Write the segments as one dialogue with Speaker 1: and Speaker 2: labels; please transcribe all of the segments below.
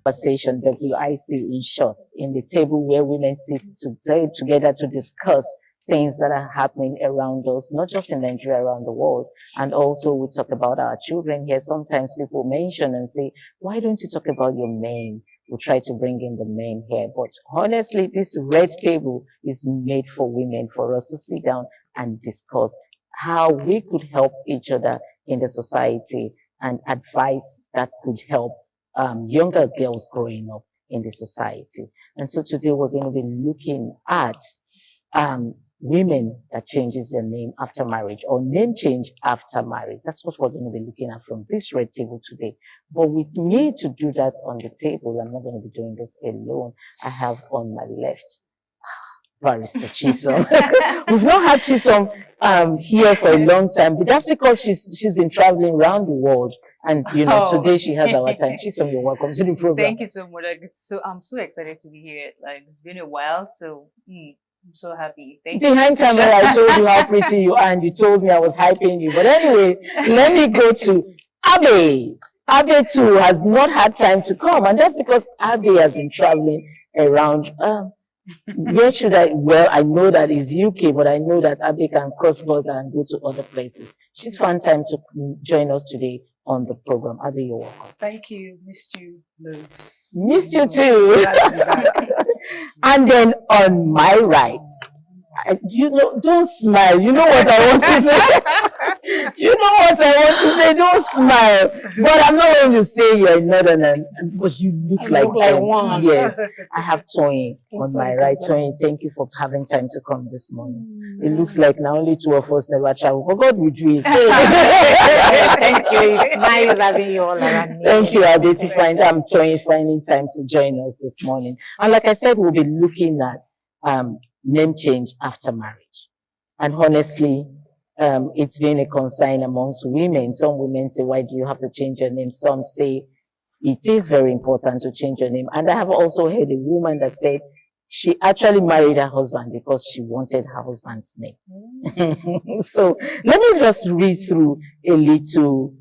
Speaker 1: conversation, WIC in short, in the table where women sit together to discuss things that are happening around us, not just in Nigeria, around the world. And also we talk about our children here. Sometimes people mention and say, why don't you talk about your men? We try to bring in the men here. But honestly, this red table is made for women, for us to sit down and discuss how we could help each other in the society and advice that could help younger girls growing up in the society. And so today we're going to be looking at women that changes their name after marriage or name change after marriage. That's what we're going to be looking at from this red table today. But we need to do that on the table. I'm not going to be doing this alone. I have on my left Barrister Chisom. We've not had Chisom here for a long time, but that's because she's been traveling around the world. And today she has our time. Chisom, you're welcome to the program.
Speaker 2: Thank you so much. I'm so excited to be here. Like, it's been a while, so I'm so happy. Thank you.
Speaker 1: Behind camera, I told you how pretty you are, and you told me I was hyping you. But anyway, let me go to Abe. Abe too has not had time to come, and that's because Abe has been traveling around. Where should I? Well, I know that it's UK, but I know that Abe can cross border and go to other places. She's found time to join us today on the program. Abe, you're welcome.
Speaker 3: Thank you. Missed you loads.
Speaker 1: Missed you too. And then on my right, don't smile. You know what I want to say. You know what I want to say. Don't smile. But I'm not going to say you're northern, because you look like one. Yes, I have Toyin on my right. Toyin, thank you for having time to come this morning. It looks like now only two of us never travel. But God will do it.
Speaker 3: Thank you. It's nice having you all around me.
Speaker 1: Thank you, Abe, to Toyin finding time to join us this morning. And like I said, we'll be looking at name change after marriage. And honestly, it's been a concern amongst women. Some women say, why do you have to change your name? Some say it is very important to change your name. And I have also heard a woman that said she actually married her husband because she wanted her husband's name. So let me just read through a little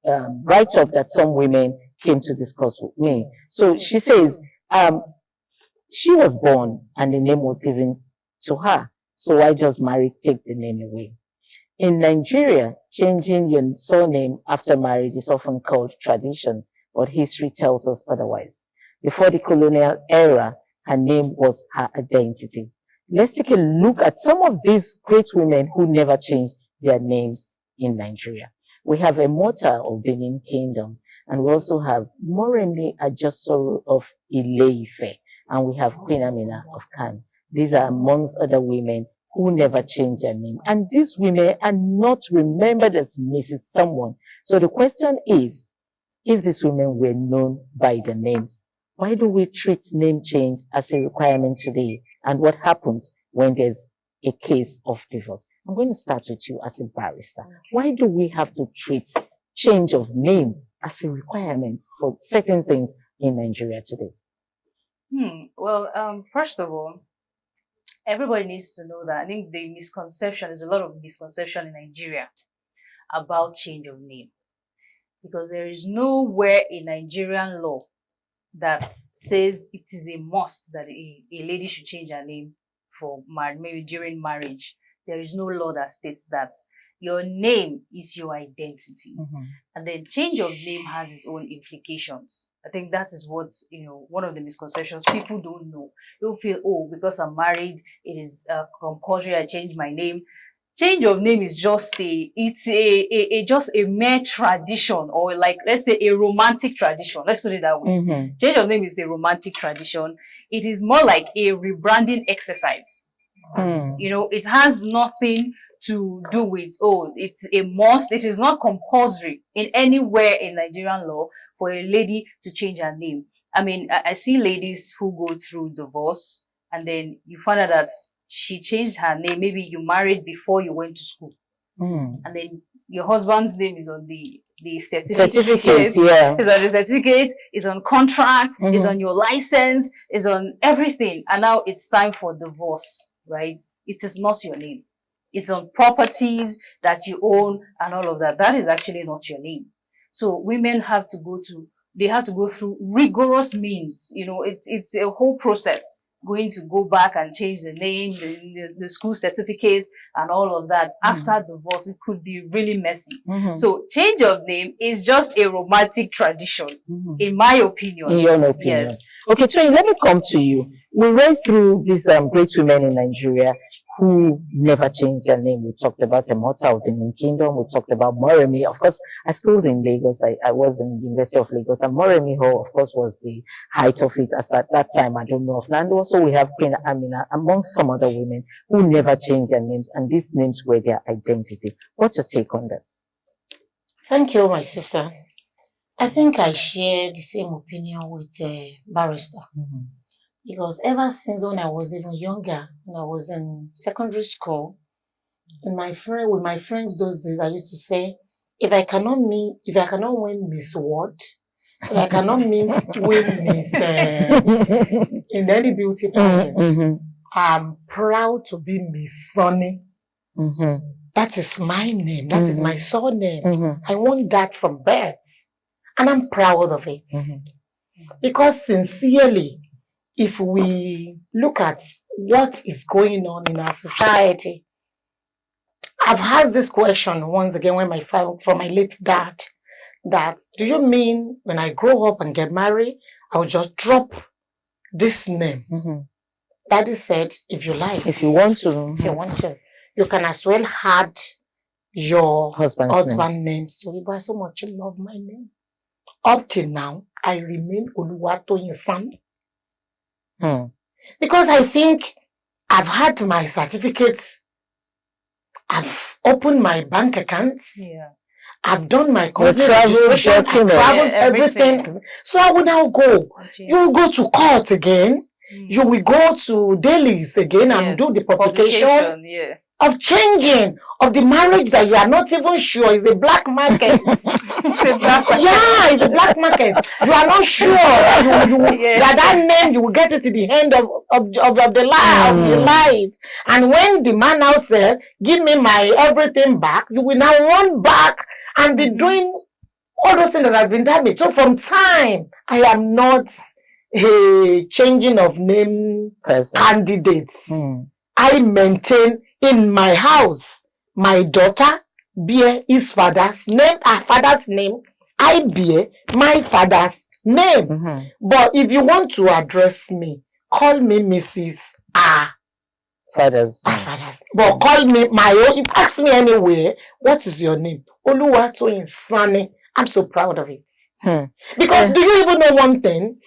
Speaker 1: write-up that some women came to discuss with me. So she says, she was born and the name was given to her. So why just marry, take the name away? In Nigeria, changing your surname after marriage is often called tradition, but history tells us otherwise. Before the colonial era, her name was her identity. Let's take a look at some of these great women who never changed their names in Nigeria. We have Emota of Benin Kingdom, and we also have Moremi Ajasoro of Ile-Ife. And we have Queen Amina of Khan. These are amongst other women who never changed their name. And these women are not remembered as Mrs. Someone. So the question is, if these women were known by their names, why do we treat name change as a requirement today? And what happens when there's a case of divorce? I'm going to start with you as a barrister. Why do we have to treat change of name as a requirement for certain things in Nigeria today?
Speaker 2: Well, first of all, everybody needs to know that I think there's a lot of misconception in Nigeria about change of name. Because there is nowhere in Nigerian law that says it is a must that a lady should change her name for maybe during marriage. There is no law that states that. Your name is your identity. And then change of name has its own implications. I think that is what, one of the misconceptions people don't know. They'll feel, oh, because I'm married, it is compulsory I change my name. Change of name is just just a mere tradition, or like, let's say, a romantic tradition. Let's put it that way. Change of name is a romantic tradition. It is more like a rebranding exercise. It has nothing to do with, it's a must. It is not compulsory in anywhere in Nigerian law for a lady to change her name. I mean, I see ladies who go through divorce and then you find out that she changed her name. Maybe you married before you went to school. And then your husband's name is on the certificate. Yeah. It's on the certificate, it's on contract, it's on your license, it's on everything. And now it's time for divorce, right? It is not your name. It's on properties that you own and all of that. That is actually not your name. So women have to go to they have to go through rigorous means. You know, it's a whole process. Going to go back and change the name, the school certificates, and all of that. After divorce, it could be really messy. So change of name is just a romantic tradition, in my opinion.
Speaker 1: In your opinion.
Speaker 2: Yes.
Speaker 1: Okay, Toyin, let me come to you. We went through these great women in Nigeria who never changed their name. We talked about Emota of the Nim Kingdom. We talked about Moremi. Of course, I schooled in Lagos. I was in the University of Lagos, and Moremi Hall, of course, was the height of it. As at that time, I don't know of. And also we have Queen Amina, amongst some other women who never changed their names, and these names were their identity. What's your take on this?
Speaker 3: Thank you, my sister. I think I share the same opinion with Barrister. Because ever since when I was even younger, when I was in secondary school, with my friends those days, I used to say, if I cannot win Miss World, if I cannot win Miss in any beauty pageant, I'm proud to be Miss Sunny. That is my name. That is my surname. I want that from birth, and I'm proud of it. Because sincerely, if we look at what is going on in our society, I've asked this question once again from my late dad, that do you mean when I grow up and get married, I'll just drop this name? Daddy said, if you like,
Speaker 1: if you want to,
Speaker 3: you can as well add your
Speaker 1: husband's
Speaker 3: name. So if I so much love my name, up till now, I remain Oluwatoyin Sam. Because I think I've had my certificates, I've opened my bank accounts, I've done my company registration, I've traveled everything. So I will now go. You will go to court again. You will go to dailies again and do the publication of changing of the marriage that you are not even sure is a black market. It's a black market. You are not sure that name you will get it to the end of the life of your life. And when the man now said, give me my everything back, you will now run back and be doing all those things that has been damaged. So from time, I am not a changing of name candidates. I maintain in my house, my daughter bear his father's name, her father's name. I bear my father's name. But if you want to address me, call me Mrs.
Speaker 1: Father's.
Speaker 3: But call me my own. If you ask me anywhere, what is your name? Oluwatoyin Sani. I'm so proud of it. Because do you even know one thing?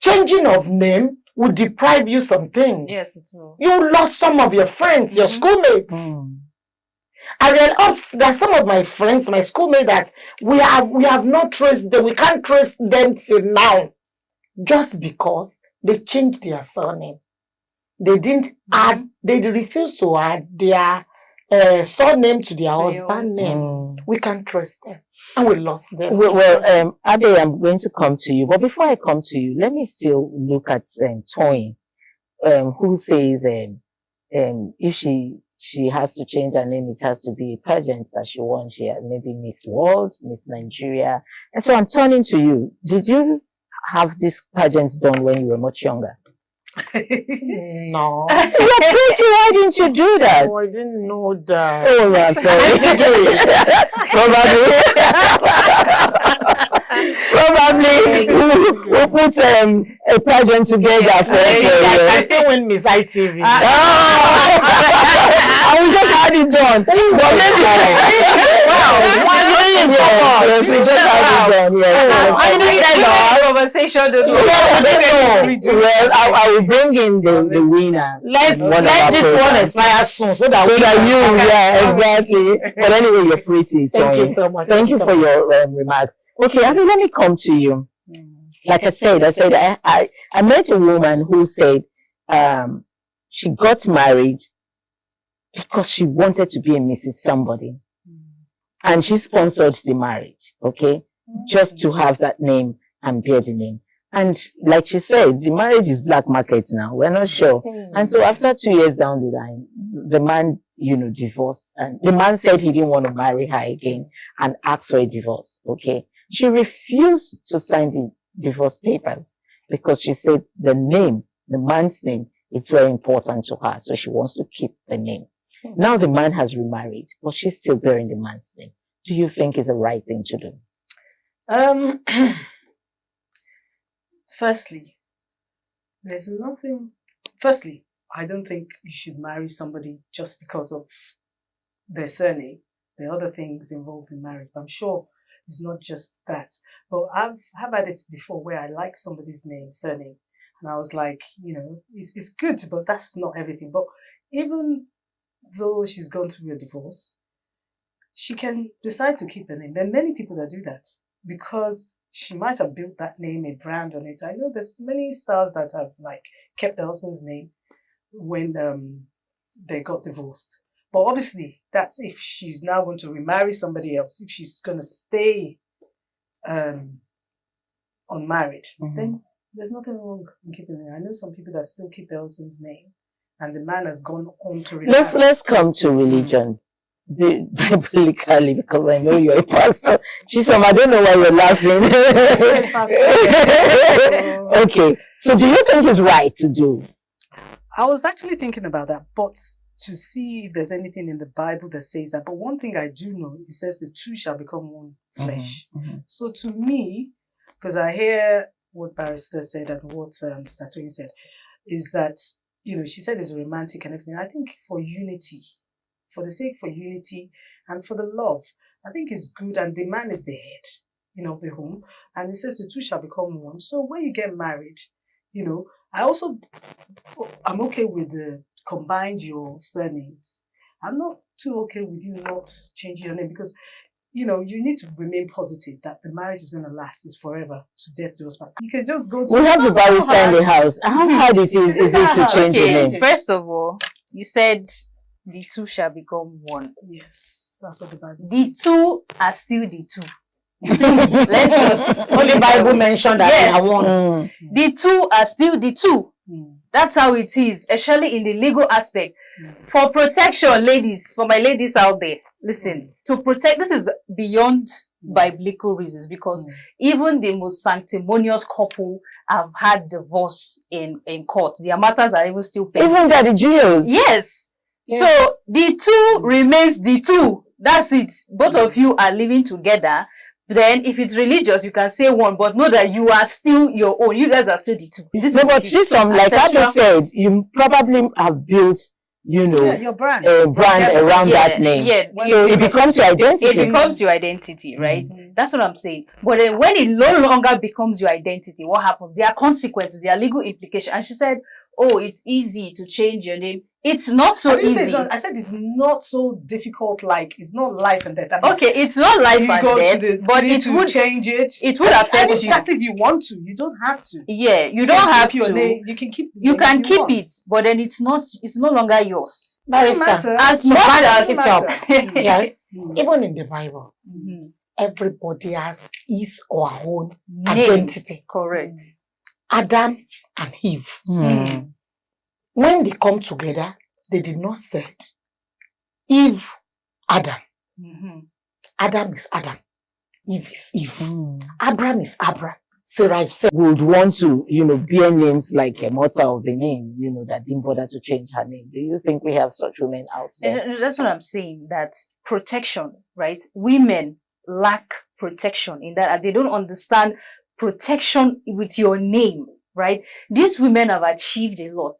Speaker 3: Changing of name would deprive you some things.
Speaker 2: Yes, it will.
Speaker 3: You lost some of your friends, your schoolmates. I realized that some of my friends, my schoolmates, that we have not traced them. We can't trace them till now, just because they changed their surname. They didn't add. They refused to add their surname to their husband name. We can't trace them, and we lost them.
Speaker 1: Well, Ade, I'm going to come to you, but before I come to you, let me still look at Toyin, who says if she has to change her name, it has to be a pageant that she wants here, maybe Miss World, Miss Nigeria. And so I'm turning to you. Did you have these pageants done when you were much younger?
Speaker 3: No.
Speaker 1: You're pretty. Why didn't you do that?
Speaker 3: Oh, I didn't know that.
Speaker 1: Oh, I'm sorry. Probably we'll put a pageant together for
Speaker 3: I still win Miss ITV.
Speaker 1: I will just had it done. But yes, we just had it done. Yes.
Speaker 2: I need a conversation.
Speaker 1: Well, I will bring in the winner.
Speaker 3: Let this one expire soon so that
Speaker 1: exactly. But anyway, you're pretty.
Speaker 3: Thank you so much.
Speaker 1: Thank you for your remarks. Okay, I mean, let me come to you. Like I said, I met a woman who said she got married because she wanted to be a Mrs. Somebody. And she sponsored the marriage, okay? Just to have that name and bear the name. And like she said, the marriage is black market now. We're not sure. And so after 2 years down the line, the man, divorced. And the man said he didn't want to marry her again and asked for a divorce, okay? She refused to sign the divorce papers because she said the name, the man's name, it's very important to her. So she wants to keep the name. Now the man has remarried, but she's still bearing the man's name. Do you think it's the right thing to do?
Speaker 4: Firstly, there's nothing. Firstly, I don't think you should marry somebody just because of their surname. There are other things involved in marriage. I'm sure it's not just that. But I've had it before where I like somebody's name, surname, and I was like, it's good, but that's not everything. But even though she's gone through a divorce, she can decide to keep the name. There are many people that do that because she might have built that name, a brand on it. I know there's many stars that have kept their husband's name when they got divorced. But obviously, that's if she's now going to remarry somebody else. If she's going to stay unmarried, then there's nothing wrong in keeping it. I know some people that still keep their husband's name, and the man has gone on to remarry.
Speaker 1: Let's come to religion. Biblically, because I know you're a pastor. Chisom, I don't know why you're laughing. Okay, so do you think it's right to do?
Speaker 4: I was actually thinking about that, but to see if there's anything in the Bible that says that. But one thing I do know, it says the two shall become one flesh. So to me, because I hear what Barrister said and what Satoyin said, is that, she said it's romantic and everything. I think for unity, for the sake for unity and for the love, I think it's good. And the man is the head, of the home. And it says the two shall become one. So when you get married, I'm okay with combined your surnames. I'm not too okay with you not changing your name because, you need to remain positive that the marriage is going to last, is forever, to death do us part. You can just go to...
Speaker 1: We have the barrister in the house. How hard is it to change your name?
Speaker 2: First of all, you said the two shall become one.
Speaker 4: Yes, that's what the Bible says.
Speaker 2: The two are still the two. Let's just...
Speaker 3: Only Bible mentioned that they are one.
Speaker 2: The two are still the two. That's how it is, especially in the legal aspect. For protection, ladies, for my ladies out there, listen, to protect, this is beyond biblical reasons, because even the most sanctimonious couple have had divorce in court. Their matters are even still pending.
Speaker 1: Even that the Jews.
Speaker 2: Yes. Yeah. So the two remains the two. That's it. Both of you are living together. Then, if it's religious, you can say one, but know that you are still your own. You guys are still the two.
Speaker 1: This is but Chisom, like I said, you probably have built,
Speaker 4: your brand,
Speaker 1: a brand around that name.
Speaker 2: Yeah.
Speaker 1: So it becomes your identity.
Speaker 2: It becomes your identity, right? That's what I'm saying. But then when it no longer becomes your identity, what happens? There are consequences, there are legal implications. And she said, oh, it's easy to change your name. It's not so easy.
Speaker 4: I said it's not so difficult, it's not life and death.
Speaker 2: Okay, it's not life and death, but it would
Speaker 4: change it.
Speaker 2: It would affect you.
Speaker 4: That's if you want to. You don't have to.
Speaker 2: Yeah, you don't have to.
Speaker 4: You can keep.
Speaker 2: You can keep it, but then it's no longer yours.
Speaker 3: Barrister,
Speaker 2: as much as
Speaker 3: it's up. Yeah. Even in the Bible, everybody has his or her own identity.
Speaker 2: Correct.
Speaker 3: Adam and Eve. When they come together, they did not say Eve, Adam. Adam is Adam. Eve is Eve. Abraham is Abraham. Sarah is Sarah.
Speaker 1: Would want to, bear names like a mother of the name, that didn't bother to change her name. Do you think we have such women out there?
Speaker 2: That's what I'm saying, that protection, right? Women lack protection in that they don't understand protection with your name, right? These women have achieved a lot.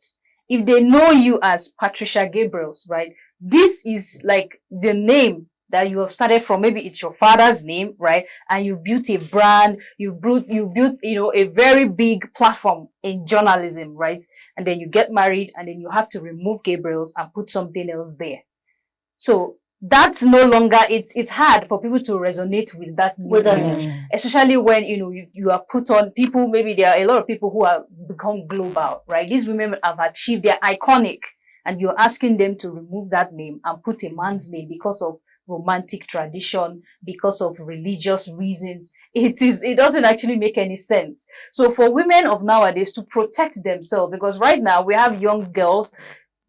Speaker 2: If they know you as Patricia Gabriels, right? This is like the name that you have started from. Maybe it's your father's name, right? And you built a brand, you built, a very big platform in journalism, right? And then you get married and then you have to remove Gabriels and put something else there. So that's no longer, it's hard for people to resonate with that name, especially when you are put on people. Maybe there are a lot of people who have become global, right? These women have achieved, they're iconic, and you're asking them to remove that name and put a man's name because of romantic tradition, because of religious reasons. It doesn't actually make any sense. So for women of nowadays to protect themselves, because right now we have young girls,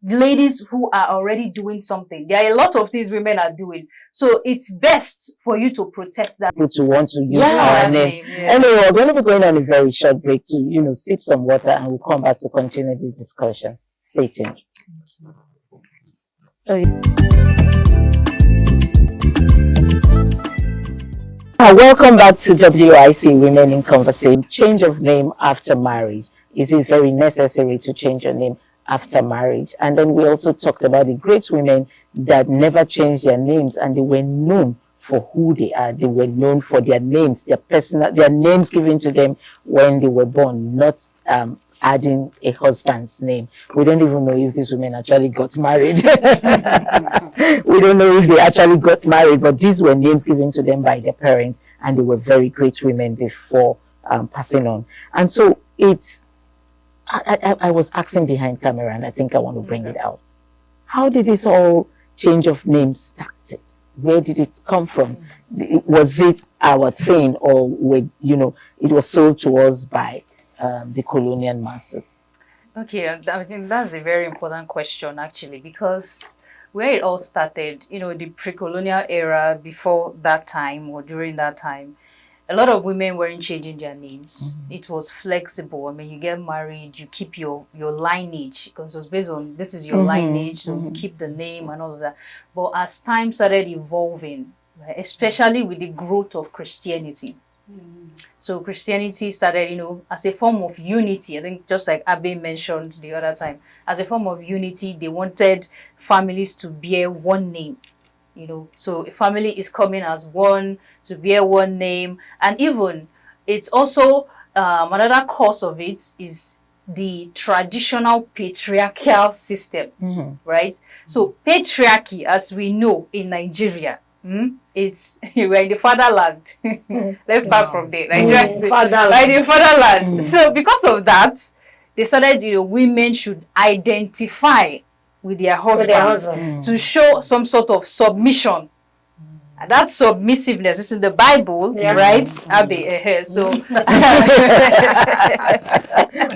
Speaker 2: ladies who are already doing something. There are a lot of things women are doing. So it's best for you to protect that.
Speaker 1: People to want to use
Speaker 3: Yeah.
Speaker 1: our names.
Speaker 2: Yeah.
Speaker 1: Anyway, we're going to be going on a very short break to, sip some water, and we'll come back to continue this discussion. Stay tuned. Welcome back to WIC Women in Conversation. Change of name after marriage. Is it very necessary to change your name after marriage? And then we also talked about the great women that never changed their names, and they were known for who they are. They were known for their names, their names given to them when they were born, not adding a husband's name. We don't even know if these women actually got married. We don't know if they actually got married, but these were names given to them by their parents, and they were very great women before passing on. And so I was asking behind camera, and I think I want to bring it out. How did this whole change of names started? Where did it come from? Was it our thing, or it was sold to us by the colonial masters?
Speaker 2: Okay, I think that's a very important question, actually, because where it all started, the pre-colonial era, before that time or during that time, a lot of women weren't changing their names. It was flexible. I mean, you get married, you keep your lineage, because it was based on this is your lineage, so you keep the name and all of that. But as time started evolving, right, especially with the growth of Christianity, so Christianity started, as a form of unity. I think just like Abe mentioned the other time, as a form of unity, they wanted families to bear one name. So a family is coming as one, to bear one name. And even it's also another cause of it is the traditional patriarchal system, right? So patriarchy, as we know in Nigeria, it's we're in the fatherland. Let's start from there. Like the fatherland. So because of that, they started, women should identify with their husband to show some sort of submission. And that submissiveness is in the Bible, right? Abby, so
Speaker 1: why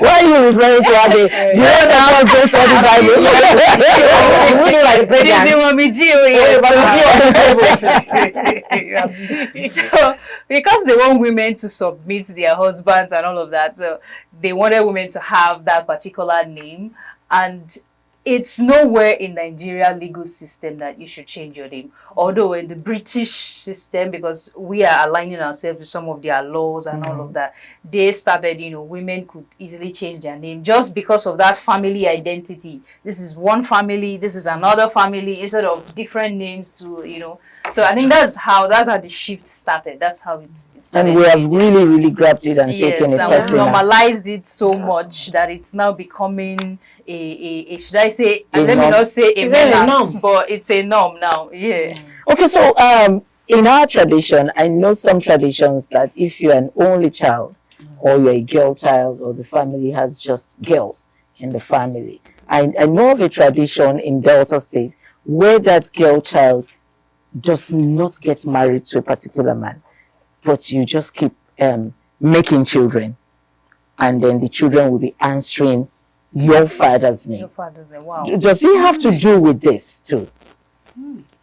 Speaker 1: are you referring to Abby? You know that was just the Bible. Really like
Speaker 2: so, because they want women to submit to their husbands and all of that, so they wanted women to have that particular name, and it's nowhere in Nigeria legal system that you should change your name. Although in the British system, because we are aligning ourselves with some of their laws and all of that, they started, women could easily change their name just because of that family identity. This is one family, this is another family, instead of different names to, So I think that's how the shift started. That's how it started.
Speaker 1: And we have really, really grabbed it and taken it
Speaker 2: and
Speaker 1: personal.
Speaker 2: normalized it so much that it's now becoming a should I say,
Speaker 1: A
Speaker 2: let
Speaker 1: norm.
Speaker 2: me not say a menace,
Speaker 3: norm?
Speaker 2: but it's a norm now. Yeah.
Speaker 1: Okay, so in our tradition, I know some traditions that if you're an only child, or you're a girl child, or the family has just girls in the family, I know of a tradition in Delta State where that girl child does not get married to a particular man, but you just keep making children, and then the children will be answering your father's name.
Speaker 2: Your father's name. Wow.
Speaker 1: Does it have to do with this too?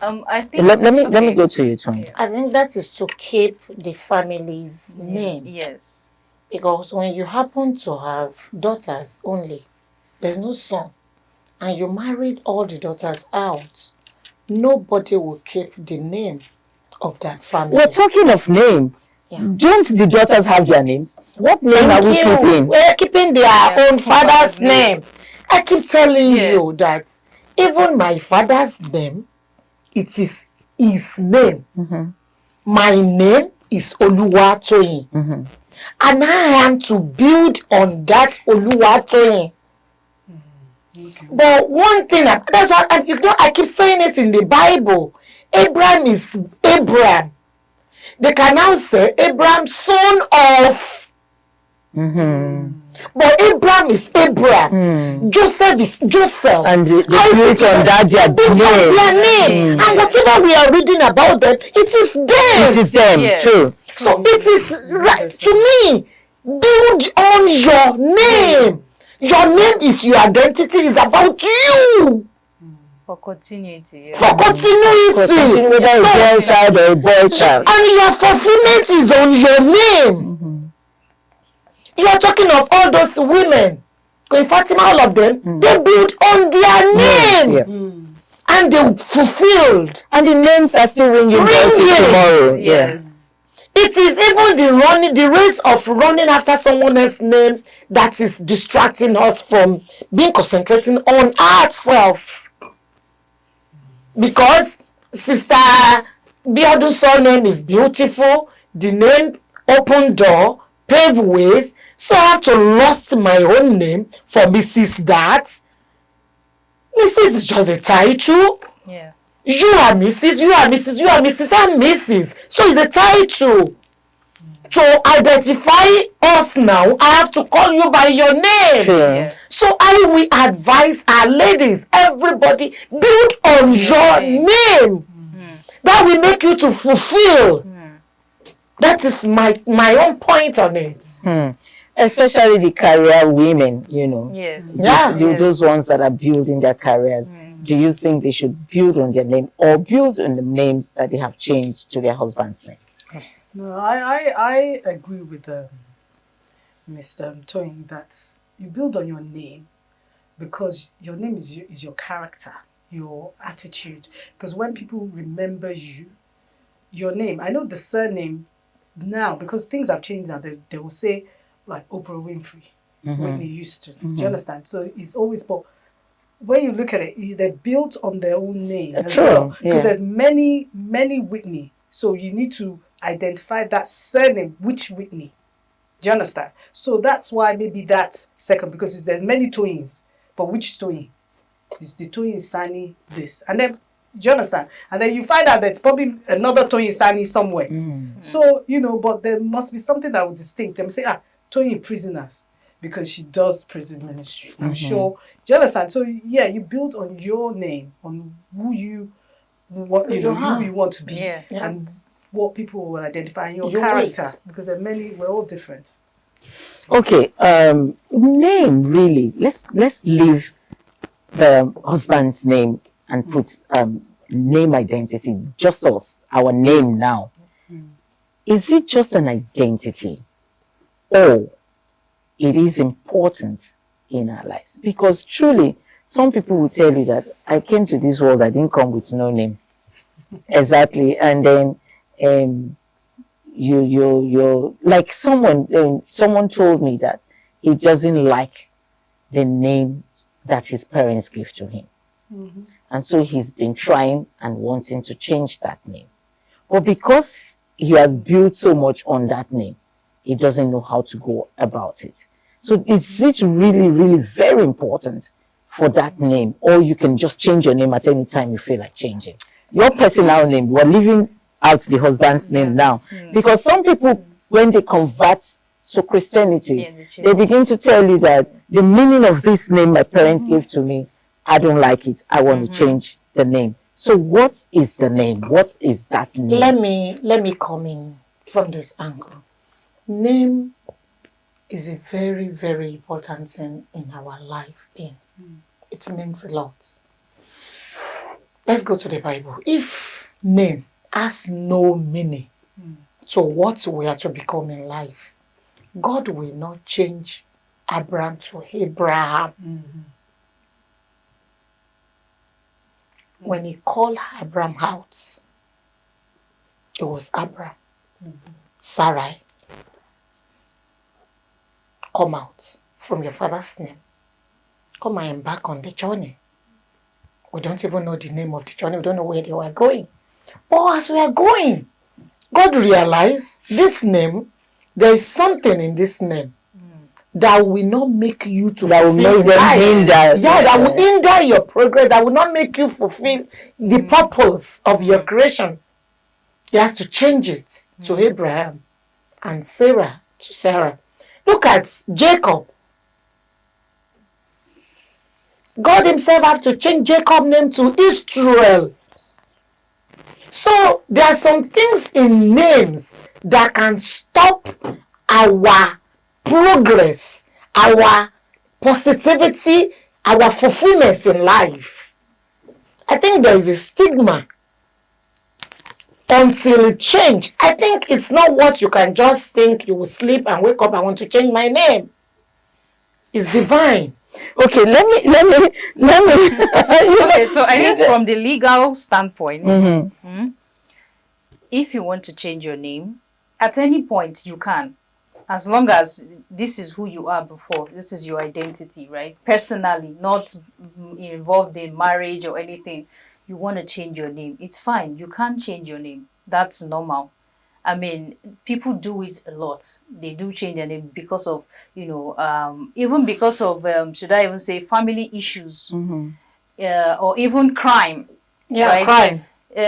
Speaker 2: I think
Speaker 1: Let me go to you, Tony.
Speaker 3: I think that is to keep the family's name.
Speaker 2: Yes.
Speaker 3: Because when you happen to have daughters only, there's no son, and you married all the daughters out, nobody will keep the name of that family.
Speaker 1: We're talking of name.
Speaker 3: Yeah.
Speaker 1: Don't the daughters have their names? What name are we keeping?
Speaker 3: We're keeping their own father's name. I keep telling you that even my father's name, it is his name. My name is Oluwatoyin. And I am to build on that Oluwatoyin. But one thing, that's what I keep saying it in the Bible. Abraham is Abraham. They can now say Abraham, son of. But Abraham is Abraham. Joseph is Joseph.
Speaker 1: And they built on that their
Speaker 3: name. And whatever we are reading about them, it is them.
Speaker 1: It is them, true.
Speaker 3: So it is right to me. Build on your name. Your name is your identity. It's about you.
Speaker 2: For continuity. Yeah.
Speaker 3: For continuity.
Speaker 1: Whether a girl child or a boy child.
Speaker 3: And your fulfillment is on your name. You are talking of all those women. Queen Fatima, all of them, they built on their name.
Speaker 1: Yes.
Speaker 3: And they fulfilled.
Speaker 1: And the names are still ringing bells tomorrow.
Speaker 2: Yes.
Speaker 3: It is even the race of running after someone else's name that is distracting us from being concentrating on ourselves. Because Sister Biodu's surname is beautiful, the name open door, pave ways, so I have to lost my own name for Mrs. That. Mrs. is just a title.
Speaker 2: Yeah.
Speaker 3: You are Mrs., you are Mrs., you are Mrs., I'm Mrs. So it's a title. To identify us now, I have to call you by your name.
Speaker 1: True.
Speaker 2: Yeah.
Speaker 3: So I will advise our ladies, everybody, build on your name. That will make you to fulfill. That is my own point on it.
Speaker 1: Especially the career women, you know.
Speaker 2: Yes.
Speaker 3: Yeah.
Speaker 1: Those ones that are building their careers. Do you think they should build on their name or build on the names that they have changed to their husband's name?
Speaker 4: No, I agree with Mr. Toyin that you build on your name because your name is your character, your attitude. Because when people remember you, your name, I know the surname now, because things have changed now, they will say like Oprah Winfrey, Whitney Houston. Do you understand? So it's always, but when you look at it, they're built on their own name as well. Because there's many Whitney. So you need to identify that surname, which Whitney. Do you understand? So that's why maybe that's second, because there's many Toyins, but which Toyin? Is the Toyin Sani this? And then, do you understand? And then you find out there's probably another Toyin Sani somewhere. So, you know, but there must be something that would distinct them. Say, Toyin Prisoners, because she does prison ministry. I'm sure. Do you understand? So, yeah, you build on your name, on who you want to be, and what people will identify in your character, because there are many. We're all different.
Speaker 1: Okay, name really. Let's leave the husband's name and put name identity. Just us, our name now. Is it just an identity, or it is important in our lives? Because truly, some people will tell you that I came to this world, I didn't come with no name. Exactly, and then you're like someone told me that he doesn't like the name that his parents give to him, and so he's been trying and wanting to change that name, but because he has built so much on that name, he doesn't know how to go about it. So is it really, really very important for that name, or you can just change your name at any time you feel like changing your personal name? We're leaving out the husband's name now, because some people, when they convert to Christianity, they begin to tell you that the meaning of this name my parents gave to me, I don't like it, I want to change the name. So what is the name? What is that name?
Speaker 3: Let me come in from this angle. Name is a very, very important thing in our life being. It means a lot. Let's go to the Bible. If name has no meaning to what we are to become in life, God will not change Abraham to Abraham. When he called Abraham out, it was Abraham. Sarai, come out from your father's name. Come and embark on the journey. We don't even know the name of the journey. We don't know where they were going. But as we are going, God realized this name, there is something in this name that will not make you to
Speaker 1: that will make them hinder.
Speaker 3: That will hinder your progress. That will not make you fulfill the purpose of your creation. He has to change it to Abraham and Sarah to Sarah. Look at Jacob. God himself had to change Jacob's name to Israel. So there are some things in names that can stop our progress, our positivity, our fulfillment in life. I think there is a stigma until it change. I think it's not what you can just think you will sleep and wake up, I want to change my name. It's divine.
Speaker 1: Okay, let me.
Speaker 2: Okay, so I think from the legal standpoint, if you want to change your name, at any point you can, as long as this is who you are before, this is your identity, right? Personally, not involved in marriage or anything. You want to change your name, it's fine. You can change your name. That's normal. I mean, people do it a lot. They do change their name because of, even because of, should I even say, family issues, or even crime.
Speaker 3: Yeah,
Speaker 2: right?
Speaker 3: crime.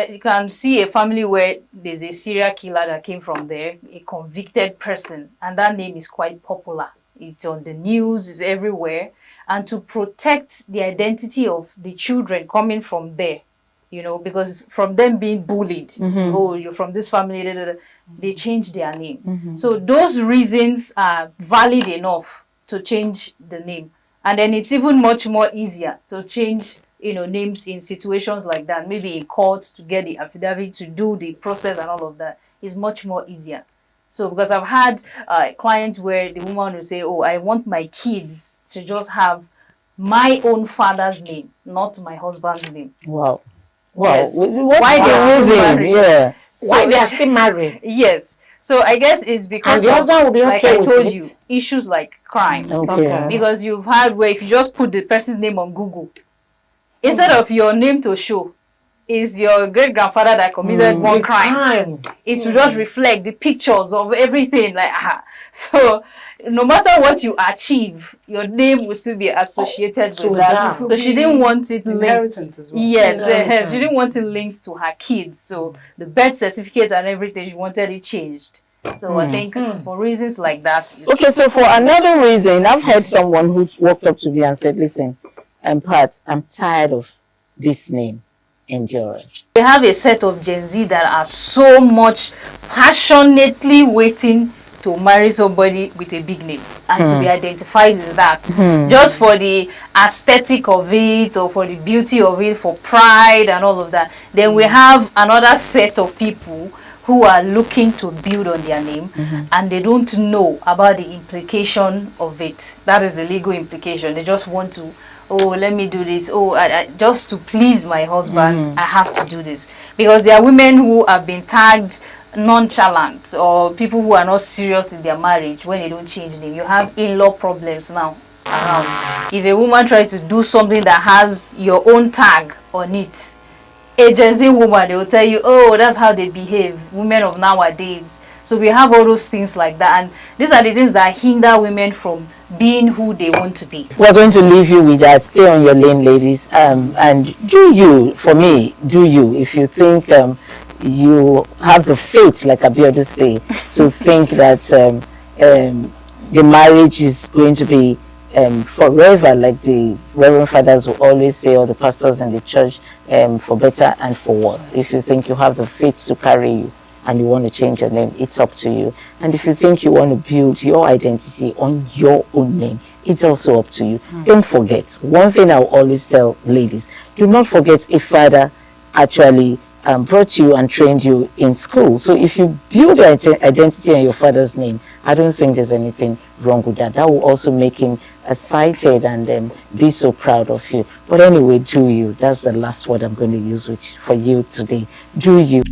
Speaker 2: You can see a family where there's a serial killer that came from there, a convicted person, and that name is quite popular. It's on the news, it's everywhere. And to protect the identity of the children coming from there, because from them being bullied, oh, you're from this family, they change their name. So those reasons are valid enough to change the name. And then it's even much more easier to change, names in situations like that. Maybe in court, to get the affidavit, to do the process and all of that is much more easier. So because I've had clients where the woman will say, oh, I want my kids to just have my own father's name, not my husband's name.
Speaker 1: Wow.
Speaker 2: Yes.
Speaker 1: Why
Speaker 2: they are still
Speaker 1: the reason?
Speaker 2: married.
Speaker 1: Yeah.
Speaker 3: Why they are still married?
Speaker 2: Yes. So I guess it's because
Speaker 3: And the husband will be
Speaker 2: like
Speaker 3: okay
Speaker 2: I
Speaker 3: with
Speaker 2: told
Speaker 3: it?
Speaker 2: you, issues like crime.
Speaker 1: Okay.
Speaker 2: Because you've had where if you just put the person's name on Google, instead of your name to show, is your great grandfather that committed one crime. It will just reflect the pictures of everything. Like, so no matter what you achieve, your name will still be associated with that. So she didn't want it linked.
Speaker 4: Inheritance as well.
Speaker 2: Yes, she didn't want it linked to her kids. So the birth certificate and everything, she wanted it changed. So I think for reasons like that.
Speaker 1: Okay, so for another reason, I've heard someone who walked up to me and said, listen, Pat, I'm tired of this name, Endurance.
Speaker 2: We have a set of Gen Z that are so much passionately waiting to marry somebody with a big name and to be identified with that, just for the aesthetic of it or for the beauty of it, for pride and all of that. Then we have another set of people who are looking to build on their name and they don't know about the implication of it. That is the legal implication. They just want to, oh, let me do this. Oh, just to please my husband, I have to do this. Because there are women who have been tagged nonchalant or people who are not serious in their marriage when they don't change name. You have in-law problems now around. If a woman tries to do something that has your own tag on it, a Gen Z woman, they will tell you, oh, that's how they behave, women of nowadays. So we have all those things like that, and these are the things that hinder women from being who they want to be.
Speaker 1: We're going to leave you with that. Stay on your lane, ladies, and do you. For me, do you. If you think you have the faith, like Abiodun say, to think that the marriage is going to be forever, like the Reverend Fathers will always say, or the pastors in the church, for better and for worse. If you think you have the faith to carry you and you want to change your name, it's up to you. And if you think you want to build your identity on your own name, it's also up to you. Don't forget, one thing I will always tell ladies, do not forget a father actually brought you and trained you in school. So if you build your identity on your father's name, I don't think there's anything wrong with that. That will also make him excited and be so proud of you. But anyway, do you. That's the last word I'm going to use for you today. Do you.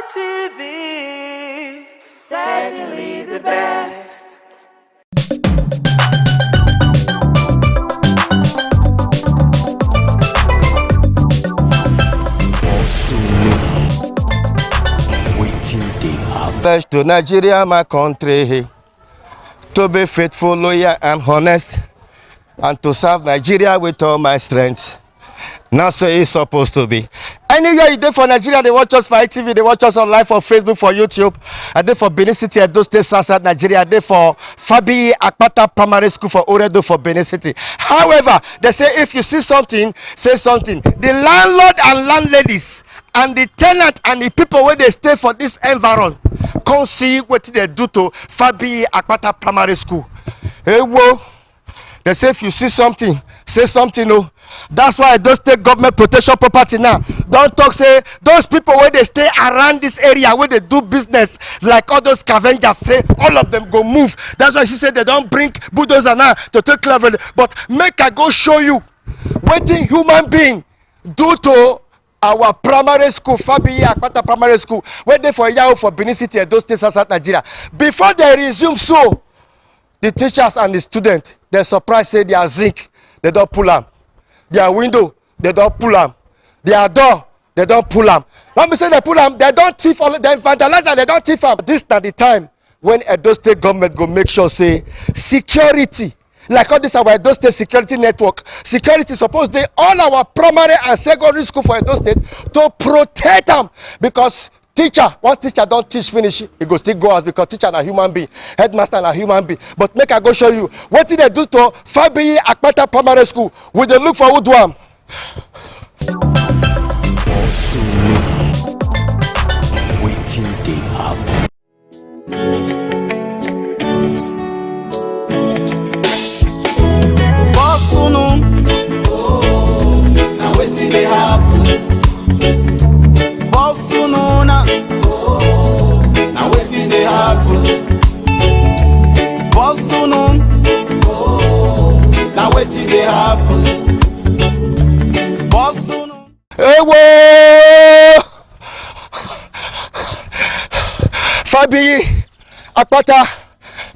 Speaker 5: ITV, certainly the best.
Speaker 6: Pledge to Nigeria, my country, to be faithful, loyal, and honest, and to serve Nigeria with all my strength. Now so it's supposed to be. Anywhere you there for Nigeria, they watch us for ITV, they watch us online for Facebook, for YouTube. I there for Benin City, Edo State, South Nigeria. I there for Fabi Akpata Primary School for Oredo for Benin City. However, they say if you see something, say something. The landlord and landladies and the tenant and the people where they stay for this environment come see what they do to Fabi Akpata Primary School. Hey, whoa. They say if you see something, say something. Oh, that's why those state government protection property now. Don't talk say those people where they stay around this area where they do business like all those scavengers, say all of them go move. That's why she said they don't bring bulldozer now to take care of it. But make I go show you what human being do to our primary school, Fabi Akpata Primary School, where they for Yahoo for Benin City and those states South Nigeria. Before they resume, so the teachers and the students, they're surprised say their zinc, they don't pull them. Their window, they don't pull them. Their door, they don't pull them. Let me say they pull them, they don't thief all, they vandalize and they don't thief them. This is the time when Edo State government go make sure say security, like all this our Edo State security network, security suppose they all our primary and secondary school for Edo State to protect them, because once teacher don't teach finish, he go still go out because teacher na human being, headmaster na human being. But make I go show you what did they do to Fabi Akpata Primary School. Will they look for who do am?
Speaker 5: Waiting they happen.
Speaker 7: Now waiting they happen. Now waiting they happen. Now waiting they happen.
Speaker 6: Hey, whoa! Fabi Akpata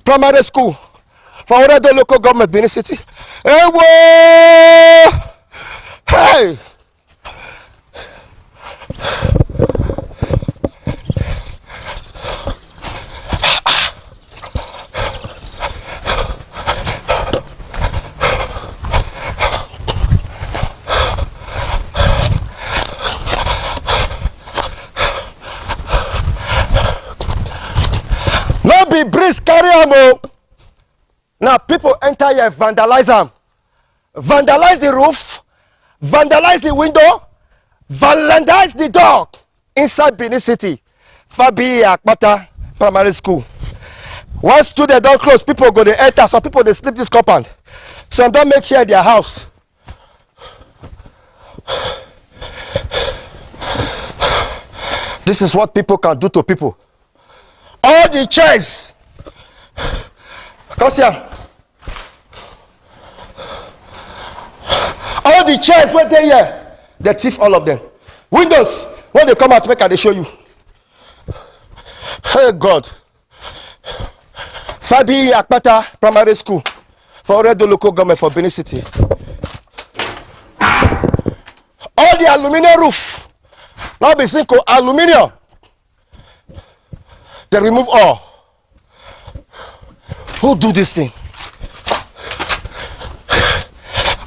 Speaker 6: Primary School for Oredo local government, Benin City. Hey, whoa! Hey! No be breeze carry am o. Now people enter here, vandalize am, vandalize the roof, vandalize the window, vandalize the door inside Benin City, Fabi Akpata Primary School. Once student don't close, people go to enter. Some people they sleep this compound. Some don't make here their house. This is what people can do to people. All the chairs, come here. All the chairs were there here, they thief all of them. Windows, when they come out, make they show you. Hey God. Fabi Akpata Primary School for Oredo local government for Benin City. All the aluminum roof, now be zinc aluminium. They remove all. Who do this thing?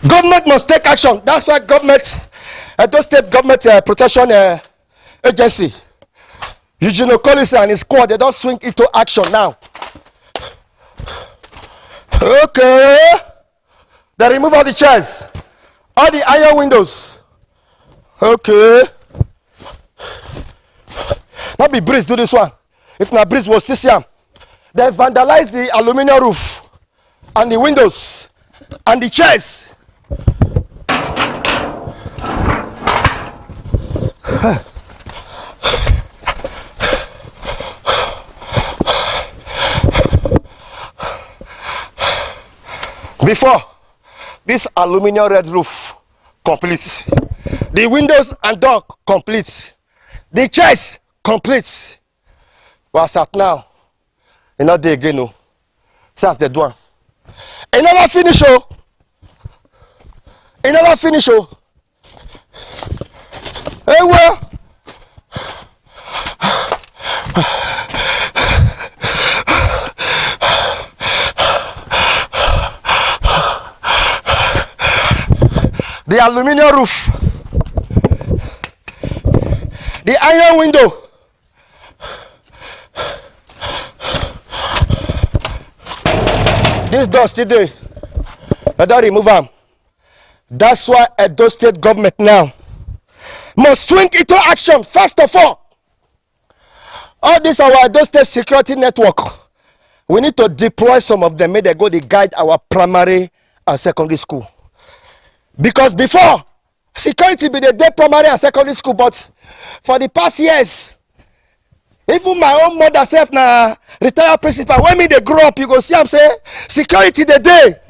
Speaker 6: Government must take action. That's why government, Edo State Government Protection Agency, Eugene Collins and his squad, they don't swing into action now. Okay. They remove all the chairs, all the iron windows. Okay. Not be breeze do this one. If not breeze was this year, they vandalized the aluminum roof and the windows and the chairs. Before this aluminum red roof completes, the windows and door complete, the chairs complete. Well, at now, you know they again, no. That's the one. It never finish, oh. It never finish, oh. Hey, well. The aluminum roof, The iron window. This door still there. I don't remove them. That's why Edo State government now must swing into action. First of all this our Edo State security network. We need to deploy some of them. May they go to guide our primary and secondary school. Because before, security be the day primary and secondary school, but for the past years, even my own mother self na retired principal. When me they grow up, you go see I'm say security the day.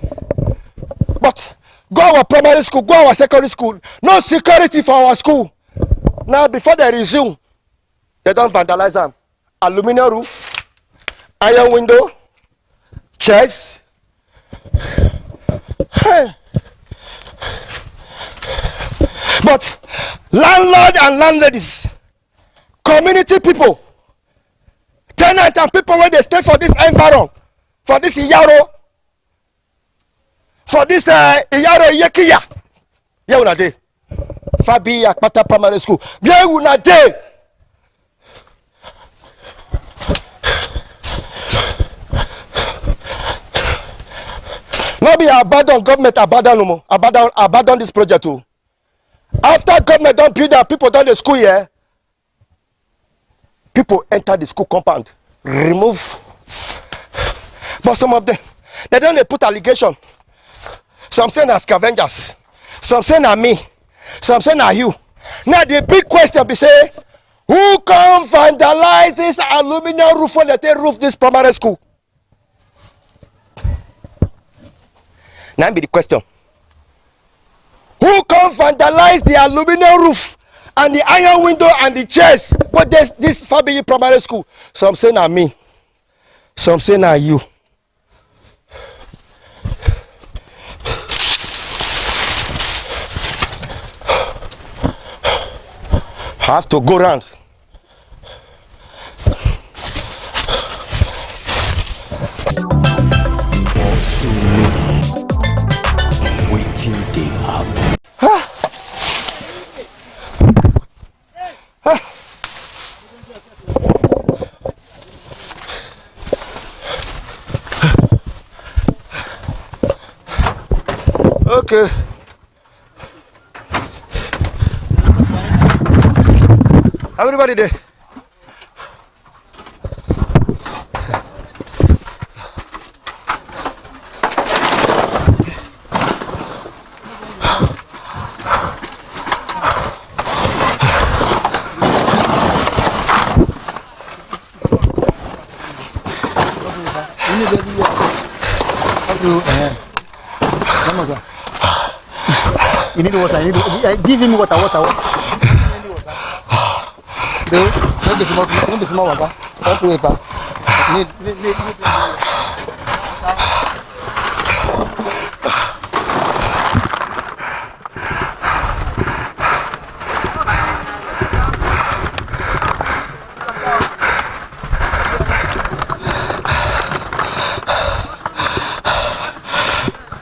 Speaker 6: But go our primary school, go our secondary school. No security for our school. Now before they resume, they don't vandalize them. Aluminum roof, iron window, chairs. But landlord and landladies, community people, tenant and people where they stay for this environment, for this Iyaro, for this Iyaro Yekiya, yeah una dey. Fabi Akpata Primary School, yeah una dey. No be abandon government, abandon this project too. After government don't build that, people done the school here. People enter the school compound, remove. But some of them, they don't they put allegation. Some say na scavengers, some say na me, some say na you. Now the big question be say, who come vandalize this aluminum roof when they roof this primary school? Now be the question. Who come vandalize the aluminum roof and the iron window and the chairs? But this Fabi primary school. Some say na me. Some say na you. I have to go round.
Speaker 5: Waiting they happen.
Speaker 6: Okay. Everybody there.
Speaker 8: You need water. Give him water. Don't be small water. Stop paper. Need.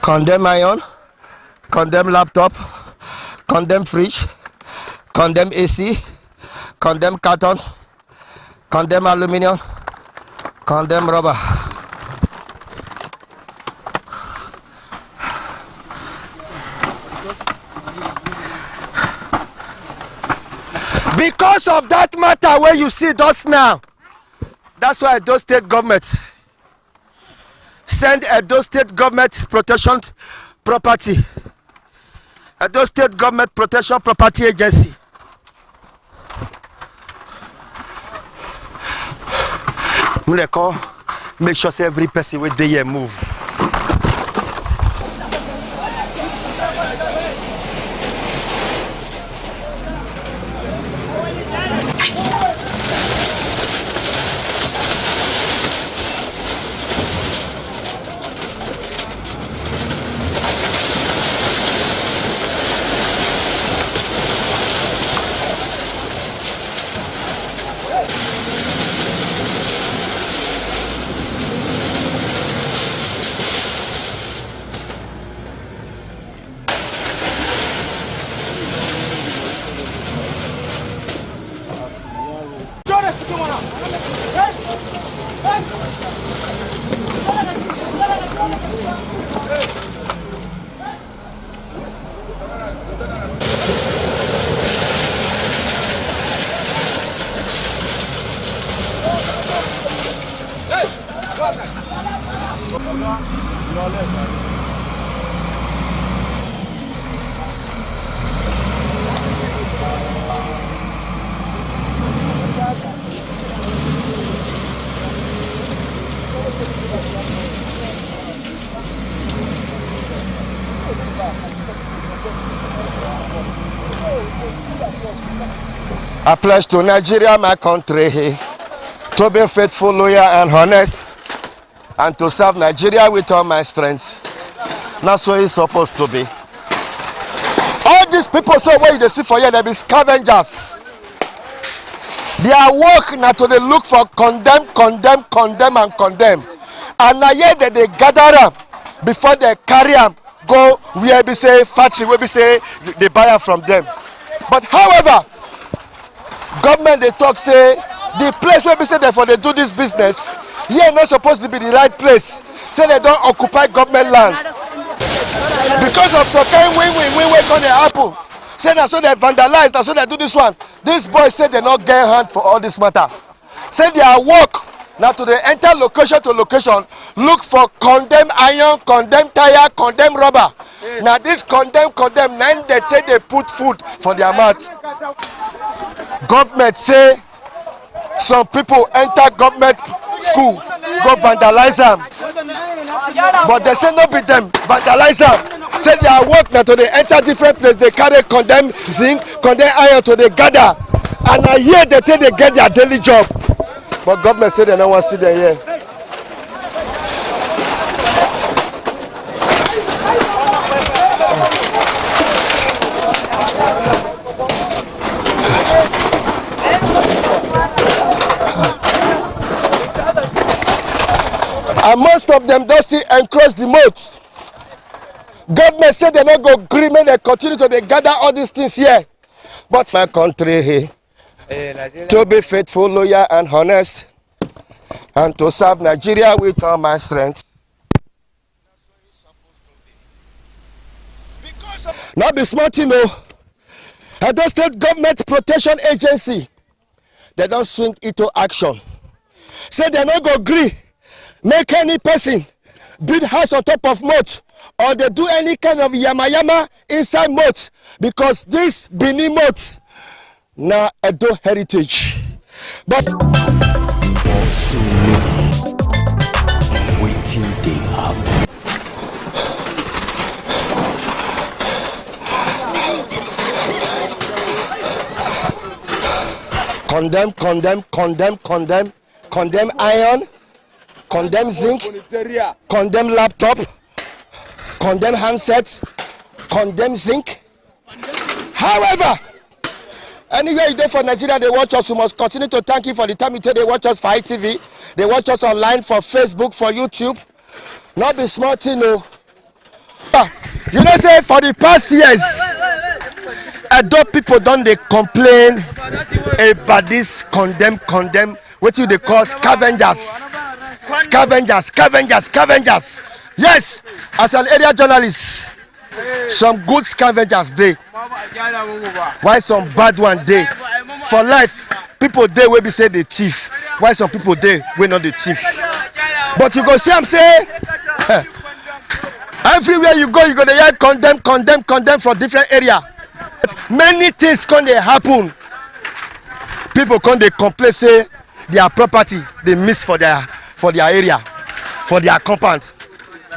Speaker 6: Condemn iron, condemn laptop, condemn fridge, condemn AC, condemn carton, condemn aluminium, condemn rubber. Because of that matter where you see us now, that's why those state governments send Edo State Government Protection Property, Edo State Government Protection Property Agency. Make sure every person with the year move. I pledge to Nigeria, my country, to be faithful, loyal, and honest, and to serve Nigeria with all my strength. Not so it's supposed to be. All these people, so where they see for here, they be scavengers. Their work now to they look for condemn, and condemn. And now here they gather them before they carry them, go where we say factory, where we say they buy them from them. But however, government they talk say the place where we say therefore they do this business, here not supposed to be the right place. Say they don't occupy government land. Because of some kind win when they happen. Say that so they vandalize, that so they do this one. These boys say they not get hand for all this matter. Say their work now to they enter location to location, look for condemn iron, condemn tire, condemn rubber. Now this condemn, now they take they put food for their mouth. Government say some people enter government school, go vandalize them. But they say no be them, vandalize them. Say their work now to they enter different place, they carry condemn zinc, condemn iron to they gather. And now here they take they get their daily job. But government say they don't want to see them here. And most of them don't still encroach the moat. Government say they not go agree, make they continue to they gather all these things here. But my country, to be faithful, loyal, and honest, and to serve Nigeria with all my strength. Not be smart, you know. Edo State Government Protection Agency, they don't swing into action. Say they not go agree, make any person build house on top of moat, or they do any kind of yama inside moat, because this Bini moat na Edo heritage. But
Speaker 5: Also, waiting they happen.
Speaker 6: condemn iron, condemn zinc, condemn laptop, condemn handsets, condemn zinc. However, anywhere you go for Nigeria, they watch us. We must continue to thank you for the time you take. They watch us for ITV. They watch us online for Facebook, for YouTube. Not be smart, you know. You know, say for the past years, Edo people don't they complain about this condemn. What do they call scavengers? Scavengers. Yes, as an area journalist, some good scavengers dey, why some bad one dey. For life, people dey wey be say they thief, why some people dey wey not the thief. But you go see am say everywhere you go dey hear condemn from different area. Many things can dey happen. People can dey complain say their property they miss for their area, for their compound.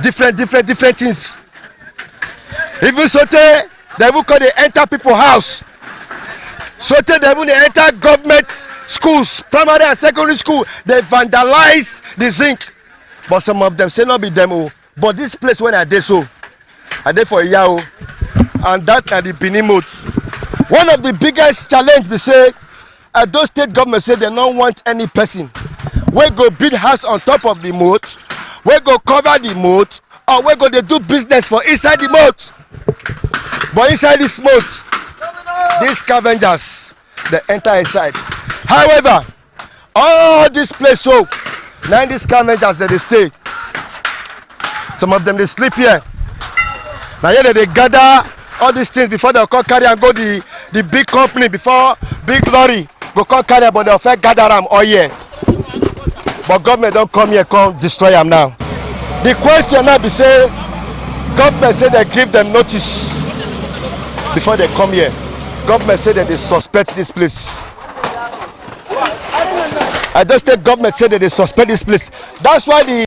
Speaker 6: Different things. Even so they even come they enter people house. So they even enter government schools, primary and secondary school. They vandalize the zinc. But some of them say not be them. Oh. But this place when I did so, I did for a year, and that are the Bini moat. One of the biggest challenge we say, those state government say they don't want any person. We go build house on top of the moat, we go cover the moat, or we go they do business for inside the moat. But inside this moat, these scavengers they enter inside. However, all this place so now these scavengers they stay. Some of them they sleep here. Now here they gather all these things before they come carry and go the big company, before big lorry go come carry, but they'll first gather them all year. But government don't come here, come destroy them now. The question now be say, government say they give them notice before they come here. Government say that they suspect this place. Edo State government say that they suspect this place. That's why the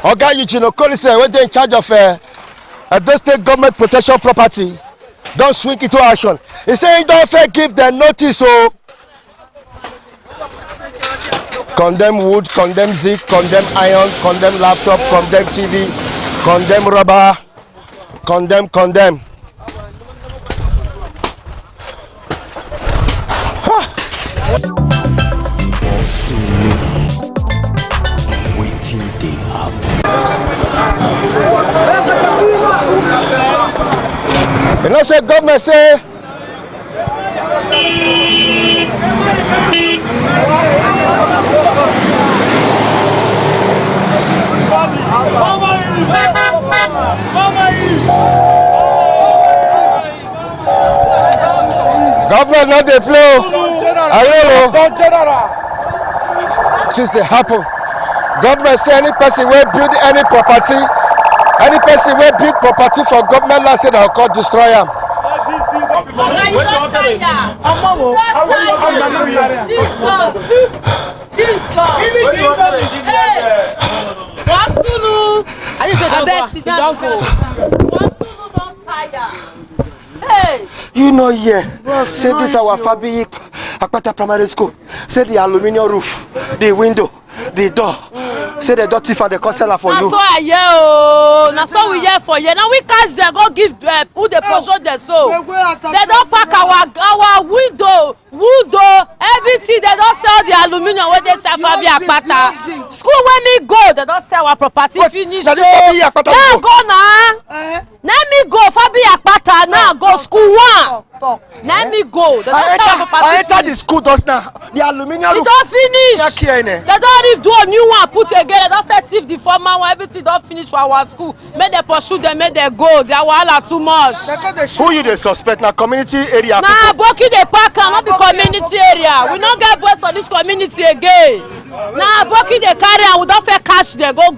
Speaker 6: Oga Eugene Okoli say when they in charge of Edo State government protection property, don't swing into action. He say don't fair give them notice. So condemn wood, condemn zinc, condemn iron, condemn laptop, condemn TV, condemn rubber, condemn.
Speaker 5: Osulu. Waiting they happen.
Speaker 6: You know, say government say government not dey play. Since they happen, government say any person will build any property for government land say they will call destroy am. You know, say this our Fabi Akpata Primary School. Say the aluminium roof, the window, the door. Say the dirty for the counselor for you.
Speaker 9: That's why I hear, oh. That's all we hear for you. Now we catch them, go give who they portion them so. They don't pack our window, wood, everything. They don't sell the aluminium when they sell Fabi Akpata. School when me go, they don't sell our property. Finish so. Now go now. Let me go Fabi Akpata now. Go school one. Let me go. They don't sell our property.
Speaker 6: I enter the school just now. The aluminium roof.
Speaker 9: It don't finish. They don't even do a new one. Put again. They don't effective the former one. Everything don't finish for our school. Make they pursue them. Make they go. They are wahala too much.
Speaker 6: Who you they suspect now? Community area.
Speaker 9: Nah, Boki they pack and not be community area. We don't get boys for this community again. Nah, Boki they carry and we don't fair cash. They go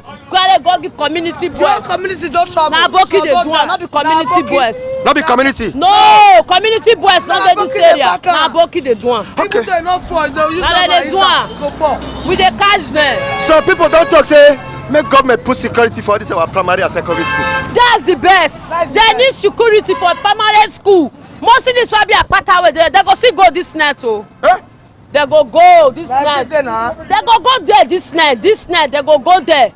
Speaker 9: give community boys.
Speaker 10: Community don't trouble.
Speaker 9: Nah, Boki they do one. Not be community boys.
Speaker 6: Not be community.
Speaker 9: No, community boys not get this area. Nah, Boki they do one.
Speaker 10: People they not for. They use
Speaker 9: they do one. We they cash them.
Speaker 6: So people don't talk say make government put security for this our primary and secondary school.
Speaker 9: That's the best. They need security for primary school. Most of this Fabi Akpata way they go see go this night oh. They go this night. They go there this night. This night they go there.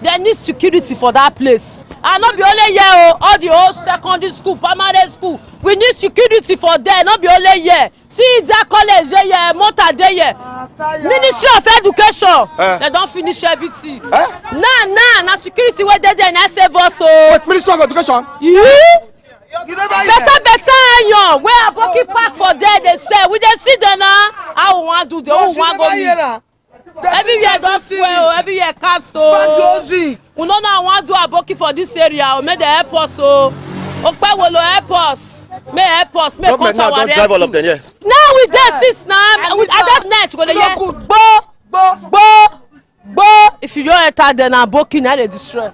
Speaker 9: They need security for that place. And not be only here all the whole secondary school, primary school. We need security for there. Not be only here. See that college there, motor there. Ministry of Education. They don't finish everything. Nah, security where they there save us so.
Speaker 6: What Ministry of Education?
Speaker 9: Better young. Where a Boki park for there they say. We just see them now. How we want to do? Who want go meet? Everywhere don't spoil. Everywhere cast oh. We don't know want to do a Boki for this area. Make the help us so. Okpe will help us. May help us. May come to our rescue. Now we there since now. With other net go there. Bo. If you don't enter then a Boki now they destroy.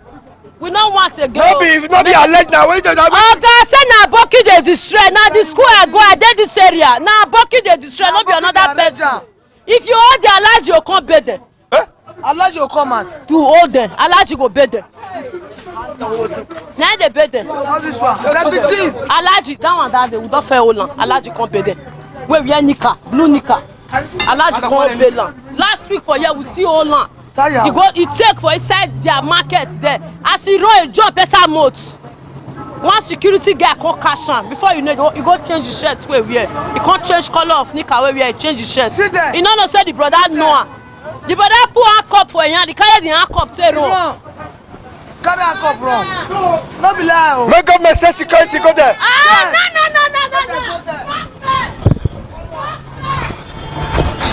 Speaker 9: We don't want to go.
Speaker 6: No be alleged now. Wait,
Speaker 9: God say na Boki they destroy. Now the school I go I did this area. Now Boki they destroy. Not be another person. If you hold the Alaji, you come bed them.
Speaker 10: Alaji you come man.
Speaker 9: You hold them. Alaji go bed them. Now they bed them.
Speaker 10: All this one.
Speaker 9: Alaji that one that they would not fair hold on. Alaji come bed them. Where we are Nika, blue Nika. Alaji come bed them. Last week for here we see hold on. He take for inside their market there. As he run a job better moat. One security guy come cash am. Before you know he go change the shirt where we are. He can't change color of Nika where we are. Change the shirt. He no say the brother know. The brother put a cup for him. The carry the hand cup take wrong.
Speaker 10: Carry a cup wrong. No be lie.
Speaker 6: Make government say security go there.
Speaker 9: No.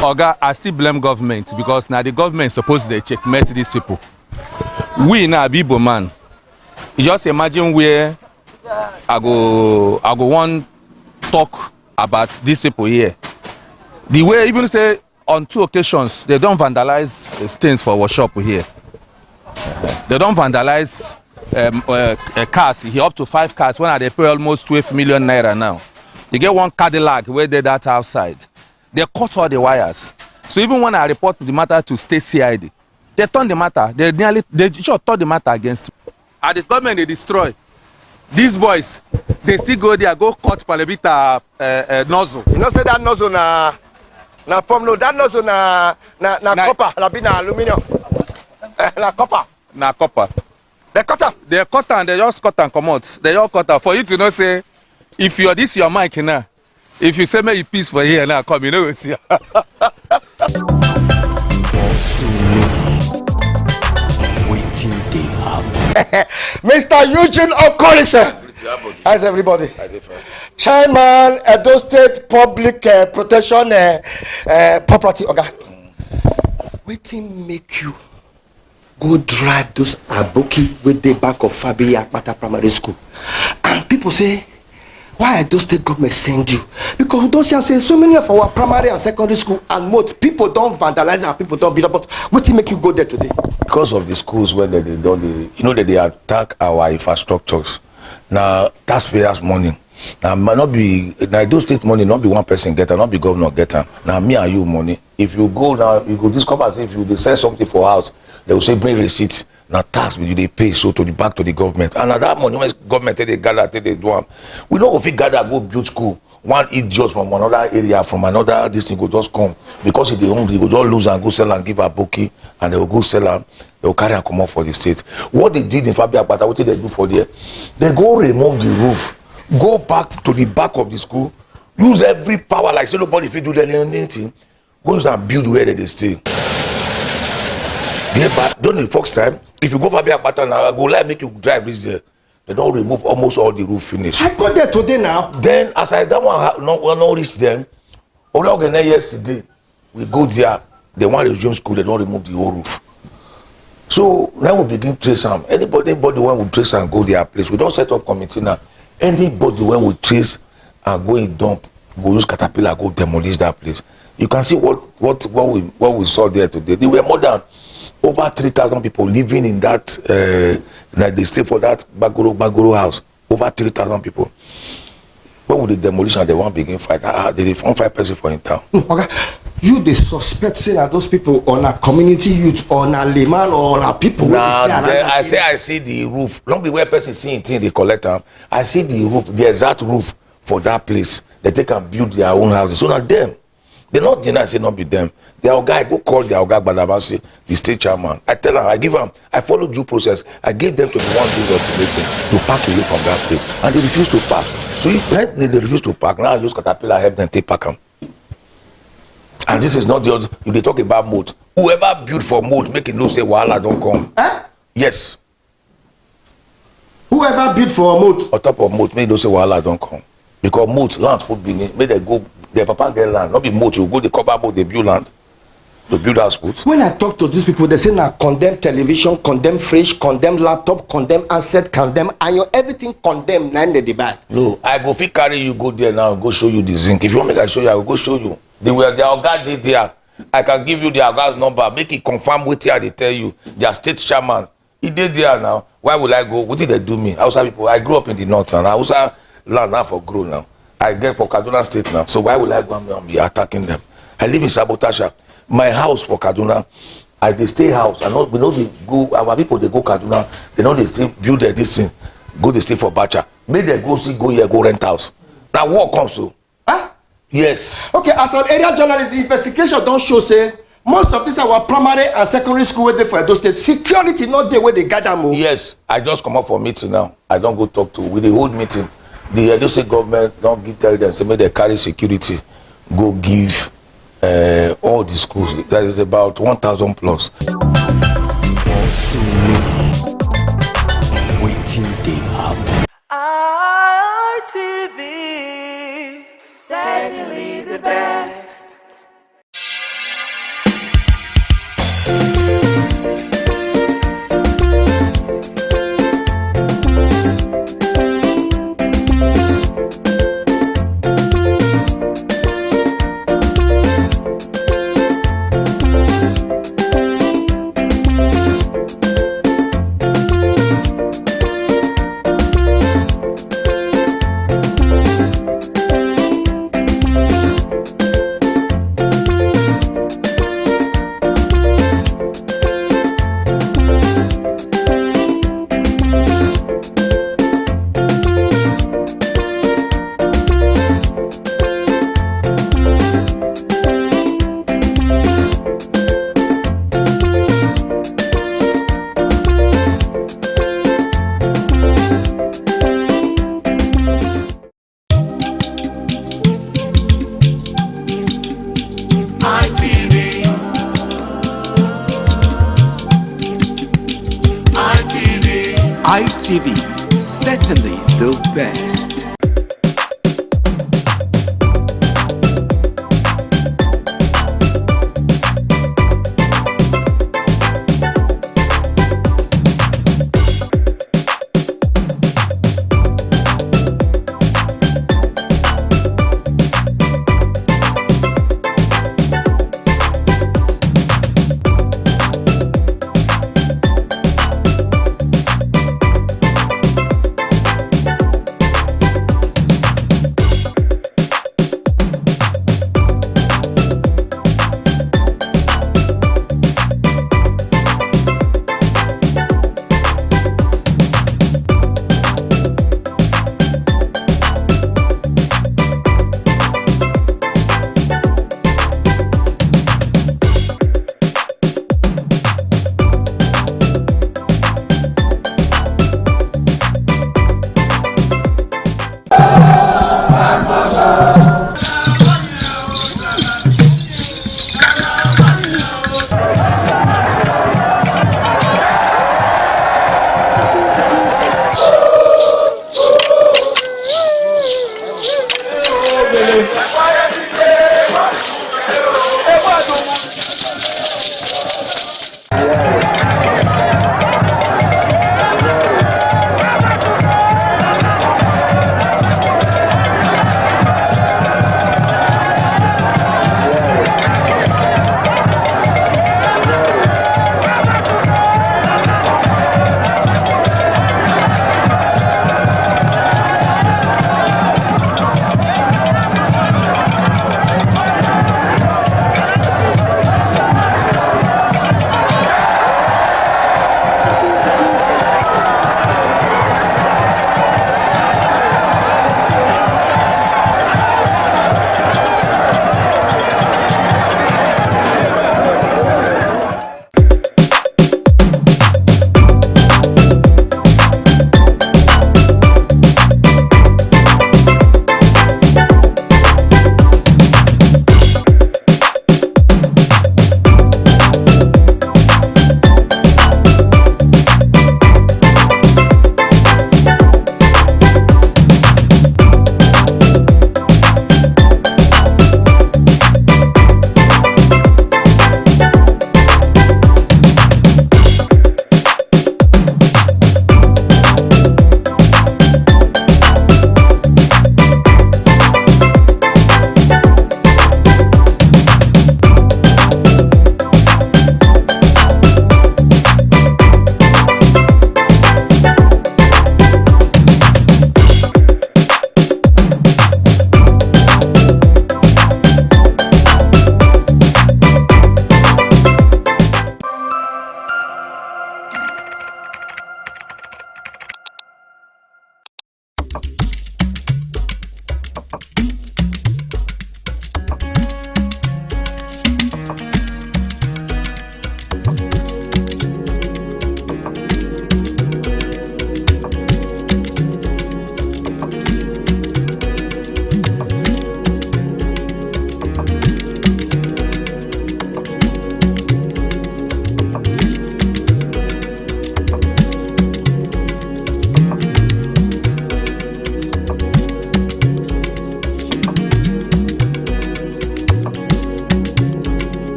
Speaker 11: Oga, I still blame government because now the government supposed to checkmate these people. We now be Igbo man. You just imagine where I go want talk about these people here. The way even say on 2 occasions they don't vandalize things for workshop here. They don't vandalize cars here, up to 5 cars when they pay almost 12 million naira now. You get one Cadillac where they that outside. They cut all the wires. So even when I report the matter to state CID, they turn the matter. They just turn the matter against me. And the government they destroy. these boys, they still go there, go cut palebita nozzle.
Speaker 6: You know say that nozzle na pump, no, that nozzle na copper, na be na aluminium. Na copper.
Speaker 11: Na copper.
Speaker 6: They cut am.
Speaker 11: They cut am, they just cut am comot. They just cut am for you to know say if you're this your mic now. If you say make you peace for here now, come, you know, see.
Speaker 5: Waiting they happen.
Speaker 6: Mr. Eugene Okolise. How's everybody? Chairman, Edo State Public Protection Property. Okay. Waiting make you go drive those aboki with the back of Fabi Akpata Primary School. And people say, why Edo State government send you? Because we don't see say so many of our primary and secondary school and most people don't vandalize and people don't build up. But what did make you go there today?
Speaker 12: Because of the schools where they don't, you know, that they attack our infrastructures. Now taxpayers' money. Now might not be now Edo State money, not be one person get am, not be governor get am. Now me and you money. If you go now, you go discover say if you they sell something for house, they will say bring receipts. Now tax you they pay so to the back to the government. And now that money when government they gather, they do them. We know if we gather go build school, one idiot from another area, from another this thing will just come because if they hungry, they will just lose and go sell and give a bookie, and they will go sell them. They will carry and come up for the state. What they did in Fabi Akpata, what did they do for there? They go remove the roof, go back to the back of the school, use every power like say nobody if you do anything, go use and build where they stay. But during the first time, if you go Fabi Akpata now, I go like make you drive this there. They don't remove almost all the roof finish.
Speaker 6: I got there today now.
Speaker 12: Then as I that one not reach them, only yesterday we go there. They want to resume school. They don't remove the whole roof. So now we begin trace them. Anybody when we trace and go their place, we don't set up committee now. Anybody when we trace and go in dump, go use caterpillar, go demolish that place. You can see what we saw there today. There were more than over 3,000 people living in that. Like they stay for that Bagoro house. Over 3,000 people. When with the demolition, they won't begin fight. They found 5 persons for in town.
Speaker 6: Okay. You the suspect saying that those people on a community youth or on a layman or on a people.
Speaker 12: Nah, I see the roof. Don't be where person seeing things they collect them. I see the roof, the exact roof for that place. They take and build their own houses. So not them. They not deny say not be them. Their guy go call their guy Badabasi, the state chairman. I tell her, I give them, I follow due process. I gave them 21 days ultimatum to pack away from that place, and they refuse to pack. So if they refuse to pack, now I use caterpillar help them take pack them. And this is not just if they talk about moat. Whoever build for moat, make it no say wahala don't come. Yes.
Speaker 6: Whoever build for a moat
Speaker 12: on top of moat, make no say wahala don't come. Because moat land food beneath, make they go. Their papa get land, not be moat. You go the cover boat, they build land, they build house boats.
Speaker 6: When I talk to these people, they say now condemn television, condemn fridge, condemn laptop, condemn asset, condemn iron, everything condemn. Nine the back.
Speaker 12: No, I go fit carry you go there now, go show you the zinc. If you want me to show you, I will go show you. They were their oga did there. I can give you their guy's number, make it confirm what they tell you. Their state chairman, he did there now. Why would I go? What did they do me? Hausa people, I grew up in the north and Hausa land now for grow now. I get for Kaduna State now. So why would I go and be attacking them? I live in Sabotasha. My house for Kaduna, I they stay house. I know we know they go. Our people they go Kaduna. They know they still build their this thing. Go they stay for Bacha. Make they go see go here go rent house. Now what comes so?
Speaker 6: Huh?
Speaker 12: Yes.
Speaker 6: Okay, as an area journalist, the investigation don't show say most of this our primary and secondary school where they for those states security not there where they gather more.
Speaker 12: Yes, I just come up for meeting now. I don't go talk to with the whole meeting. The Edo State government don't give tell them say make they carry security go give all the schools. That is about 1,000 plus.
Speaker 5: Waiting they happen.
Speaker 7: ITV, certainly the best.
Speaker 5: ITV, certainly the best.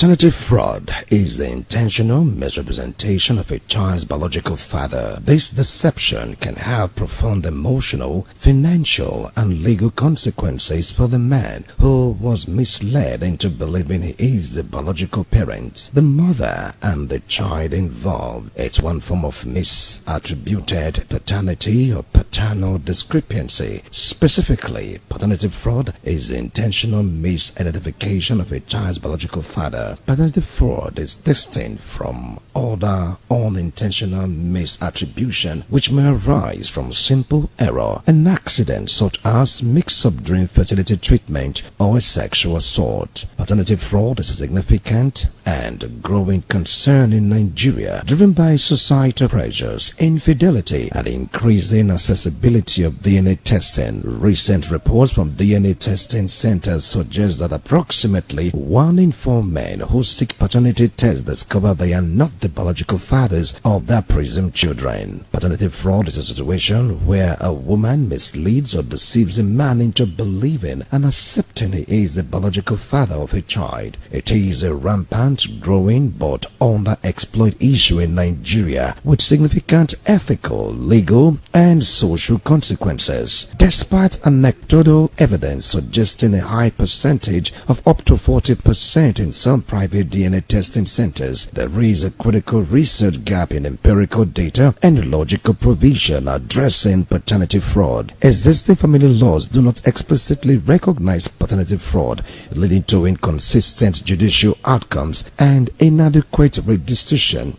Speaker 13: Paternity fraud is the intentional misrepresentation of a child's biological father. This deception can have profound emotional, financial, and legal consequences for the man who was misled into believing he is the biological parent, the mother, and the child involved. It's one form of misattributed paternity or paternal discrepancy. Specifically, paternity fraud is the intentional misidentification of a child's biological father. Paternity fraud is distinct from other unintentional misattribution which may arise from simple error, an accident such as mix-up during fertility treatment or a sexual assault. Paternity fraud is a significant and growing concern in Nigeria, driven by societal pressures, infidelity, and increasing accessibility of DNA testing. Recent reports from DNA testing centers suggest that approximately 1 in 4 men who seek paternity tests discover they are not the biological fathers of their presumed children. Paternity fraud is a situation where a woman misleads or deceives a man into believing and accepting he is the biological father of a child. It is a rampant, growing, but underexploited issue in Nigeria with significant ethical, legal, and social consequences. Despite anecdotal evidence suggesting a high percentage of up to 40% in some private DNA testing centers, there is a critical research gap in empirical data and logical provision addressing paternity fraud. Existing family laws do not explicitly recognize paternity fraud, leading to inconsistent judicial outcomes and inadequate restitution,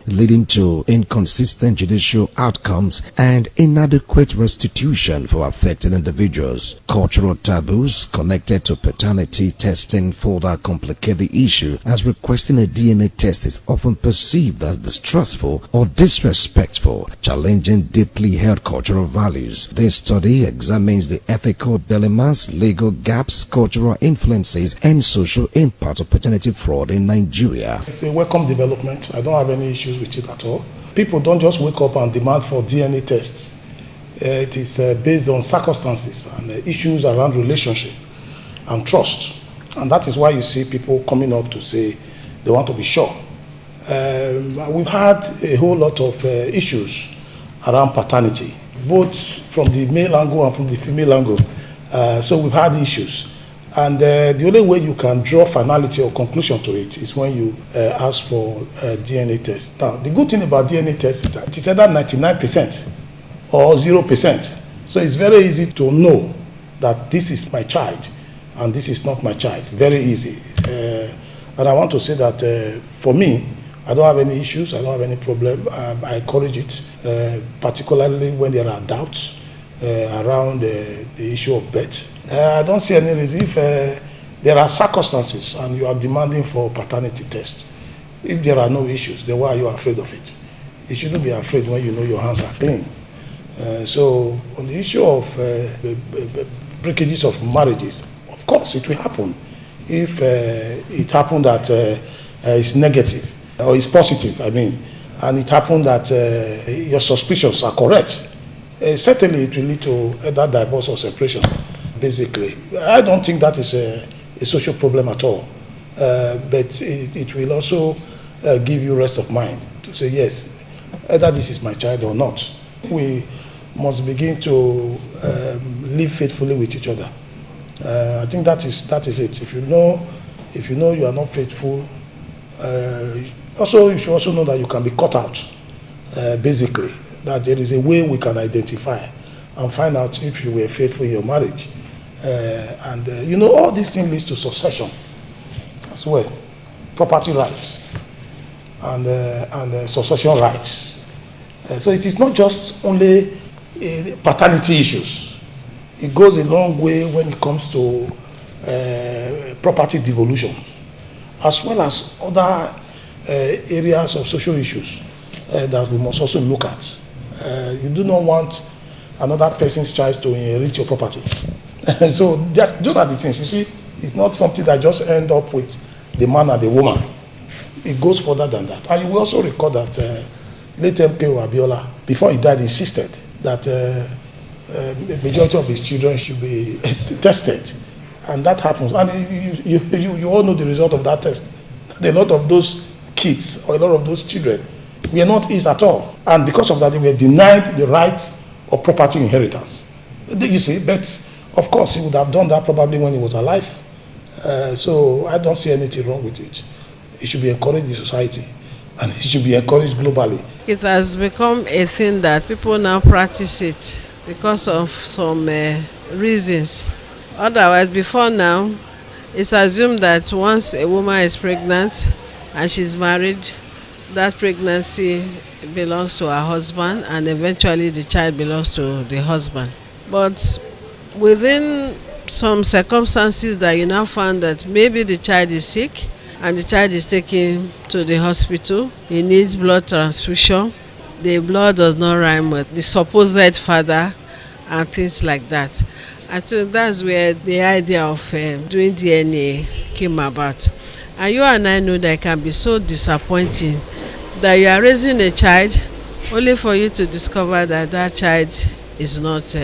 Speaker 13: restitution for affected individuals. Cultural taboos connected to paternity testing further complicate the issue, as requesting a DNA test is often perceived as distrustful or disrespectful, challenging deeply held cultural values. This study examines the ethical dilemmas, legal gaps, cultural influences, and social impact of paternity fraud in Nigeria.
Speaker 14: It's a welcome development. I don't have any issues with it at all. People don't just wake up and demand for DNA tests. It is based on circumstances and issues around relationship and trust. And that is why you see people coming up to say they want to be sure. We've had a whole lot of issues around paternity, both from the male angle and from the female angle. So we've had issues. And the only way you can draw finality or conclusion to it is when you ask for a DNA test. Now, the good thing about DNA test is that it is either 99% or 0%. So it's very easy to know that this is my child and this is not my child. Very easy. And I want to say that for me, I don't have any issues. I don't have any problem. I encourage it, particularly when there are doubts around the issue of birth. I don't see any reason. If there are circumstances and you are demanding for paternity test, if there are no issues, then why are you afraid of it? You shouldn't be afraid when you know your hands are clean. So on the issue of breakages of marriages, of course it will happen. If it happened that it's negative or it's positive, I mean, and it happened that your suspicions are correct, certainly it will lead to either divorce or separation. Basically, I don't think that is a social problem at all, but it will also give you rest of mind to say yes, either this is my child or not. We must begin to live faithfully with each other. I think that is it. If you know you are not faithful, also you should also know that you can be cut out. Basically, that there is a way we can identify and find out if you were faithful in your marriage. You know, all these things leads to succession as well, property rights and succession rights. So it is not just only paternity issues. It goes a long way when it comes to property devolution, as well as other areas of social issues that we must also look at. You do not want another person's child to inherit your property. So those are the things. You see, it's not something that just end up with the man and the woman. It goes further than that. And you will also recall that late MKO Abiola, before he died, insisted that the majority of his children should be tested. And that happens. And you all know the result of that test. A lot of those kids or a lot of those children were not his at all. And because of that, they were denied the rights of property inheritance. You see, but of course, he would have done that probably when he was alive. So I don't see anything wrong with it. It should be encouraged in society, and it should be encouraged globally.
Speaker 15: It has become a thing that people now practice it because of some reasons. Otherwise, before now, it's assumed that once a woman is pregnant and she's married, that pregnancy belongs to her husband, and eventually the child belongs to the husband. But within some circumstances that you now find that maybe the child is sick and the child is taken to the hospital, he needs blood transfusion, the blood does not rhyme with the supposed father and things like that. I think that's where the idea of doing DNA came about. And you and I know that it can be so disappointing that you are raising a child only for you to discover that that child is not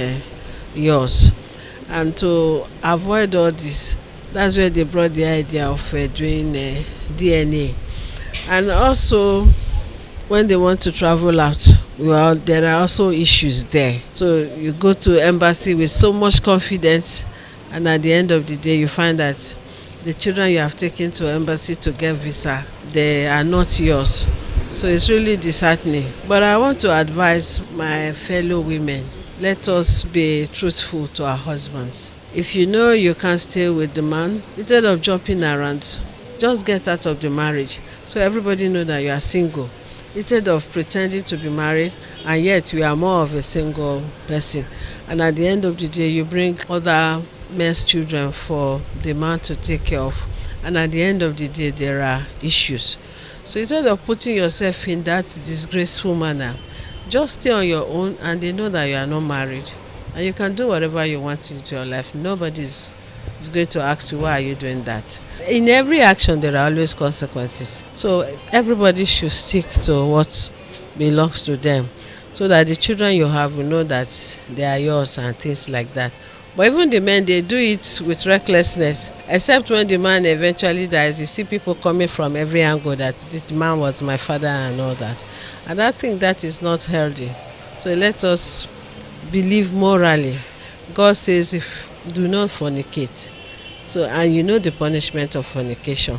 Speaker 15: yours. And to avoid all this, that's where they brought the idea of doing DNA. And also, when they want to travel out, well, there are also issues there. So you go to embassy with so much confidence, and at the end of the day, you find that the children you have taken to embassy to get visa, they are not yours. So it's really disheartening. But I want to advise my fellow women, let us be truthful to our husbands. If you know you can't stay with the man, instead of jumping around, just get out of the marriage so everybody know that you are single. Instead of pretending to be married, and yet you are more of a single person. And at the end of the day, you bring other men's children for the man to take care of. And at the end of the day, there are issues. So instead of putting yourself in that disgraceful manner, just stay on your own, and they know that you are not married. And you can do whatever you want into your life. Nobody is going to ask you, why are you doing that? In every action, there are always consequences. So everybody should stick to what belongs to them, so that the children you have will know that they are yours and things like that. But even the men, they do it with recklessness, except when the man eventually dies. You see people coming from every angle that this man was my father and all that. And I think that is not healthy. So let us believe morally. God says, if do not fornicate. So, and you know the punishment of fornication.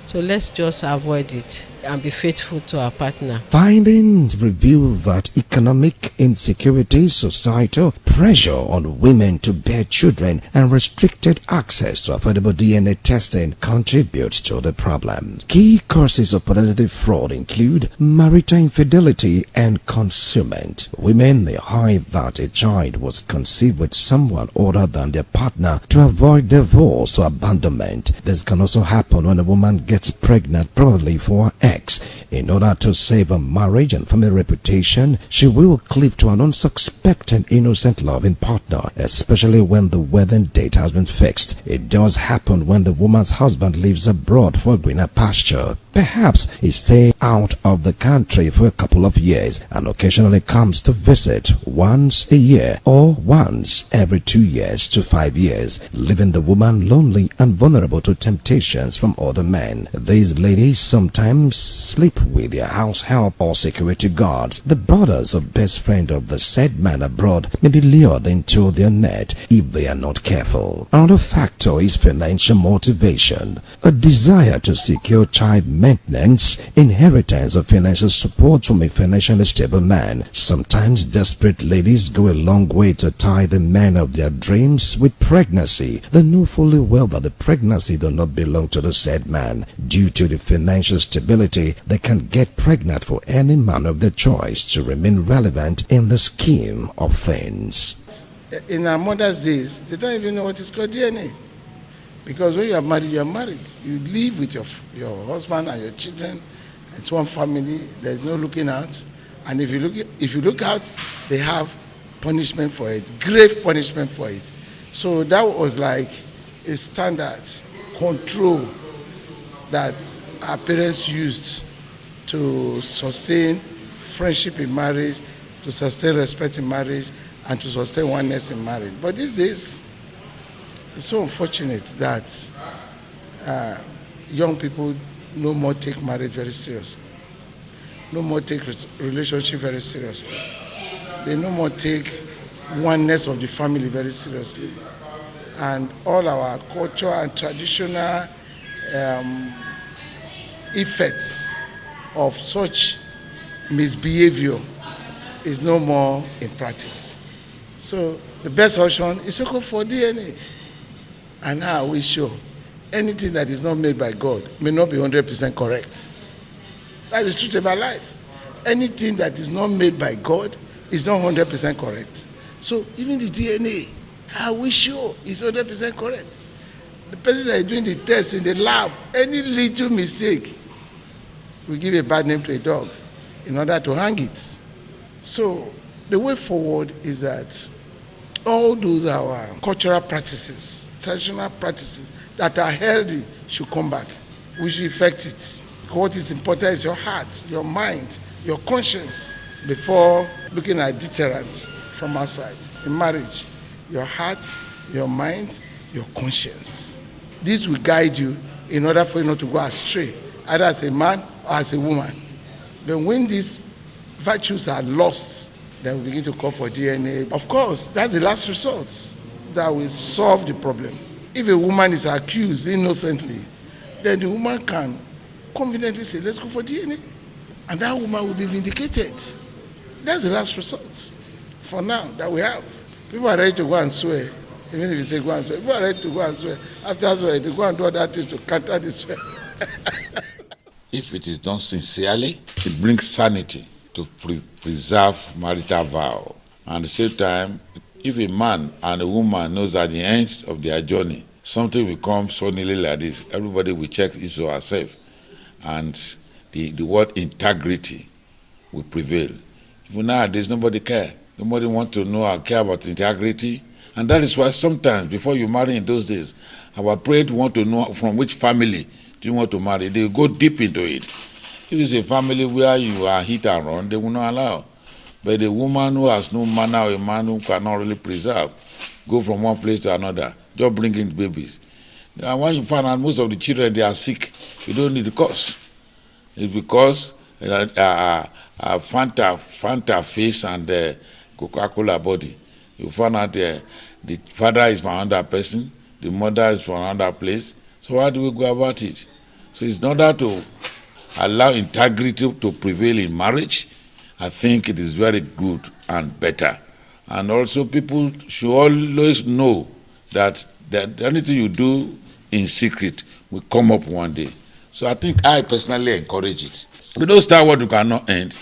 Speaker 15: So let's just avoid it and be faithful to our partner.
Speaker 13: Findings reveal that economic insecurity, societal pressure on women to bear children, and restricted access to affordable DNA testing contributes to the problem. Key causes of paternity fraud include marital infidelity and concealment. Women may hide that a child was conceived with someone other than their partner to avoid divorce or abandonment. This can also happen when a woman gets pregnant, probably for her ex. In order to save her marriage and family reputation, she will cleave to an unsuspecting innocent loving partner, especially when the wedding date has been fixed. It does happen when the woman's husband lives abroad for greener pasture. Perhaps he stays out of the country for a couple of years and occasionally comes to visit once a year or once every 2 years to 5 years, leaving the woman lonely and vulnerable to temptations from other men. These ladies sometimes sleep with their house help or security guards. The brothers or best friend of the said man abroad may be lured into their net if they are not careful. Another factor is financial motivation. A desire to secure child maintenance, inheritance, or financial support from a financially stable man. Sometimes desperate ladies go a long way to tie the man of their dreams with pregnancy. They know fully well that the pregnancy does not belong to the said man. Due to the financial stability, they can get pregnant for any man of their choice to remain relevant in the scheme of things.
Speaker 16: In our mother's days, they don't even know what is called DNA. Because when you are married, you are married. You live with your husband and your children. It's one family. There's no looking out. And if you look out, they have punishment for it, grave punishment for it. So that was like a standard control that our parents used to sustain friendship in marriage, to sustain respect in marriage, and to sustain oneness in marriage. But these days, it's so unfortunate that young people no more take marriage very seriously. No more take relationship very seriously. They no more take oneness of the family very seriously. And all our culture and traditional effects of such misbehavior is no more in practice. So the best option is to go for DNA. And now we show anything that is not made by God may not be 100% correct. That is the truth about life. Anything that is not made by God is not 100% correct. So even the DNA, how we show is 100% correct. The person that is doing the test in the lab, any little mistake will give a bad name to a dog in order to hang it. So the way forward is that all those our cultural practices, traditional practices that are healthy should come back. We should effect it. What is important is your heart, your mind, your conscience before looking at deterrents from outside. In marriage, your heart, your mind, your conscience. This will guide you in order for you not to go astray, either as a man or as a woman. But when these virtues are lost, then we begin to call for DNA. Of course, that's the last resort that will solve the problem. If a woman is accused innocently, then the woman can confidently say, let's go for DNA. And that woman will be vindicated. That's the last resort for now that we have. People are ready to go and swear. Even if you say go and swear, people are ready to go and swear. After swear, they go and do other things to counter this swear.
Speaker 17: If it is done sincerely, it brings sanity to preserve marital vow. And at the same time, if a man and a woman knows at the end of their journey, something will come suddenly like this, everybody will check each of ourselves. And the word integrity will prevail. Even nowadays, nobody cares. Nobody wants to know or care about integrity. And that is why sometimes, before you marry in those days, our parents want to know from which family do you want to marry. They go deep into it. If it's a family where you are hit and run, they will not allow. But a woman who has no manner or a man who cannot really preserve, go from one place to another, just bringing babies. And when you find out most of the children, they are sick, you don't need the cause. It's because Fanta face and Coca-Cola body. You find out the father is from another person, the mother is from another place. So how do we go about it? So it's in order to allow integrity to prevail in marriage, I think it is very good and better. And also people should always know that anything you do in secret will come up one day. So I think I personally encourage it. You don't start what you cannot end.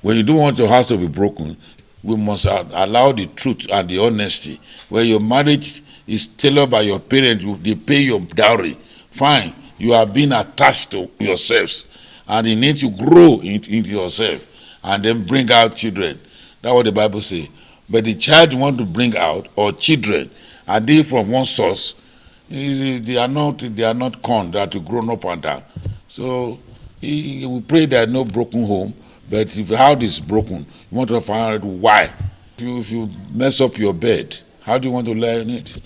Speaker 17: When you don't want your house to be broken, we must allow the truth and the honesty. Where your marriage is tailored by your parents, they pay your dowry. Fine, you are being attached to yourselves. And you need to grow into yourself and then bring out children. That's what the Bible says. But the child you want to bring out, or children, are they from one source? They are not corn that you grown up under. So we pray that no broken home. But if the house is broken, you want to find out why. If you mess up your bed, how do you want to lie on it?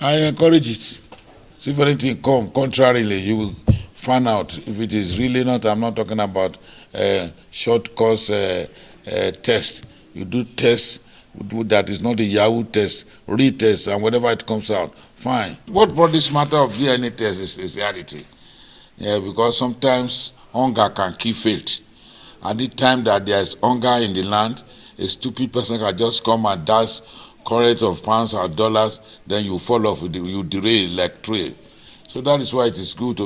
Speaker 17: I encourage it. So if anything comes contrarily, you will find out if it is really not. I'm not talking about short course test. You do tests that is not a Yahoo test, retest, and whatever it comes out, fine. What brought this matter of DNA test is reality. Yeah, because sometimes hunger can kill faith. At the time that there is hunger in the land, a stupid person can just come and dash currents of pounds or dollars, then you fall off, you derail like trail. So that is why it is good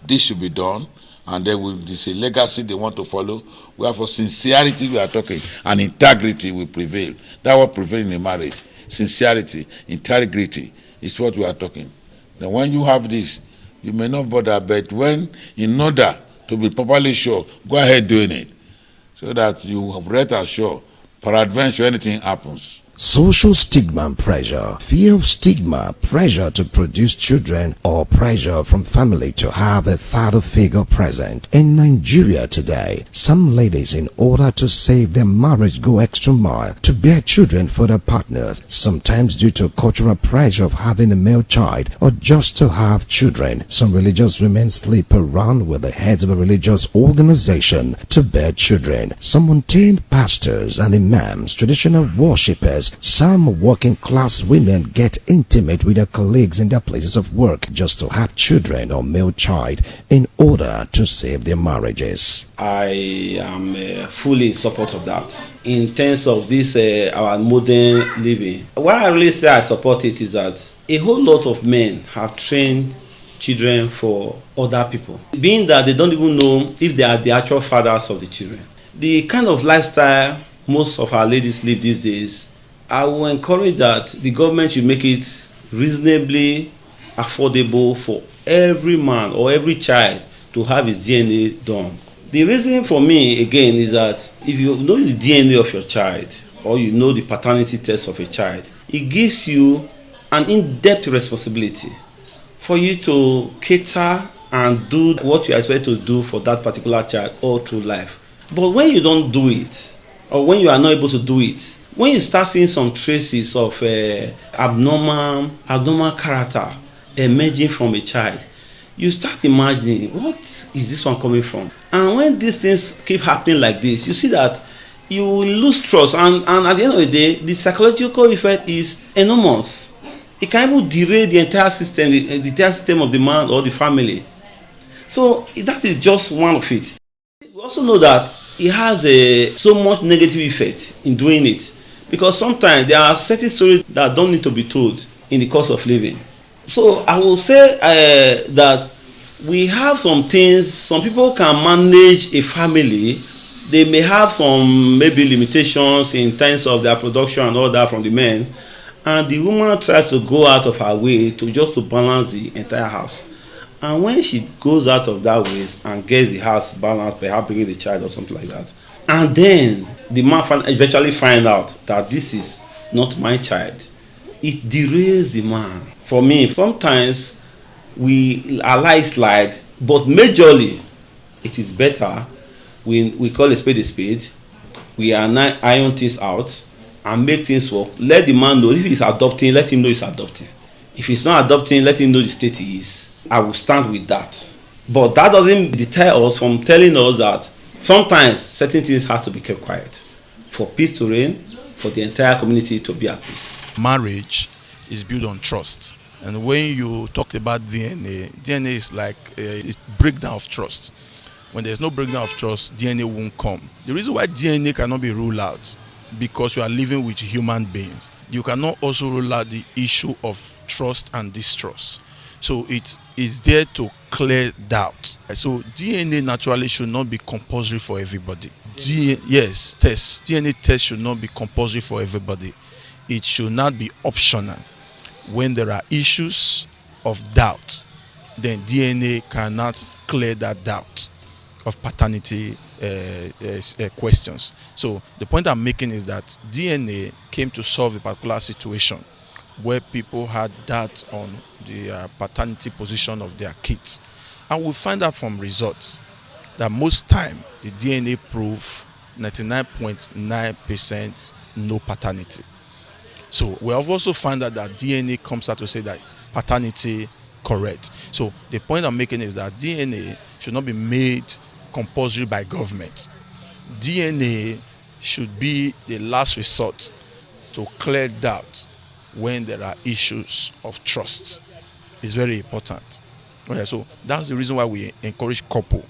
Speaker 17: this should be done, and then it's a legacy they want to follow. Where for sincerity we are talking, and integrity will prevail. That's what prevails in a marriage. Sincerity, integrity is what we are talking. Then when you have this, you may not bother, but when, in order to be properly sure, go ahead doing it, so that you have rest assured, peradventure anything happens,
Speaker 13: Social stigma and pressure, fear of stigma, pressure to produce children, or pressure from family to have a father figure present. In Nigeria today, some ladies, in order to save their marriage, go extra mile to bear children for their partners, sometimes due to cultural pressure of having a male child or just to have children. Some religious women sleep around with the heads of a religious organization to bear children. Some ordained pastors and imams, traditional worshippers, some working class women get intimate with their colleagues in their places of work just to have children or male child in order to save their marriages.
Speaker 18: I am fully in support of that. In terms of this, our modern living, why I really say I support it is that a whole lot of men have trained children for other people, being that they don't even know if they are the actual fathers of the children. The kind of lifestyle most of our ladies live these days, I will encourage that the government should make it reasonably affordable for every man or every child to have his DNA done. The reason for me, again, is that if you know the DNA of your child or you know the paternity test of a child, it gives you an in-depth responsibility for you to cater and do what you expect to do for that particular child all through life. But when you don't do it, or when you are not able to do it, when you start seeing some traces of abnormal character emerging from a child, you start imagining, what is this one coming from? And when these things keep happening like this, you see that you will lose trust, and at the end of the day, the psychological effect is enormous. It can even derail the entire system, the entire system of the man or the family. So that is just one of it. We also know that it has so much negative effect in doing it, because sometimes there are certain stories that don't need to be told in the course of living. So I will say that we have some things, some people can manage a family. They may have some maybe limitations in terms of their production and all that from the men, and the woman tries to go out of her way to just to balance the entire house. And when she goes out of that ways and gets the house balanced, perhaps bringing the child or something like that, and then the man eventually find out that this is not my child, it derails the man. For me, sometimes we allow it slide, but majorly it is better we call a spade. We iron things out and make things work. Let the man know if he's adopting, let him know he's adopting. If he's not adopting, let him know the state he is. I will stand with that. But that doesn't deter us from telling us that sometimes certain things have to be kept quiet for peace to reign, for the entire community to be at peace.
Speaker 19: Marriage is built on trust. And when you talk about DNA is like a breakdown of trust. When there's no breakdown of trust, DNA won't come. The reason why DNA cannot be ruled out, because you are living with human beings. You cannot also rule out the issue of trust and distrust. So it is there to clear doubt. So DNA naturally should not be compulsory for everybody. DNA test should not be compulsory for everybody. It should not be optional. When there are issues of doubt, then DNA cannot clear that doubt of paternity questions. So the point I'm making is that DNA came to solve a particular situation where people had doubt on the paternity position of their kids. And we find out from results that most time the DNA prove 99.9% no paternity. So we have also found out that DNA comes out to say that paternity correct. So the point I'm making is that DNA should not be made compulsory by government. DNA should be the last resort to clear doubt when there are issues of trust. It's very important. Okay, so that's the reason why we encourage couple.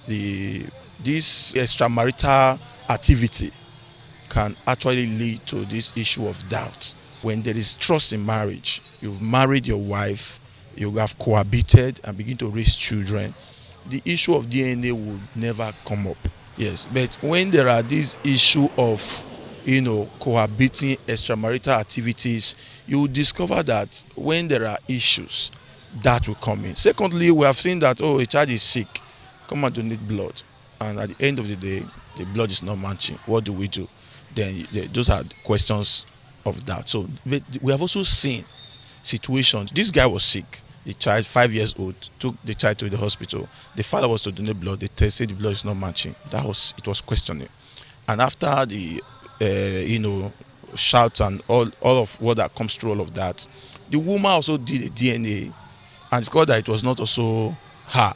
Speaker 19: This extramarital activity can actually lead to this issue of doubt. When there is trust in marriage, you've married your wife, you have cohabited and begin to raise children, the issue of DNA will never come up. Yes, but when there are this issue of cohabiting extramarital activities, you will discover that when there are issues, that will come in. Secondly, we have seen that, a child is sick, come and donate blood. And at the end of the day, the blood is not matching. What do we do? Then those are questions of that. So we have also seen situations. This guy was sick. The child, 5 years old, took the child to the hospital. The father was to donate blood. They tested the blood is not matching. It was questioning. And after the shout and all of what that comes through all of that, the woman also did a DNA and discovered that it was not also her.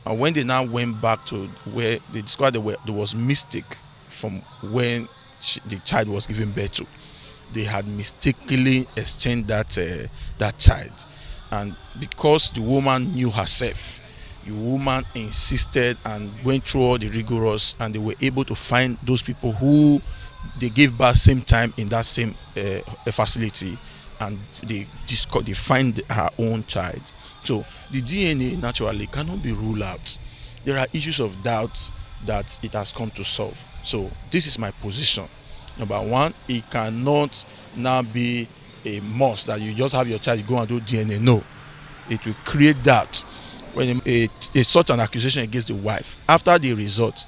Speaker 19: And when they now went back to where they discovered there was mistake from when the child was given birth to, they had mistakenly exchanged that child. And because the woman knew herself, the woman insisted and went through all the rigorous, and they were able to find those people who they gave birth same time in that same facility, and they find her own child. So the DNA naturally cannot be ruled out. There are issues of doubt that it has come to solve. So this is my position. Number one, it cannot now be a must that you just have your child go and do DNA. No, it will create doubt when such an accusation against the wife. After the result,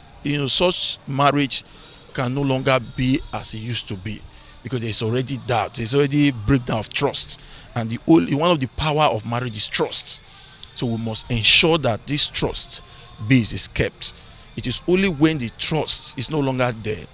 Speaker 19: such marriage can no longer be as it used to be, because there's already doubt, there's already breakdown of trust, and one of the power of marriage is trust. So we must ensure that this trust base is kept. It is only when the trust is no longer there,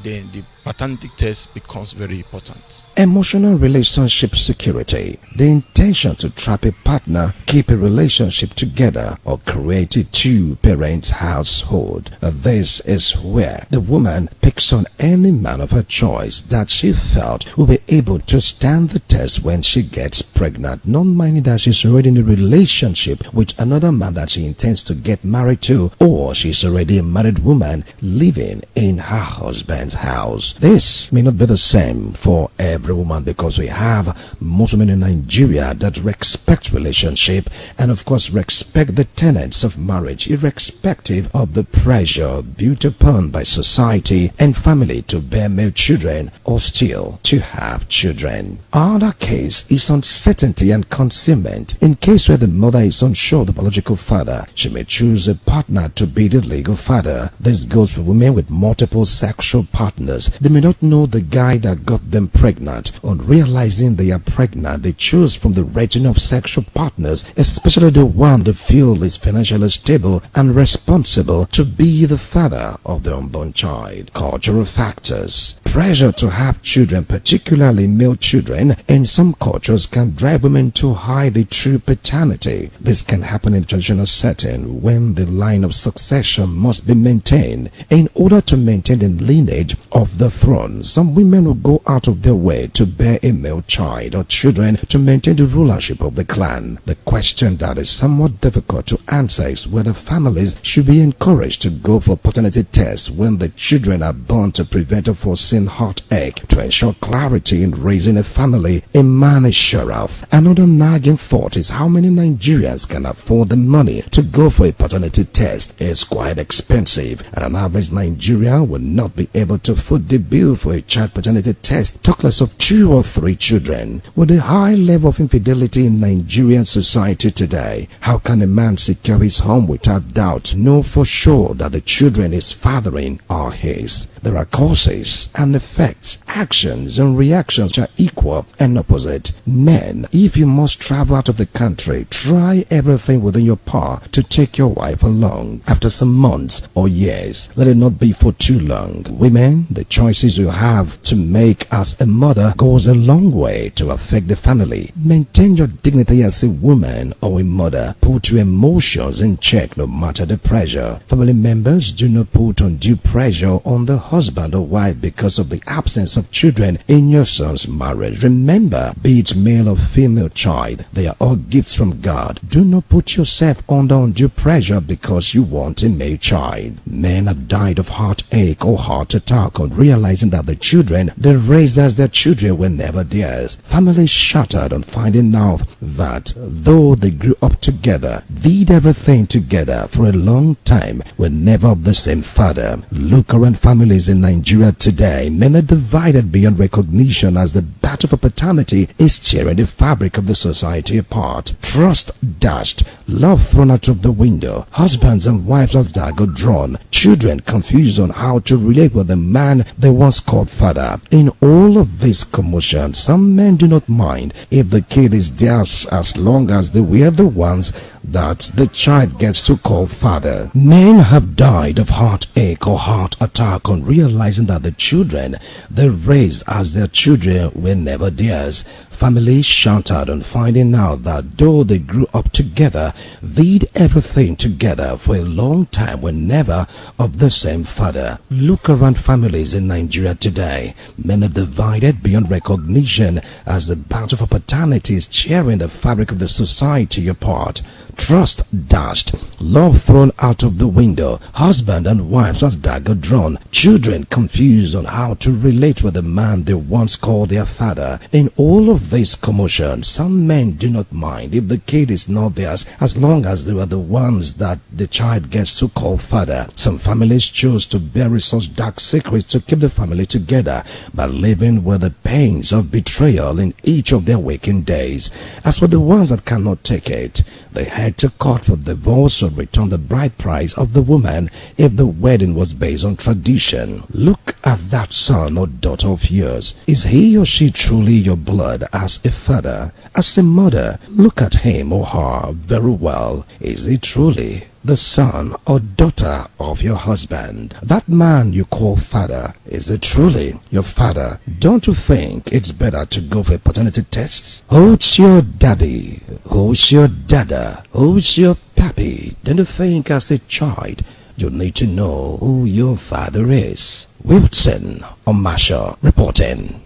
Speaker 19: then the paternity test becomes very important.
Speaker 13: Emotional relationship security. The intention to trap a partner, keep a relationship together, or create a two-parent household. This is where the woman picks on any man of her choice that she felt will be able to stand the test when she gets pregnant, not minding that she's already in a relationship with another man that she intends to get married to, or she's already a married woman living in her husband's house. This may not be the same for every woman, because we have most women in Nigeria that respect relationship and of course respect the tenets of marriage, irrespective of the pressure built upon by society and family to bear male children or still to have children. Other case is uncertainty and concealment. In case where the mother is unsure of the biological father, she may choose a partner to be the legal father. This goes for women with multiple sexual partners. They may not know the guy that got them pregnant. On realizing they are pregnant, they choose from the region of sexual partners, especially the one they feel is financially stable and responsible to be the father of the unborn child. Cultural factors. Pressure to have children, particularly male children, in some cultures can drive women to hide the true paternity. This can happen in traditional setting when the line of succession must be maintained. In order to maintain the lineage of the throne, some women will go out of their way to bear a male child or children to maintain the rulership of the clan. The question that is somewhat difficult to answer is whether families should be encouraged to go for paternity tests when the children are born to prevent a foreseen heartache. To ensure clarity in raising a family, a man is sure of. Another nagging thought is how many Nigerians can afford the money to go for a paternity test. It's quite expensive, and an average Nigerian will not be able to foot the bill for a child paternity test, talk less of 2 or 3 children. With a high level of infidelity in Nigerian society today, how can a man secure his home without doubt, know for sure that the children he's fathering are his? There are causes and effects, actions and reactions are equal and opposite. Men, if you must travel out of the country, try everything within your power to take your wife along. After some months or years, let it not be for too long. Women, the choices you have to make as a mother goes a long way to affect the family. Maintain your dignity as a woman or a mother. Put your emotions in check no matter the pressure. Family members, do not put undue pressure on the husband or wife because of the absence of children in your son's marriage. Remember, be it male or female child, they are all gifts from God. Do not put yourself under undue pressure because you want a male child. Men have died of heartache or heart attack on realizing that the children they raised as their children were never theirs. Families shattered on finding out that though they grew up together, did everything together for a long time, were never of the same father. Look around families in Nigeria today. Men are divided beyond recognition as the battle for paternity is tearing the fabric of the society apart. Trust dashed, love thrown out of the window, husbands and wives of dagger drawn, children confused on how to relate with their the man they once called father. In all of this commotion, some men do not mind if the kid is theirs as long as they were the ones that the child gets to call father. Men have died of heartache or heart attack on realizing that the children they raised as their children were never theirs. Families shattered on finding out that though they grew up together, did everything together for a long time, were never of the same father. Look around families in Nigeria today. Men are divided beyond recognition as the battle for paternity is tearing the fabric of the society apart. Trust dashed, love thrown out of the window, husband and wives as dagger drawn, children confused on how to relate with the man they once called their father. In all of this commotion, some men do not mind if the kid is not theirs as long as they were the ones that the child gets to call father. Some families choose to bury such dark secrets to keep the family together by living with the pains of betrayal in each of their waking days. As for the ones that cannot take it, they head to court for divorce or return the bride price of the woman if the wedding was based on tradition. Look at that son or daughter of yours. Is he or she truly your blood as a father, as a mother? Look at him or her very well. Is he truly the son or daughter of your husband? That man you call father, is it truly your father? Don't you think it's better to go for paternity tests? Who's your daddy? Who's your dada? Who's your pappy? Don't you think as a child you need to know who your father is? Wilson Omasho reporting.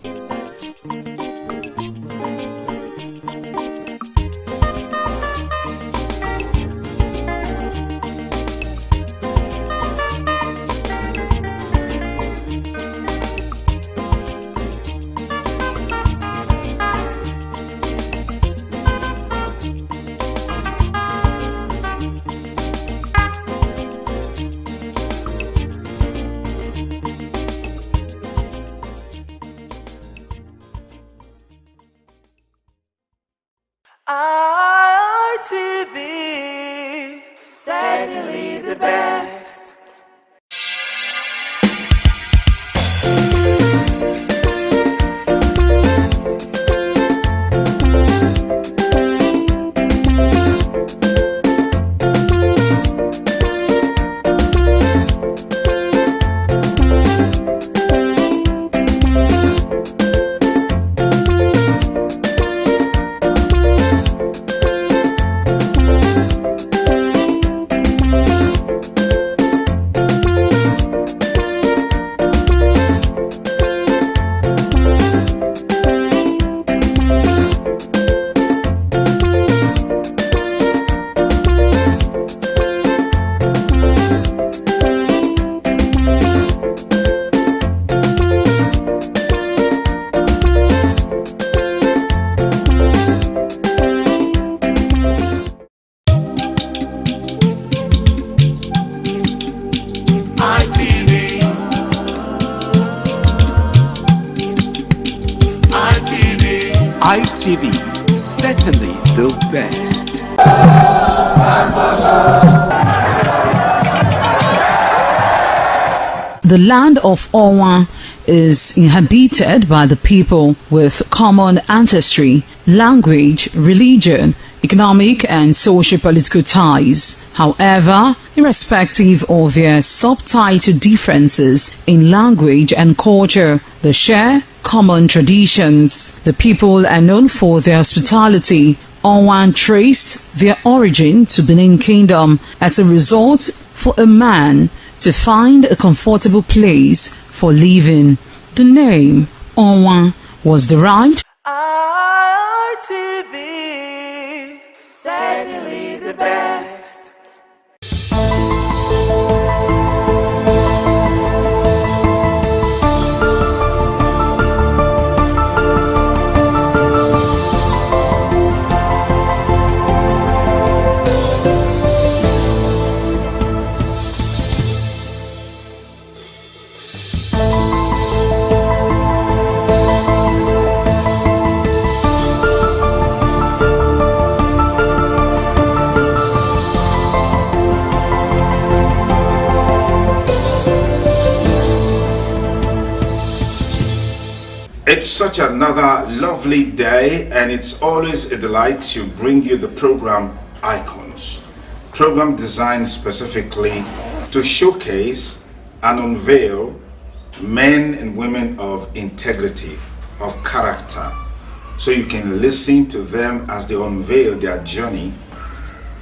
Speaker 7: ITV, certainly the best.
Speaker 5: ITV, certainly the best.
Speaker 20: The land of Owa is inhabited by the people with common ancestry, language, religion, economic and socio-political ties. However, irrespective of their subtitle differences in language and culture, they share common traditions. The people are known for their hospitality. Owan traced their origin to Benin Kingdom. As a result, for a man to find a comfortable place for living, the name Owan was derived.
Speaker 7: ITV, certainly the best.
Speaker 2: It's such another lovely day, and it's always a delight to bring you the program Icons. Program designed specifically to showcase and unveil men and women of integrity, of character, so you can listen to them as they unveil their journey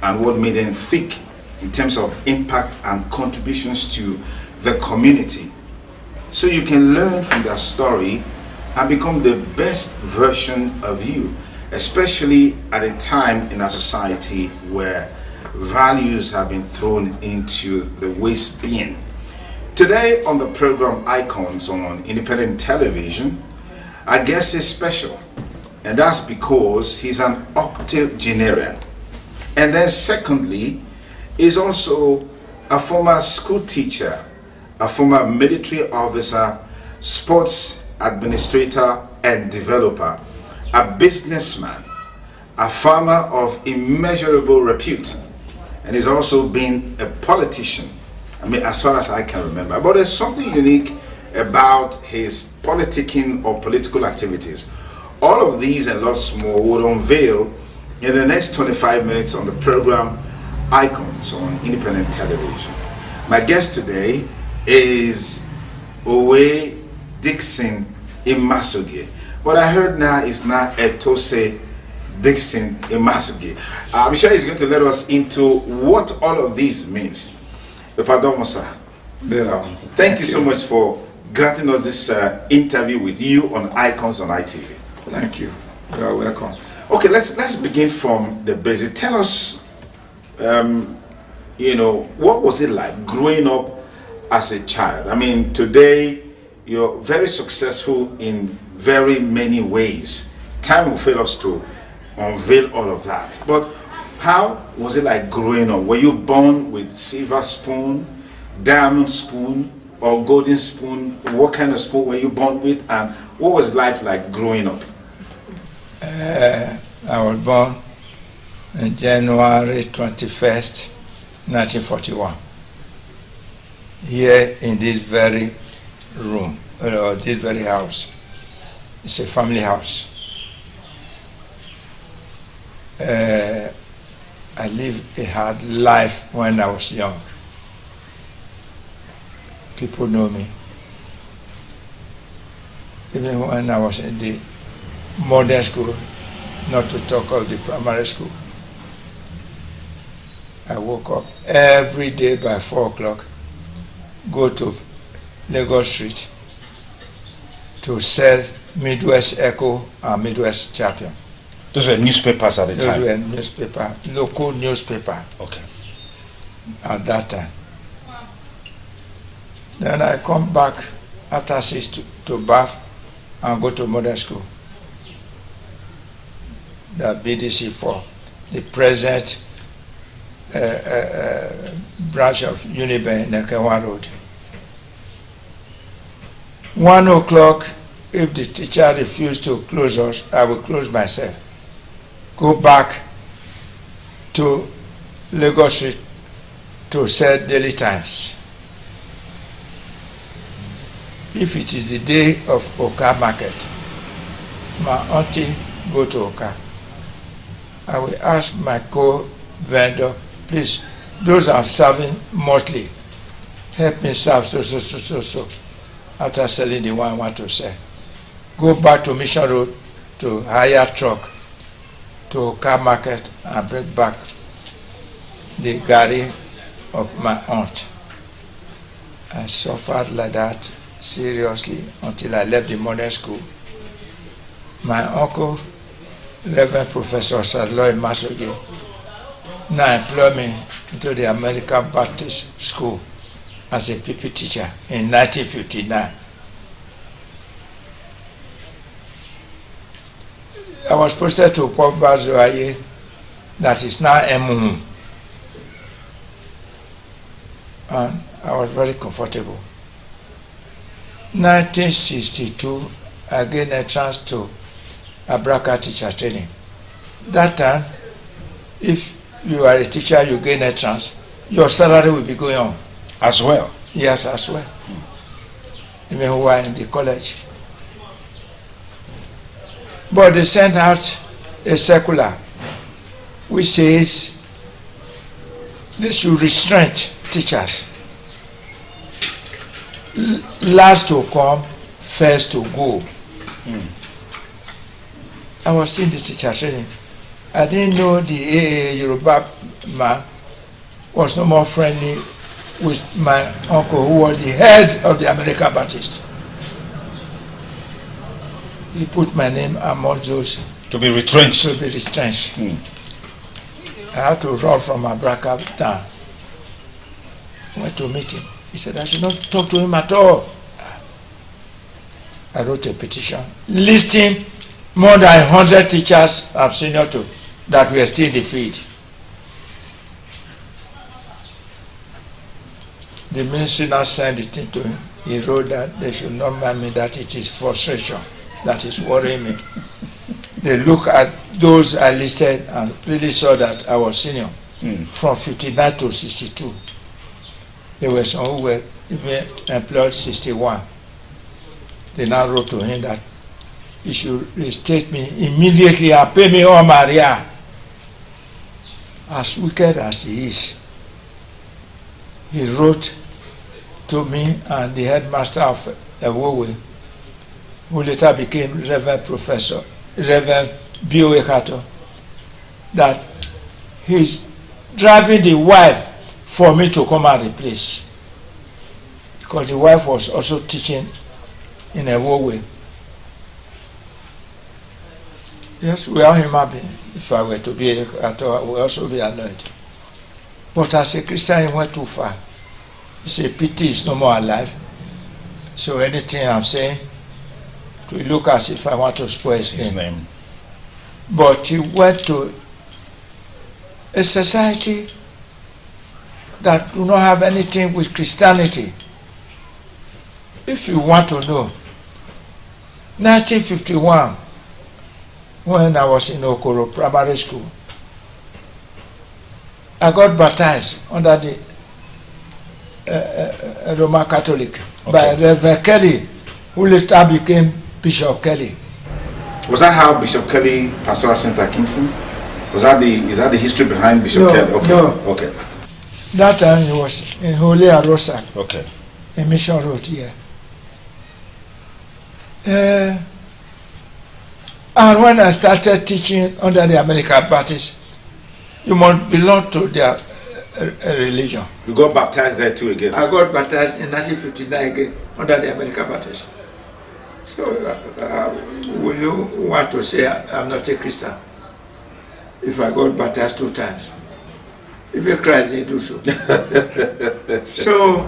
Speaker 2: and what made them think in terms of impact and contributions to the community. So you can learn from their story and become the best version of you, especially at a time in our society where values have been thrown into the waste bin. Today on the program Icons on Independent Television, our guest is special, and that's because he's an octogenarian. And then secondly, he's also a former school teacher, a former military officer, sports administrator and developer, a businessman, a farmer of immeasurable repute, and he's also been a politician. I mean, as far as I can remember. But there's something unique about his politicking or political activities. All of these and lots more would unveil in the next 25 minutes on the program Icons on Independent Television. My guest today is Owe Dixon Imasuge. What I heard now is now Etose Dixon Imasuge. I'm sure he's going to let us into what all of this means. Pardon, sir. Thank you so much for granting us this interview with you on Icons on ITV.
Speaker 21: Thank you. You are welcome.
Speaker 2: Okay, let's begin from the basic. Tell us, what was it like growing up as a child? I mean, today you're very successful in very many ways. Time will fail us to unveil all of that. But how was it like growing up? Were you born with silver spoon, diamond spoon, or golden spoon? What kind of spoon were you born with, and what was life like growing up?
Speaker 21: I was born on January 21st, 1941. Here in this very room, or this very house. It's a family house. I lived a hard life when I was young. People know me. Even when I was in the modern school, not to talk of the primary school. I woke up every day by 4 o'clock, go to Lagos Street to sell Midwest Echo and Midwest Champion.
Speaker 2: Those were newspapers at the time?
Speaker 21: Those were newspaper, local newspaper.
Speaker 2: Okay.
Speaker 21: At that time. Then I come back after 6 to Bath and go to modern school. The BDC 4, the present branch of Uniben in Nekewan Road. 1 o'clock, if the teacher refused to close us, I will close myself. Go back to Lagos Street to sell Daily Times. If it is the day of Oka market, my auntie go to Oka. I will ask my co-vendor, please, those I'm serving monthly, help me serve so. After selling the one I want to sell. Go back to Mission Road to hire truck to car market and bring back the gari of my aunt. I suffered like that seriously until I left the modern school. My uncle, Reverend Professor Sadloi Masoge, now employed me into the American Baptist School as a PP teacher in 1959. I was posted to Port Bazoaye, that is now Emu. And I was very comfortable. 1962, I gained a chance to Abraka teacher training. That time, if you are a teacher, you gain a chance, your salary will be going on.
Speaker 2: As well?
Speaker 21: Yes, as well. Even who are in the college. But they sent out a circular which says they should retrench teachers. Last to come, first to go. I was seeing the teacher training. I didn't know the AA Yoruba man was no more friendly with my uncle, who was the head of the American Baptist. He put my name among those
Speaker 12: to be retrenched.
Speaker 21: To be retrenched. I had to run from Abraka down. Went to meet him. He said I should not talk to him at all. I wrote a petition listing more than 100 teachers I'm senior to that were still in the field. The ministry now sent it to him. He wrote that they should not mind me, that it is frustration that is worrying me. They look at those I listed and really saw that I was senior from 59 to 62. There were some who were even employed 61. They now wrote to him that he should restate me immediately and pay me all my arrears. As wicked as he is, he wrote to me and the headmaster of Ewowe, who later became Reverend Professor, Reverend B.O. Ekato, that he's driving the wife for me to come and replace. Because the wife was also teaching in Ewowe. Yes, we are human beings. If I were to be Ekato, I would also be annoyed. But as a Christian, he went too far. It's a pity he's no more alive. So anything I'm saying, to look as if I want to spoil his name. But he went to a society that do not have anything with Christianity. If you want to know, 1951, when I was in Okoro Primary School, I got baptized under the Roman Catholic by Reverend Kelly, who later became Bishop Kelly.
Speaker 12: Was that how Bishop Kelly Pastoral Center came from? Is that the history behind Bishop Kelly? Okay.
Speaker 21: No.
Speaker 12: Okay.
Speaker 21: That time he was in Holy Arosa.
Speaker 12: Okay.
Speaker 21: In Mission Road here. And when I started teaching under the American Baptist, you must belong to their religion.
Speaker 12: You got baptized there too again?
Speaker 21: I got baptized in 1959 again under the American Baptist. So will you want to say I'm not a Christian if I got baptized 2 times? If you Christ didn't do so. So,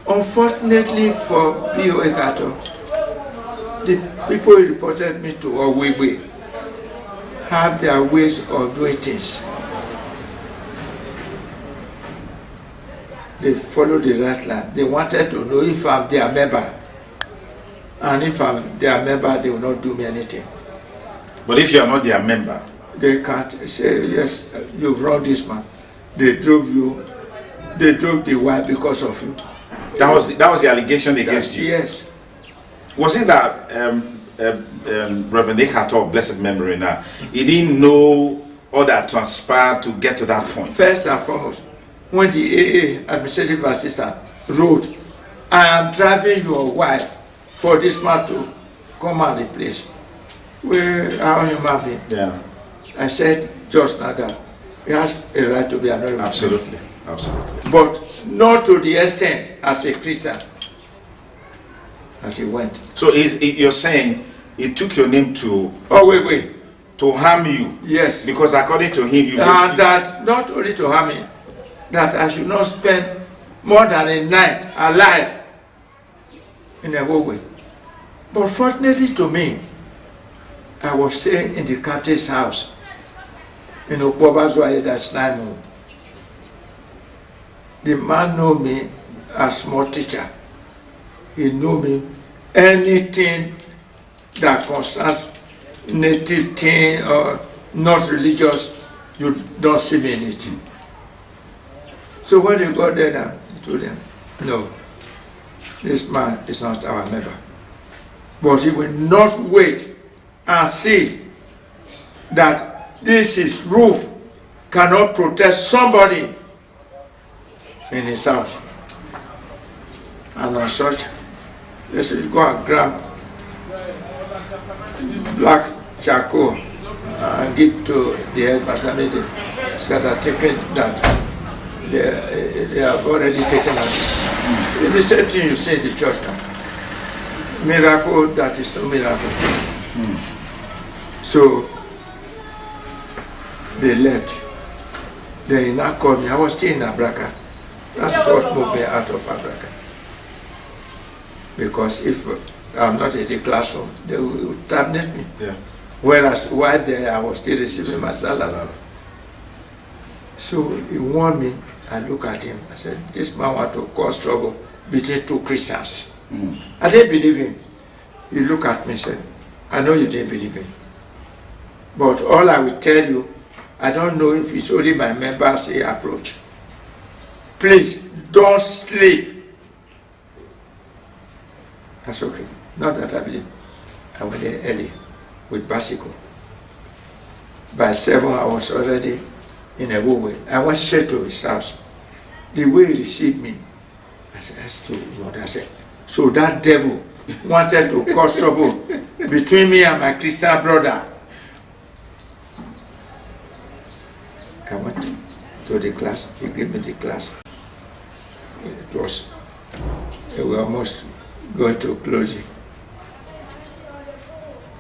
Speaker 21: unfortunately for B.O. Ekato, the people he reported me to Owewe have their ways of doing things. They follow the right line. They wanted to know if I'm their member. And if I'm their member, they will not do me anything.
Speaker 12: But if you are not their member?
Speaker 21: They can't say, yes, you wrong this man. They drove the wife because of you.
Speaker 12: That was the allegation against you?
Speaker 21: Yes.
Speaker 12: Was it that Reverend Ekato, blessed memory now, he didn't know all that transpired to get to that point?
Speaker 21: First and foremost, when the AA administrative assistant wrote, I am driving your wife for this man to come and replace. We are human beings.
Speaker 12: Yeah.
Speaker 21: I said just now that he has a right to be annoyed.
Speaker 12: Absolutely. Absolutely.
Speaker 21: But not to the extent as a Christian that he went.
Speaker 12: So you're saying he took your name to...
Speaker 21: Oh, wait.
Speaker 12: To harm you?
Speaker 21: Yes.
Speaker 12: Because according to him, you...
Speaker 21: And that not only to harm me, that I should not spend more than a night alive in a way. But fortunately to me, I was staying in the captain's house in Okpobazoye, that's Naimo. The man knew me as small teacher. He knew me anything that concerns native thing or not religious, you don't see me in it. So when they got there now, he told them, no, this man is not our member.
Speaker 3: But he will not wait and see that this is roof cannot protect somebody in his house. And as such, they should go and grab black charcoal and give to the headmaster meeting. That are taken that they have already taken out. It's the same thing you say in the church now. Miracle that is no miracle. So they left. They now called me. I was still in Abraka. That's what moved me out of Abraka. Because if I'm not in the classroom, they will terminate me.
Speaker 22: Yeah.
Speaker 3: Whereas while there, I was still receiving my salary. So he warned me. I look at him. I said, this man wants to cause trouble between two Christians. I didn't believe him. He looked at me and said, I know you didn't believe me. But all I will tell you, I don't know if it's only my members he approach. Please, don't sleep. That's okay. Not that I believe. I went there early with bicycle. By 7, I was already in a way. I went straight to his house. The way he received me, I said, that's too much. I said, so that devil wanted to cause trouble between me and my Christian brother. I went to the class. He gave me the class. It was, we were almost going to close it.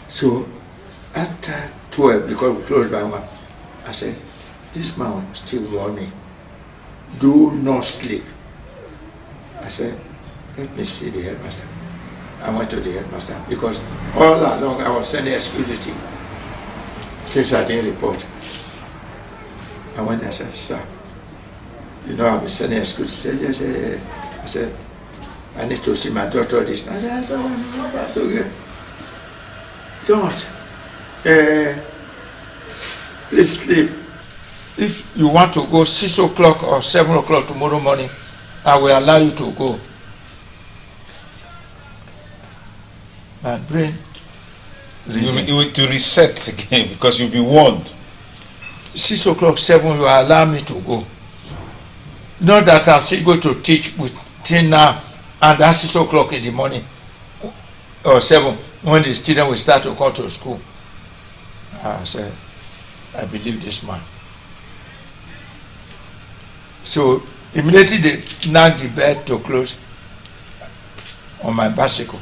Speaker 3: So after 12, because we closed by 1, I said, this man will still warn me. Do not sleep. I said, let me see the headmaster. I went to the headmaster because all along I was sending excuses since I didn't report. And when I said, sir, you know, I've been sending excuses. He said, yes. I said, I need to see my daughter this night. I said, that's okay. Don't. Please sleep. If you want to go 6 o'clock or 7 o'clock tomorrow morning, I will allow you to go. My brain
Speaker 22: to reset again because you'll be warned.
Speaker 3: 6 o'clock, 7, you will allow me to go. Not that I'm still going to teach with till now and that's 6 o'clock in the morning or 7 when the student will start to go to school. I said, I believe this man. So immediately they knocked the bed to close on my bicycle.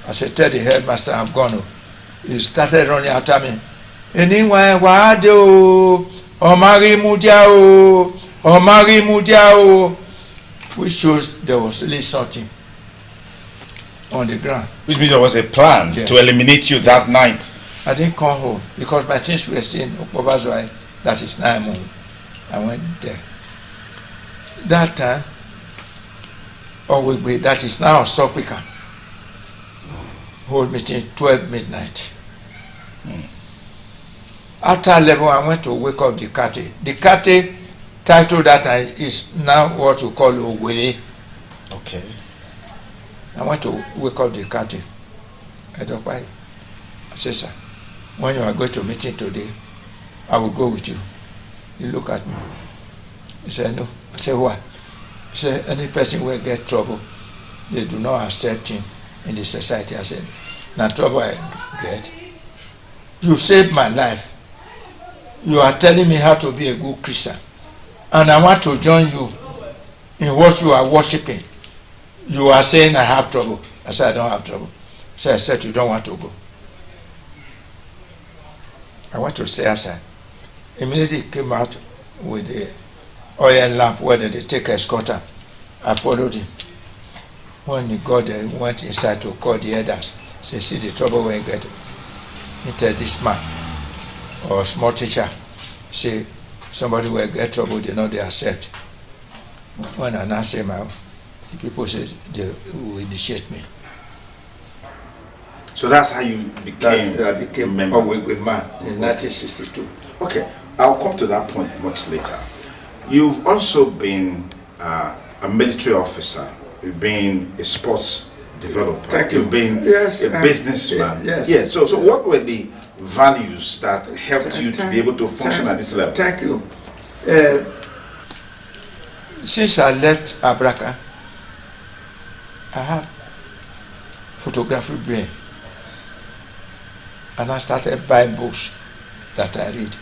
Speaker 3: I said, tell the headmaster I'm gone. He started running after me. Anyway, which shows there was really something on the ground.
Speaker 22: Which means there was a plan to eliminate you that night.
Speaker 3: I didn't come home because my things were still in Okobazwai, that is Naimu. I went there. That time, that is now Sopika. Whole meeting 12 midnight. After 11, I went to wake up the Kate. The Kate title that is now what we call Owele.
Speaker 22: Okay.
Speaker 3: I went to wake up the Kate. I don't buy. I said, sir, when you are going to meeting today, I will go with you. He looked at me. He said, no. I said, why? He said, any person will get trouble. They do not accept him in the society. I said, now trouble I get. You saved my life. You are telling me how to be a good Christian. And I want to join you in what you are worshiping. You are saying I have trouble. I said, I don't have trouble. So I said, you don't want to go. I want to stay outside. Immediately he came out with the oil lamp where they take a escorter. I followed him. When he got there, he went inside to call the elders. Say, see the trouble we get. He tell this man or small teacher, say, somebody will get trouble, they know they accept. When I now say my, the people said they will initiate me.
Speaker 22: So that's how you became
Speaker 3: I became a Wigwe man in 1962.
Speaker 22: Okay, I'll come to that point much later. You've also been a military officer, you've been a sports develop.
Speaker 3: Thank
Speaker 22: You've
Speaker 3: you.
Speaker 22: been
Speaker 3: Yes,
Speaker 22: a businessman.
Speaker 3: yes.
Speaker 22: Yeah. So what were the values that helped you to be able to function at this level?
Speaker 3: Thank you. Since I left Abraka, I have photography brain, and I started buying books that I read,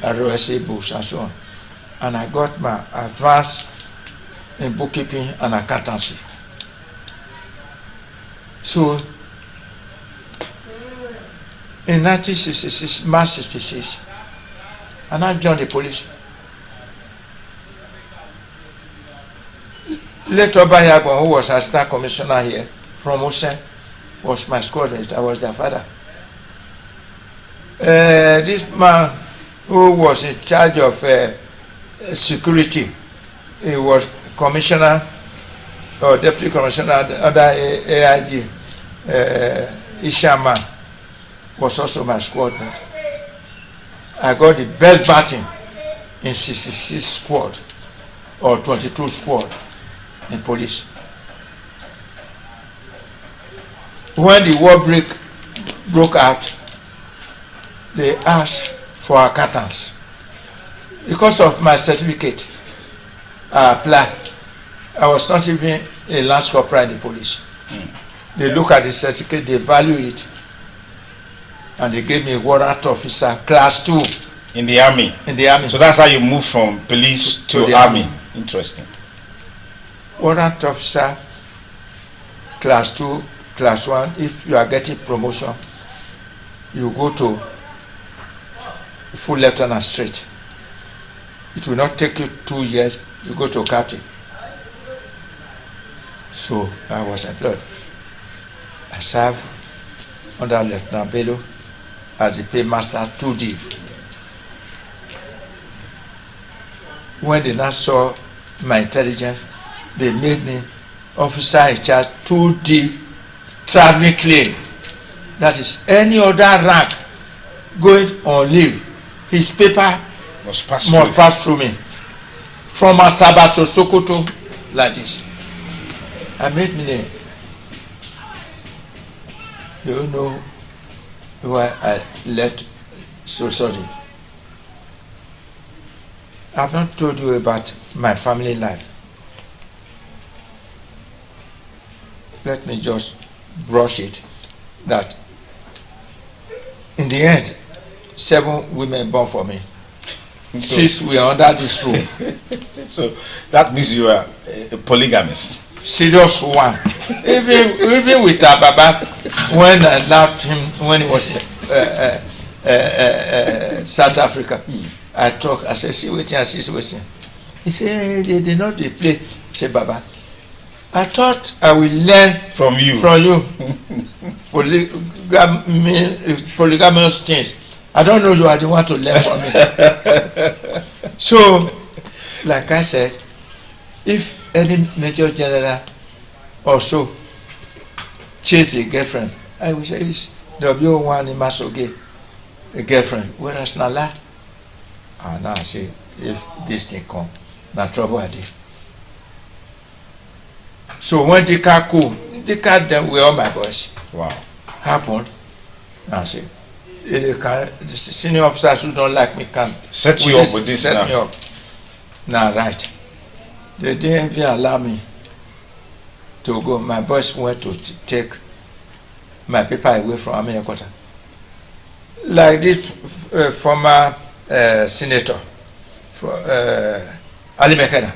Speaker 3: ROSA books and so on, and I got my advance in bookkeeping and accountancy. So in 1966, March 66, and I joined the police. Later, Bayagbon, who was assistant commissioner here from Osen, was my squadron. I was their father. This man who was in charge of security, he was commissioner or deputy commissioner under AIG, Ishaman, was also my squadron. I got the best batting in 66 squad or 22 squad in police. When the war broke out, they asked for accountants. Because of my certificate, I applied. I was not even a lance corporal in the police. They look at the certificate, they value it, and they gave me a warrant officer class 2.
Speaker 22: In the army?
Speaker 3: In the army.
Speaker 22: So that's how you moved from police to
Speaker 3: the
Speaker 22: army. Interesting.
Speaker 3: Warrant officer class 2, class 1. If you are getting promotion, you go to full lieutenant straight. It will not take you 2 years, you go to captain. So I was employed. I served under Lieutenant Bello as the paymaster 2D. When they now saw my intelligence, they made me officer in charge 2D traveling claim. That is, any other rank going on leave, his paper
Speaker 22: must pass
Speaker 3: through me. From Asaba to Sokoto, like this. I made my name. Do you know why I left so sorry? I've not told you about my family life. Let me just brush it. That in the end, 7 women born for me. 6 were under this roof.
Speaker 22: So that means you are a polygamist.
Speaker 3: Serious one. even with Ababa, when I left him, when he was in South Africa, I talk. I said, see waiting, I see waiting. He said, they did not play. I said, Baba, I thought I will learn
Speaker 22: from you.
Speaker 3: Polygamous things. I don't know you are the one to learn from me. So, like I said, if any major general also chase a girlfriend, I will say it's W1 in Masoge, a girlfriend. Whereas Nala, and now I say, if this thing come, na trouble I did. So when the car them were all my boys.
Speaker 22: Wow.
Speaker 3: Happened, I say, the senior officers who don't like me can
Speaker 22: set you up with this
Speaker 3: set
Speaker 22: now.
Speaker 3: me up. Now, right. They didn't even allow me to go. My boys went to take my paper away from Army headquarters. Like this former senator, Ali Mekena.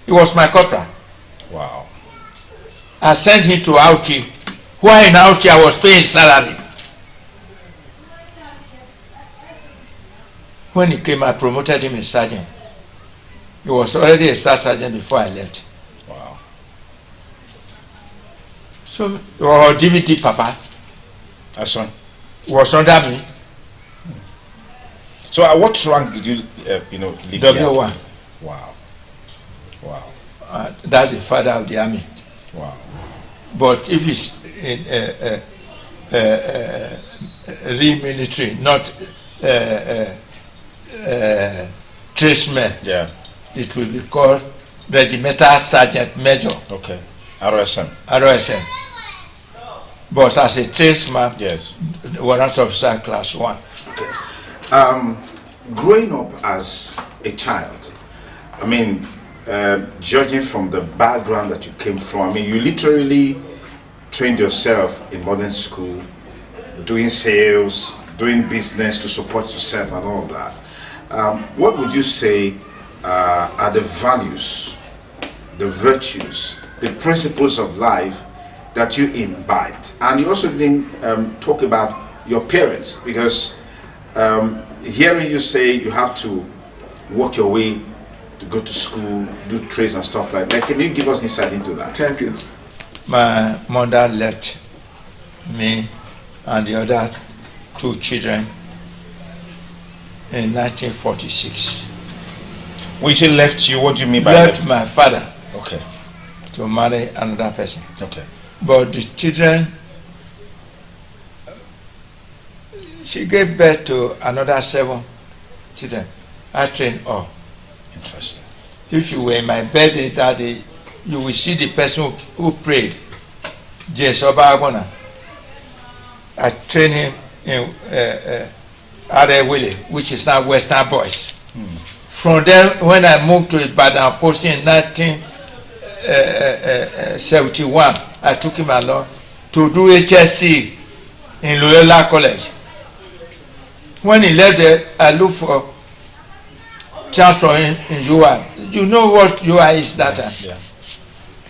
Speaker 3: He was my corporal.
Speaker 22: Wow.
Speaker 3: I sent him to Auchi. Why in Auchi I was paying salary. When he came, I promoted him a sergeant. He was already a staff sergeant before I left.
Speaker 22: Wow.
Speaker 3: So, or DVD Papa.
Speaker 22: That's one.
Speaker 3: Was under me.
Speaker 22: So, at what rank did you, leave?
Speaker 3: W1.
Speaker 22: Wow. Wow.
Speaker 3: That's the father of the army.
Speaker 22: Wow.
Speaker 3: But if it's in real military, not tradesmen,
Speaker 22: yeah,
Speaker 3: it will be called regimental sergeant major.
Speaker 22: Okay. RSM.
Speaker 21: RSM. But as a tradesman,
Speaker 22: yes,
Speaker 21: warrant officer class 1.
Speaker 22: Growing up as a child, I mean, judging from the background that you came from, I mean, you literally trained yourself in modern school, doing sales, doing business to support yourself and all that. What would you say are the values, the virtues, the principles of life that you imbibed? And you also didn't talk about your parents, because hearing you say you have to work your way to go to school, do trades and stuff like that. Can you give us insight into that?
Speaker 21: Thank you. My mother left me and the other 2 children in 1946.
Speaker 22: When she left you, what do you mean by
Speaker 21: left? My father.
Speaker 22: Okay.
Speaker 21: To marry another person.
Speaker 22: Okay.
Speaker 21: But the children, she gave birth to another 7 children. I trained all.
Speaker 22: Interesting.
Speaker 21: If you were in my birthday that day, you will see the person who prayed, James Obagona. I trained him in Arewele, which is now Western Boys. From there, when I moved to Ibadan Post in 1971, I took him along to do HSC in Loyola College. When he left there, I looked for transfer in UI. You know what UI is that time?
Speaker 22: Yeah.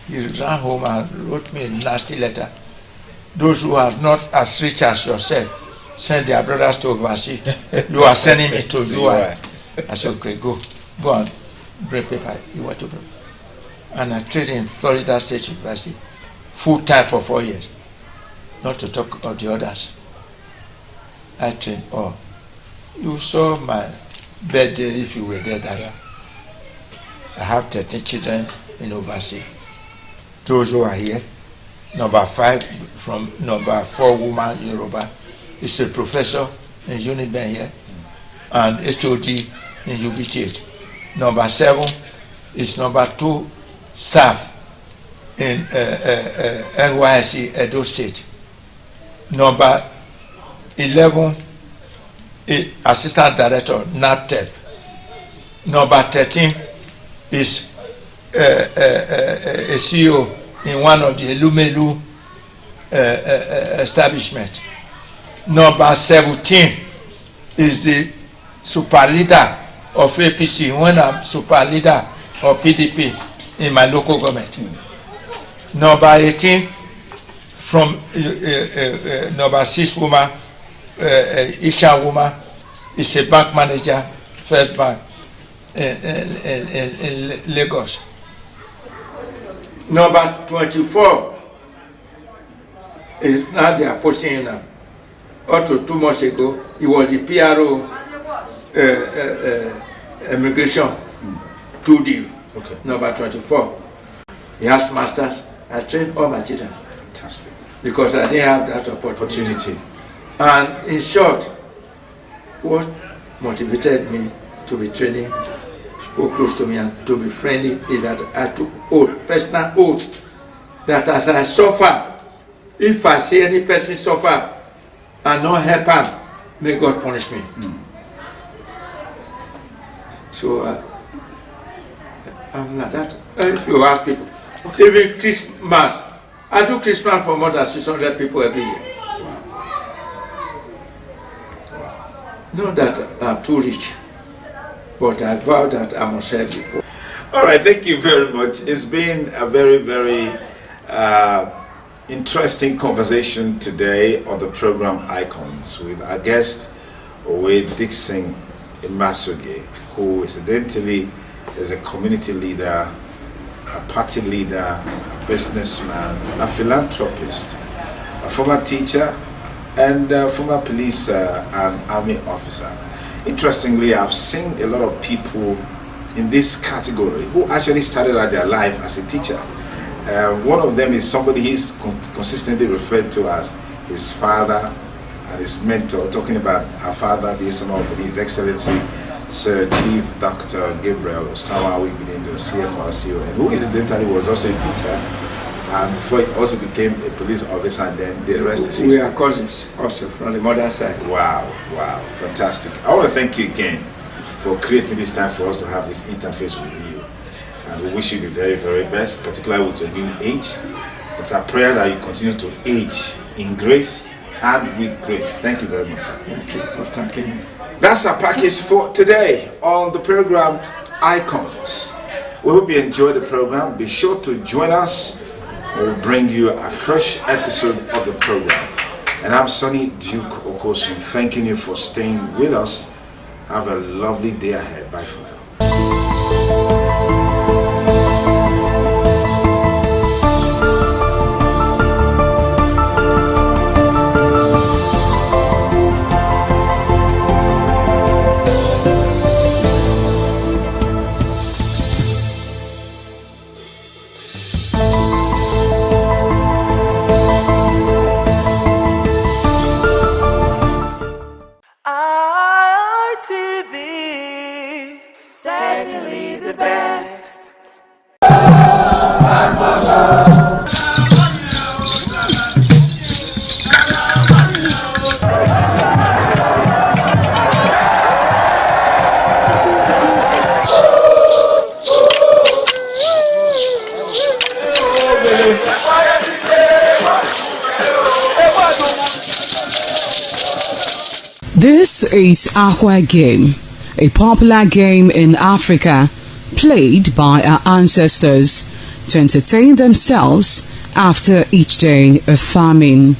Speaker 21: He ran home and wrote me a nasty letter. Those who are not as rich as yourself send their brothers to overseas. You are sending me to UI. I said, okay, go and bring paper. You want to bring. And I trained in Florida State University full time for 4 years. Not to talk about the others. I trained all. You saw my birthday if you were there that day. I have 13 children in overseas. Those who are here, number 5 from number 4 woman Yoruba is a professor in Uniben here and HOD in UBTH. Number 7 is number 2 staff in NYSC Edo State. Number 11 assistant director NAPTEP. Number 13 is a CEO in one of the Elumelu establishment. Number 17 is the super leader of APC when I'm super leader of PDP in my local government. Number 18 from number 6 woman, Isha woman, is a bank manager, First Bank in Lagos. Number 24 is now they are posting him now. Up to 2 months ago, he was a PRO immigration 2D.
Speaker 22: Okay.
Speaker 21: Number 24. He has masters. I trained all my children.
Speaker 22: Fantastic.
Speaker 21: Because I didn't have that opportunity. And in short, what motivated me to be training people close to me and to be friendly is that I took oath, personal oath, that as I suffer, if I see any person suffer and not help him, may God punish me. So I'm like that. If you ask people, even Christmas, I do Christmas for more than 600 people every year. Not that I'm too rich, but I vow that I must help people.
Speaker 22: All right, thank you very much. It's been a very, very interesting conversation today on the program Icons with our guest, Owe Dixon Imasuge, who incidentally is a community leader, a party leader, a businessman, a philanthropist, a former teacher, and former police and army officer. Interestingly, I've seen a lot of people in this category who actually started out their life as a teacher. One of them is somebody he's consistently referred to as his father and his mentor, talking about our father, the His Excellency Sir Chief Dr. Gabriel Osawa Wigbinindo, CFRCO, and who incidentally was also a teacher and before he also became a police officer, and then the rest is
Speaker 3: We
Speaker 22: history.
Speaker 3: are cousins also from the mother side.
Speaker 22: Wow, fantastic. I want to thank you again for creating this time for us to have this interface with you. And we wish you the very, very best, particularly with your new age. It's our prayer that you continue to age in grace and with grace. Thank you very much, sir.
Speaker 3: Thank you for thanking me.
Speaker 22: That's our package for today on the program Icons. We hope you enjoyed the program. Be sure to join us. We'll bring you a fresh episode of the program. And I'm Sonny Duke Okosun, thanking you for staying with us. Have a lovely day ahead. Bye for now.
Speaker 7: ITV, certainly the best.
Speaker 20: This is Aqua Game, a popular game in Africa played by our ancestors to entertain themselves after each day of farming.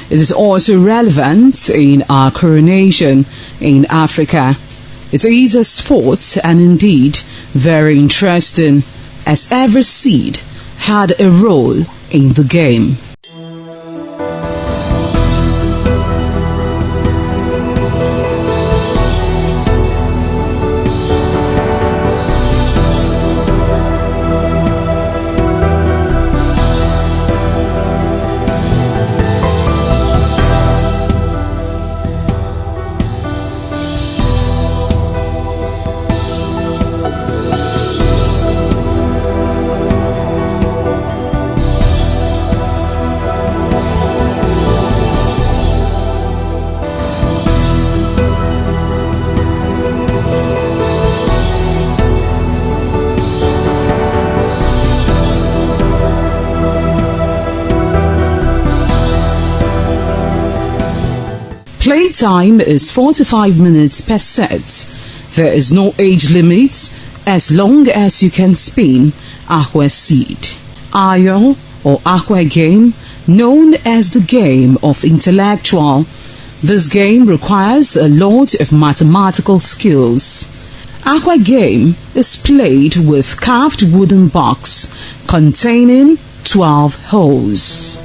Speaker 20: It is also relevant in our coronation in Africa. It is a sport and indeed very interesting, as every seed had a role in the game. Playtime is 45 minutes per set. There is no age limit as long as you can spin Aqua Seed. Ayo or Aqua Game, known as the game of intellectual. This game requires a lot of mathematical skills. Aqua Game is played with carved wooden box containing 12 holes.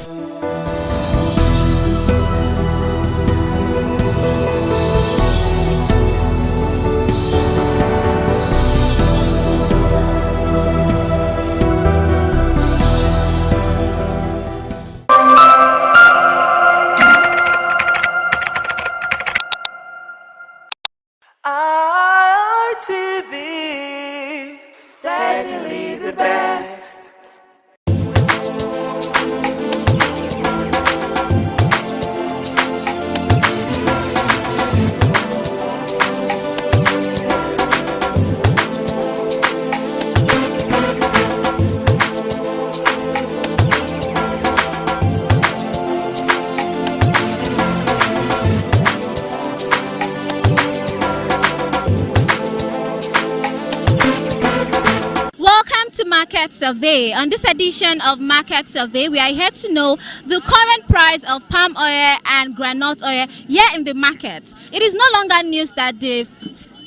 Speaker 7: ITV, certainly the best.
Speaker 1: Market Survey. On this edition of Market Survey, we are here to know the current price of palm oil and groundnut oil here in the market. It is no longer news that the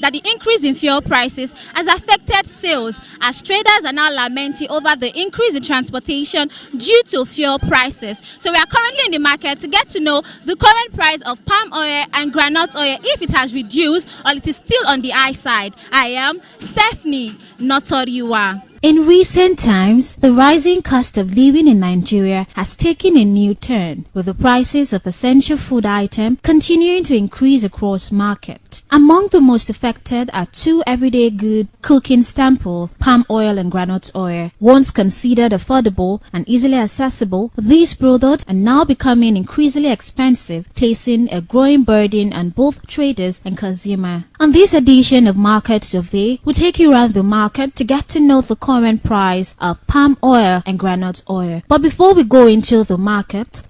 Speaker 1: that the increase in fuel prices has affected sales, as traders are now lamenting over the increase in transportation due to fuel prices. So we are currently in the market to get to know the current price of palm oil and groundnut oil, if it has reduced or it is still on the high side. I am Stephanie Notoriwa.
Speaker 4: In recent times, the rising cost of living in Nigeria has taken a new turn, with the prices of essential food items continuing to increase across market. Among the most affected are two everyday good cooking staples, palm oil and groundnut oil. Once considered affordable and easily accessible, these products are now becoming increasingly expensive, placing a growing burden on both traders and consumers. On this edition of Market Survey, we'll take you around the market to get to know the current price of palm oil and groundnut oil. But before we go into the market,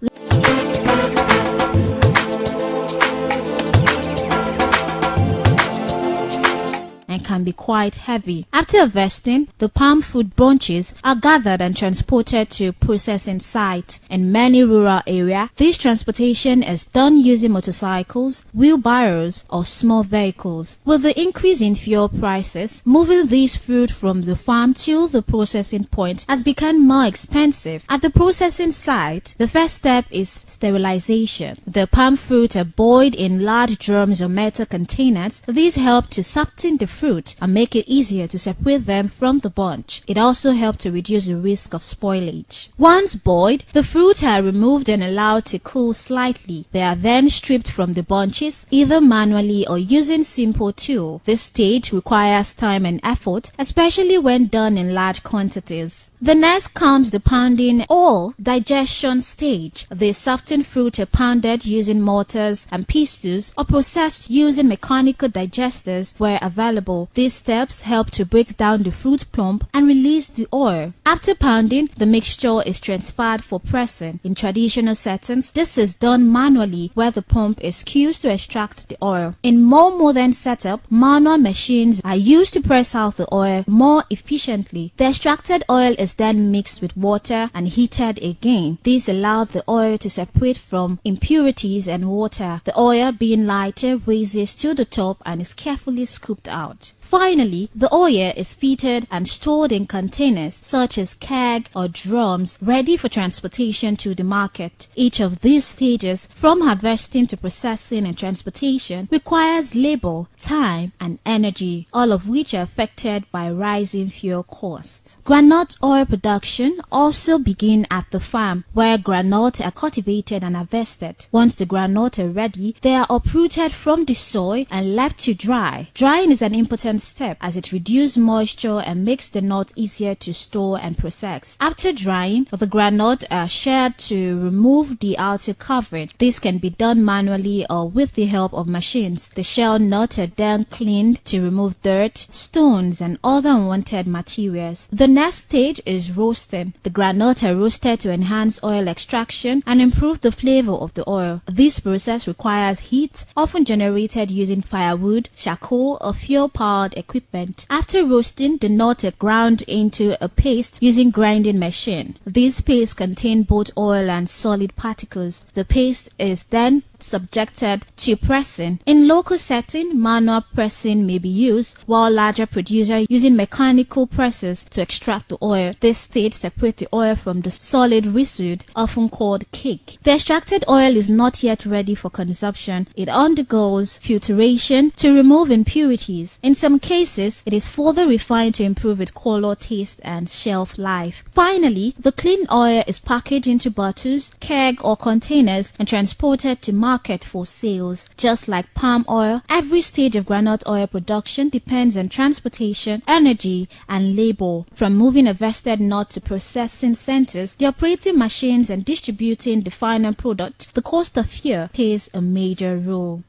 Speaker 4: and can be quite heavy. After harvesting, the palm fruit bunches are gathered and transported to processing site. In many rural areas, this transportation is done using motorcycles, wheelbarrows, or small vehicles. With the increase in fuel prices, moving this fruit from the farm to the processing point has become more expensive. At the processing site, the first step is sterilization. The palm fruit are boiled in large drums or metal containers. These help to soften the fruit and make it easier to separate them from the bunch. It also helps to reduce the risk of spoilage. Once boiled, the fruits are removed and allowed to cool slightly. They are then stripped from the bunches, either manually or using simple tool. This stage requires time and effort, especially when done in large quantities. The next comes the pounding or digestion stage. The softened fruit are pounded using mortars and pestles or processed using mechanical digesters where available. These steps help to break down the fruit plump and release the oil. After pounding, the mixture is transferred for pressing. In traditional settings, this is done manually where the pump is used to extract the oil. In more modern setup, manual machines are used to press out the oil more efficiently. The extracted oil is then mixed with water and heated again. This allows the oil to separate from impurities and water. The oil, being lighter, rises to the top and is carefully scooped out. Finally, the oil is fitted and stored in containers such as keg or drums ready for transportation to the market. Each of these stages, from harvesting to processing and transportation, requires labor, time, and energy, all of which are affected by rising fuel costs. Groundnut oil production also begins at the farm, where groundnut are cultivated and harvested. Once the groundnut are ready, they are uprooted from the soil and left to dry. Drying is an important step as it reduces moisture and makes the nut easier to store and process. After drying, the groundnut are shared to remove the outer covering. This can be done manually or with the help of machines. The shell nuts are then cleaned to remove dirt, stones, and other unwanted materials. The next stage is roasting. The groundnut are roasted to enhance oil extraction and improve the flavor of the oil. This process requires heat, often generated using firewood, charcoal, or fuel-powered equipment. After roasting, the nuts are ground into a paste using grinding machine. This paste contains both oil and solid particles. The paste is then subjected to pressing. In local setting, manual pressing may be used, while larger producers using mechanical presses to extract the oil. This stage separates the oil from the solid residue, often called cake. The extracted oil is not yet ready for consumption. It undergoes filtration to remove impurities. In some cases, it is further refined to improve its color, taste, and shelf life. Finally, the clean oil is packaged into bottles, keg, or containers and transported to market for sales. Just like palm oil, every stage of groundnut oil production depends on transportation, energy, and labor. From moving a vested nut to processing centers, the operating machines, and distributing the final product, the cost of fuel plays a major role.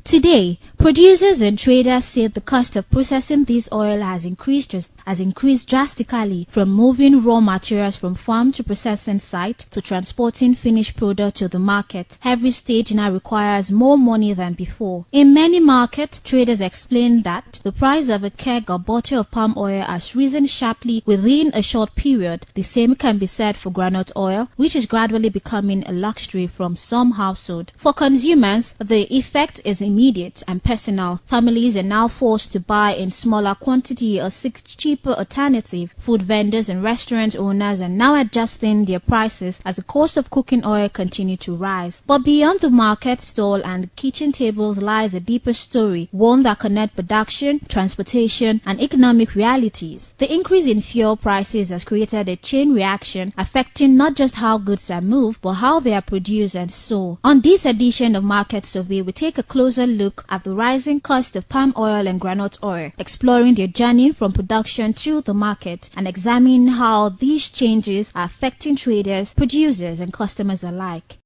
Speaker 4: Today, producers and traders say the cost of processing this oil has increased drastically, from moving raw materials from farm to processing site to transporting finished product to the market. Every stage now requires more money than before. In many markets, traders explain that the price of a keg or bottle of palm oil has risen sharply within a short period. The same can be said for groundnut oil, which is gradually becoming a luxury from some households. For consumers, the effect is immediate and personal. Families are now forced to buy in smaller quantity or seek cheaper alternative. Food vendors and restaurant owners are now adjusting their prices as the cost of cooking oil continue to rise. But beyond the market stall and kitchen tables lies a deeper story, one that connects production, transportation, and economic realities. The increase in fuel prices has created a chain reaction affecting not just how goods are moved, but how they are produced and sold. On this edition of Market Survey, we take a closer look at the rising cost of palm oil and groundnut oil, exploring their journey from production to the market, and examine how these changes are affecting traders, producers, and customers alike.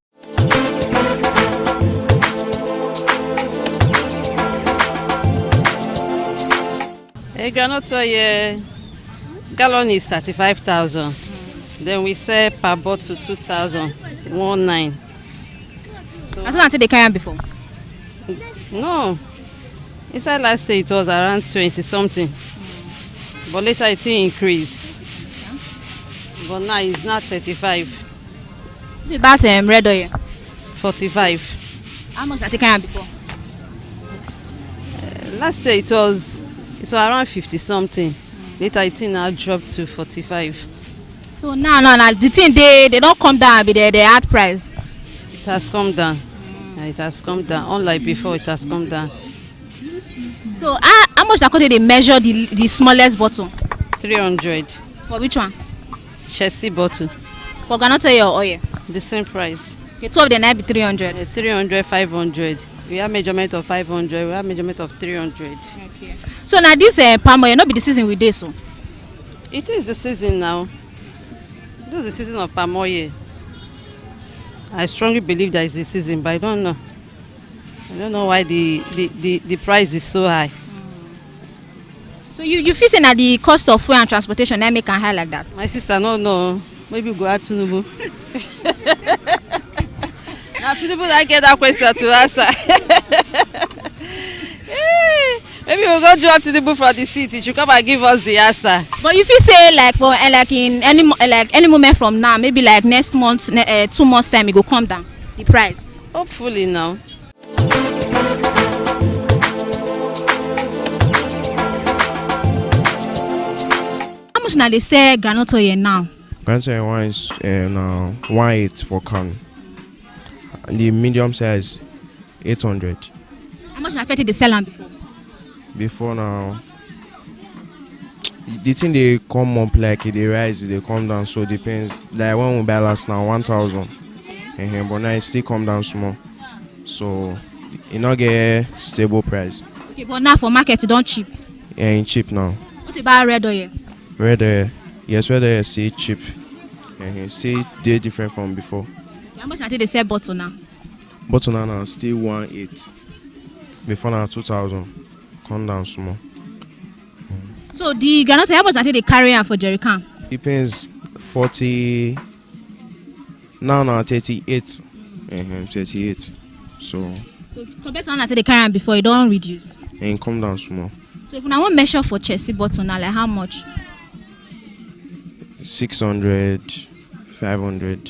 Speaker 15: A groundnut oil gallon is 35,000. Then we sell per bottle 2,019. So
Speaker 1: that's not they carry on before.
Speaker 15: No. Inside last year it was around 20 something. But later it increased. But now it's not 35.
Speaker 1: What about red oil?
Speaker 15: 45.
Speaker 1: How much are they carrying before?
Speaker 15: Last year it was around 50 something. Later it now dropped to 45.
Speaker 1: So now the thing they don't come down with the hard price.
Speaker 15: It has come down. Yeah, it has come down. Unlike before, it has come down.
Speaker 1: So how much they measure the smallest bottle?
Speaker 15: 300.
Speaker 1: For which one?
Speaker 15: Chelsea bottle.
Speaker 1: For groundnut oil or oil?
Speaker 15: The same price.
Speaker 1: Okay, 2 of them might be 300.
Speaker 15: 300, 500. We have measurement of 500. We have measurement of 300.
Speaker 1: Okay. So now this palm oil not be the season with this, so?
Speaker 15: It is the season now. This is the season of palm oil. I strongly believe that it's the season, but I don't know. I don't know why the price is so high.
Speaker 1: So you feel saying that the cost of fuel and transportation that make it high like that?
Speaker 15: My sister, no. Maybe go out to Tinubu. Now Tinubu I get that question to answer. Maybe we'll go drop Tinubu from the seat. He should come and give us the answer.
Speaker 1: But if you say like for in any moment from now, maybe like next month, 2 months time, it will come down the price.
Speaker 15: Hopefully now.
Speaker 1: How much now they say groundnut oil now?
Speaker 8: Groundnut oil one is now 1.8 for can. And the medium size 800.
Speaker 1: How much affected the selling before?
Speaker 8: Before now, the thing they come up like they rise, they come down, so depends. Like when we buy last now 1,000, but now it still come down small, so it not get stable price.
Speaker 1: Okay, but now for market it don't cheap.
Speaker 8: Yeah, it's cheap now.
Speaker 1: What about red oil?
Speaker 8: Red oil, yes, red oil still cheap. Still they different from before.
Speaker 1: How much until they sell bottle now?
Speaker 8: Bottle now still 1.8. Before now 2,000. Come down small.
Speaker 1: So the groundnut how much until they carry on for jerry can?
Speaker 8: Depends. 40. Now 38. 38. So
Speaker 1: compared to until they carry on before, it don't reduce.
Speaker 8: And come down small.
Speaker 1: So if I want measure for Chelsea bottle now, like how much?
Speaker 8: 600, 500.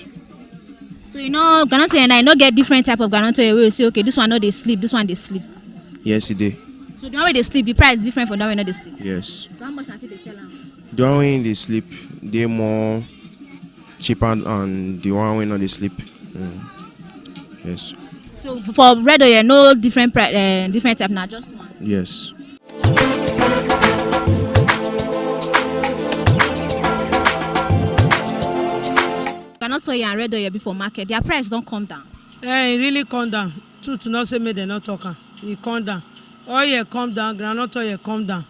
Speaker 1: So groundnut oil and I get different type of groundnut oil. We say okay, this one no they sleep, this one they sleep.
Speaker 8: Yes, it did.
Speaker 1: So the one where they sleep, the price is different from the one where they sleep.
Speaker 8: Yes.
Speaker 1: So how much until they sell them?
Speaker 8: The one when they sleep, they more cheaper than the one when not they sleep. Yes.
Speaker 1: So for red oil, no different price, different type now, just one.
Speaker 8: Yes.
Speaker 1: Groundnut oil and red oil before market, their price don't come down.
Speaker 10: It really come down. True to not say me they not talking. It come down. Oil come down, groundnut oil come down.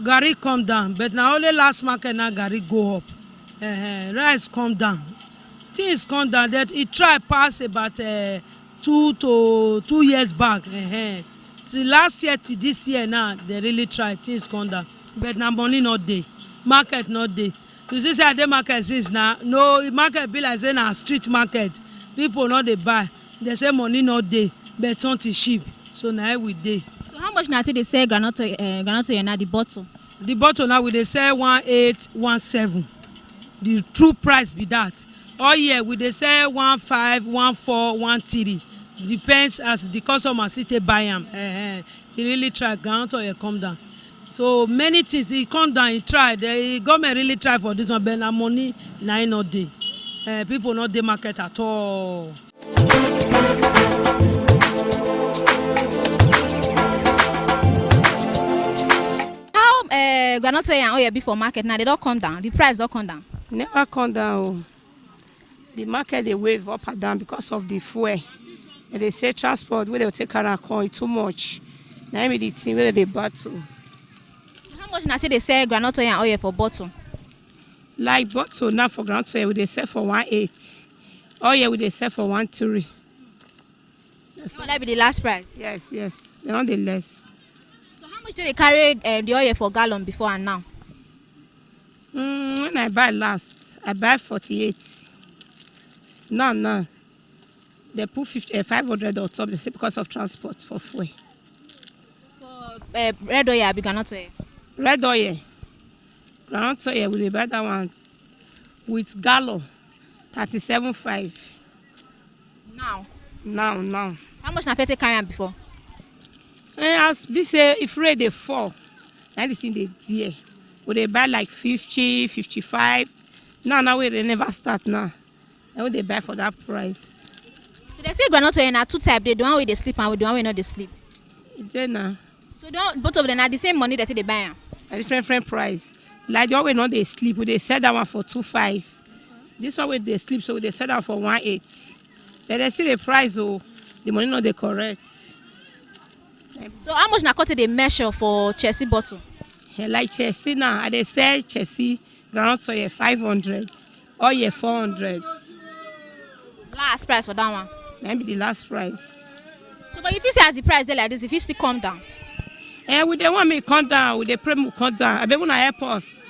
Speaker 10: Garri come down, but now only last market now garri go up. Rice come down. Things come down. That it try pass about 2 years back. till last year to this year now, they really try things come down. But now money not day, market not day. You see, say the market is now no market be like say na street market. People not they buy. They say money not day, but something cheap. So now we day.
Speaker 1: So how much now they say groundnut oil now the bottle?
Speaker 10: The bottle now we they sell 1817. The true price be that. All year we they sell 15, 14, 13. Depends as the customer city buy them. He really try groundnut oil come down. So many things he come down, he try. The government really try for this one, but na money na not day. People not dey market at all.
Speaker 1: How groundnut oil and oil before market now they don't come down. The price don't come down.
Speaker 9: Never come down. The market they wave up and down because of the fuel. And they say transport where they take care of coin too much. Now me the thing where they battle.
Speaker 1: How much now they sell groundnut oil and oil for bottle?
Speaker 9: Like bottle now for groundnut oil, they sell for 18. Oil we they sell for 13.
Speaker 1: So that be the last price?
Speaker 9: Yes, yes. They're not the less.
Speaker 1: So how much did they carry the oil for gallon before and now?
Speaker 9: When I buy last, I buy 48. No. They put 500 on top. They say because of transport for fuel.
Speaker 1: For red oil, or groundnut oil?
Speaker 9: Red oil. Groundnut oil, we buy that one with gallon 37.5.
Speaker 1: Now.
Speaker 9: How
Speaker 1: much na person carry am before?
Speaker 9: As we say, if rain dey fall, na the thing dey dear. We dey buy like 50, 55. Now we dey never start now. And we dey buy for that price.
Speaker 1: So they say groundnut oil na two type. The one where they sleep and the one where not they sleep.
Speaker 9: It's there now.
Speaker 1: So both of them are the same money that they buy am.
Speaker 9: A different price. Like the one where not they sleep, we dey sell that one for 2.5. This one where they sleep, so we dey sell that for 1.8. But they see the price, oh, the money not the correct.
Speaker 1: So how much na cut they measure for Chelsea bottle?
Speaker 9: Like Chelsea now, they sell Chelsea groundnut oil 500, oil 400.
Speaker 1: Last price for that one?
Speaker 9: That be the last price.
Speaker 1: So but if you say as the price there like this, if it still come down?
Speaker 9: We don't want me come down, we dey pray me come down. I bet when I help us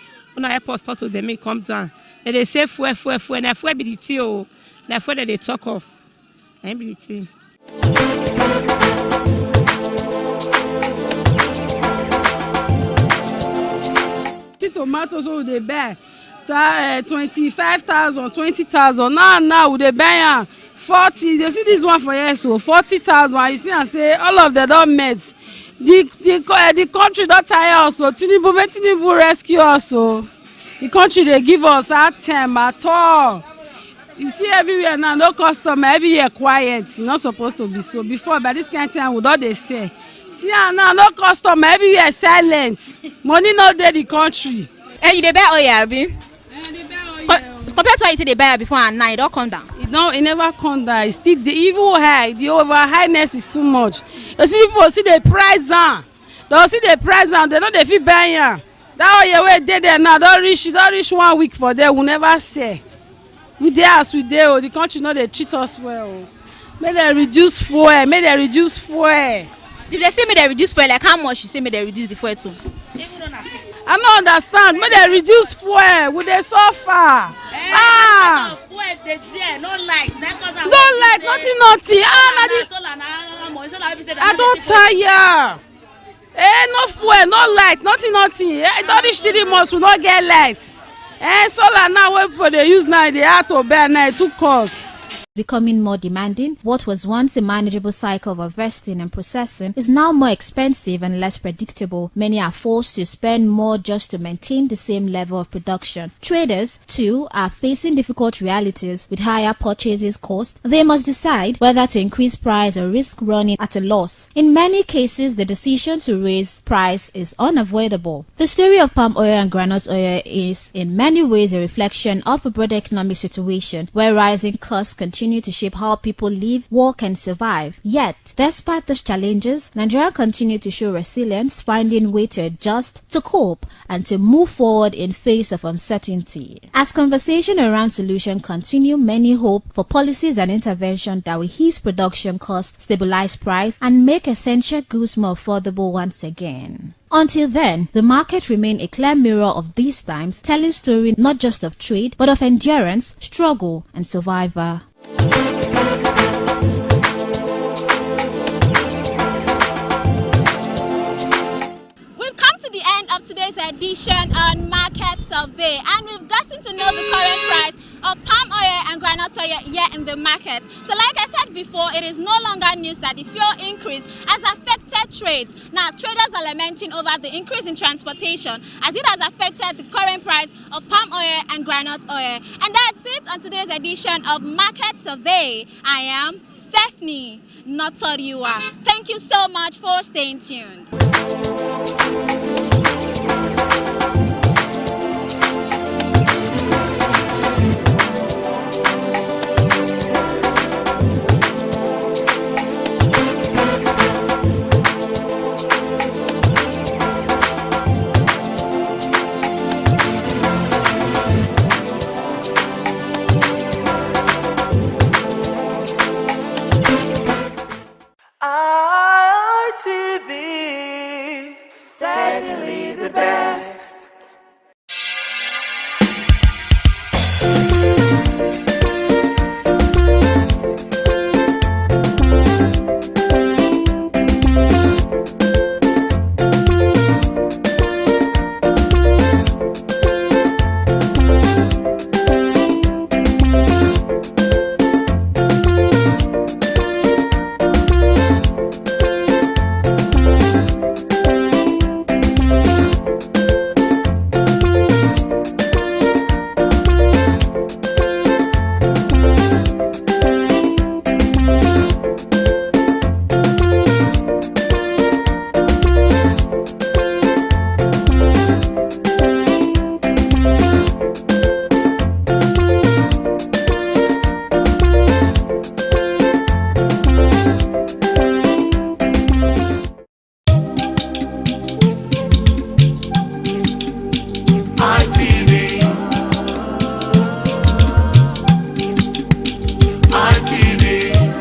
Speaker 9: talk to them, me come down. They say fuel, na fuel be the tea, oh, na fuel that they talk of. That be the tea.
Speaker 10: Tomatoes so they buy 25,000, 20,000. Now we they buy 40. You see this one for here, so 40,000. You see and say all of them don't met. The country don't tire us. So Tinubu rescue us. So the country they give us hard time at all. You see everywhere now, no customer, everywhere quiet. It's not supposed to be so. Before, by this kind of time, what they say? See now, no customer, everywhere silent. Money not there the country.
Speaker 1: You dey buy oil, abi? They buy oil. Compared to what you say they buy before and now, it don't come down.
Speaker 10: It never come down. It's still the evil high. The over highness is too much. You see people see the price down. They see the price down. They know they feel buying. That oil where they there now, don't reach 1 week for them. We never say. We there as we there. The country know they treat us well. May they reduce fuel. If they say may they reduce fuel, like how much you say may they reduce the fuel to? I don't understand. May they reduce fuel. Would they suffer?
Speaker 11: Fuel they there, no light.
Speaker 10: No light, nothing. I don't tire. No fuel, no light, nothing. All these city months will not get light. Solar now what people they use now, they have to bear now, it took cost.
Speaker 4: Becoming more demanding, what was once a manageable cycle of harvesting and processing is now more expensive and less predictable. Many are forced to spend more just to maintain the same level of production. Traders, too, are facing difficult realities with higher purchases cost. They must decide whether to increase price or risk running at a loss. In many cases, the decision to raise price is unavoidable. The story of palm oil and groundnut oil is in many ways a reflection of a broader economic situation where rising costs continue continue to shape how people live, work, and survive. Yet, despite these challenges, Nigeria continue to show resilience, finding ways to adjust, to cope, and to move forward in face of uncertainty. As conversation around solution continue, many hope for policies and intervention that will ease production costs, stabilize price, and make essential goods more affordable once again. Until then, the market remains a clear mirror of these times, telling story not just of trade, but of endurance, struggle, and survival.
Speaker 1: We've come to the end of today's edition on Market Survey, and we've gotten to know the current price of palm oil and groundnut oil here in the market. So like I said before, it is no longer news that the fuel increase has affected trades. Now traders are lamenting over the increase in transportation as it has affected the current price of palm oil and groundnut oil. And that's it on today's edition of Market Survey. I am Stephanie Notoriua. Thank you so much for staying tuned.
Speaker 7: ITV, certainly the best.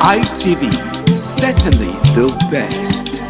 Speaker 5: ITV, certainly the best.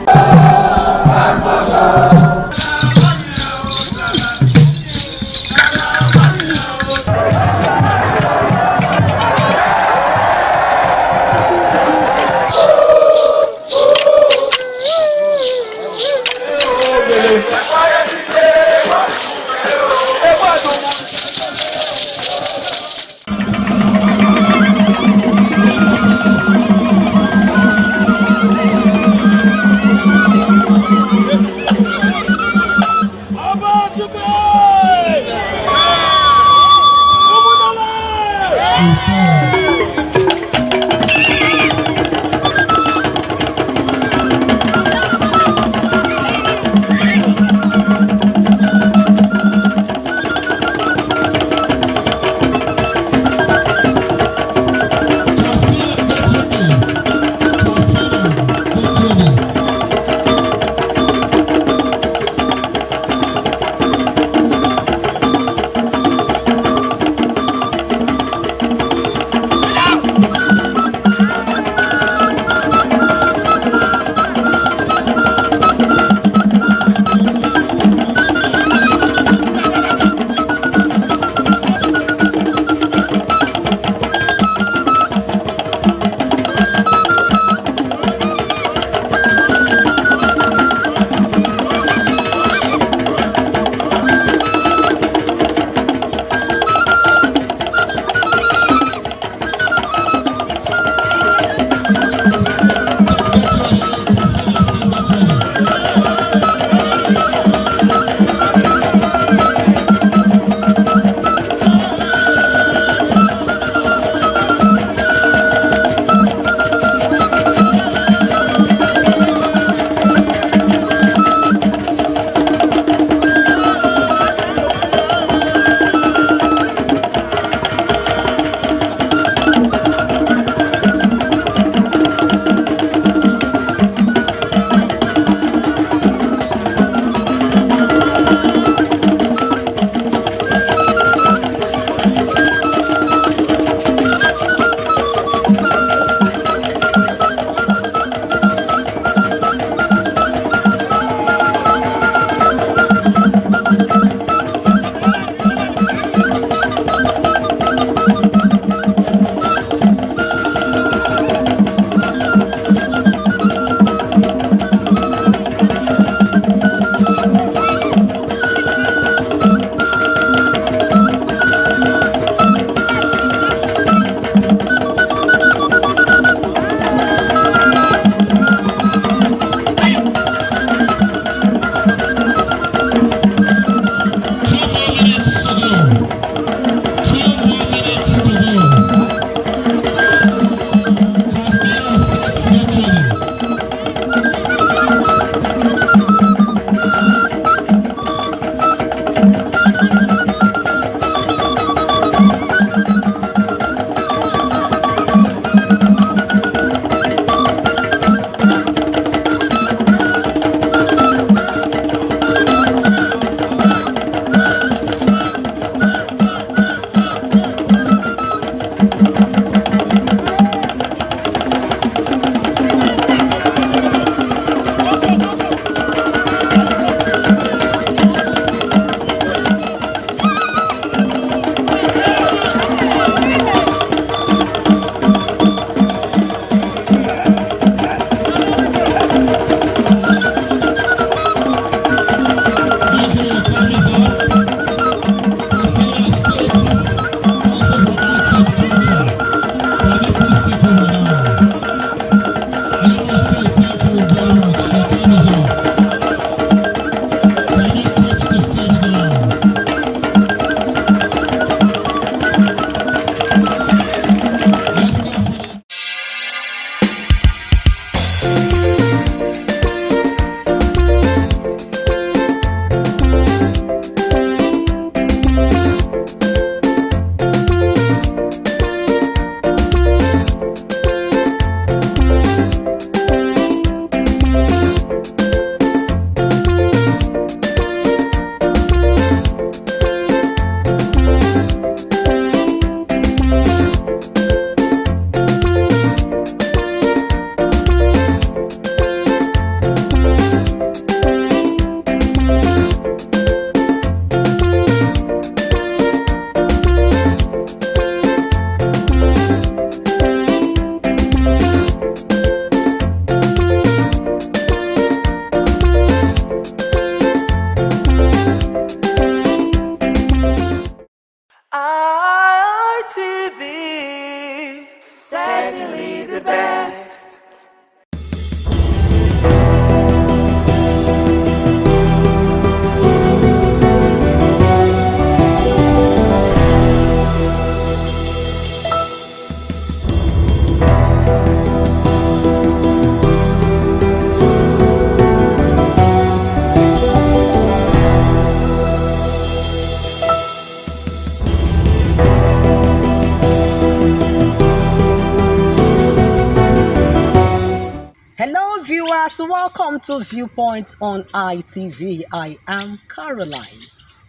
Speaker 6: Welcome to Viewpoints on ITV. I am Caroline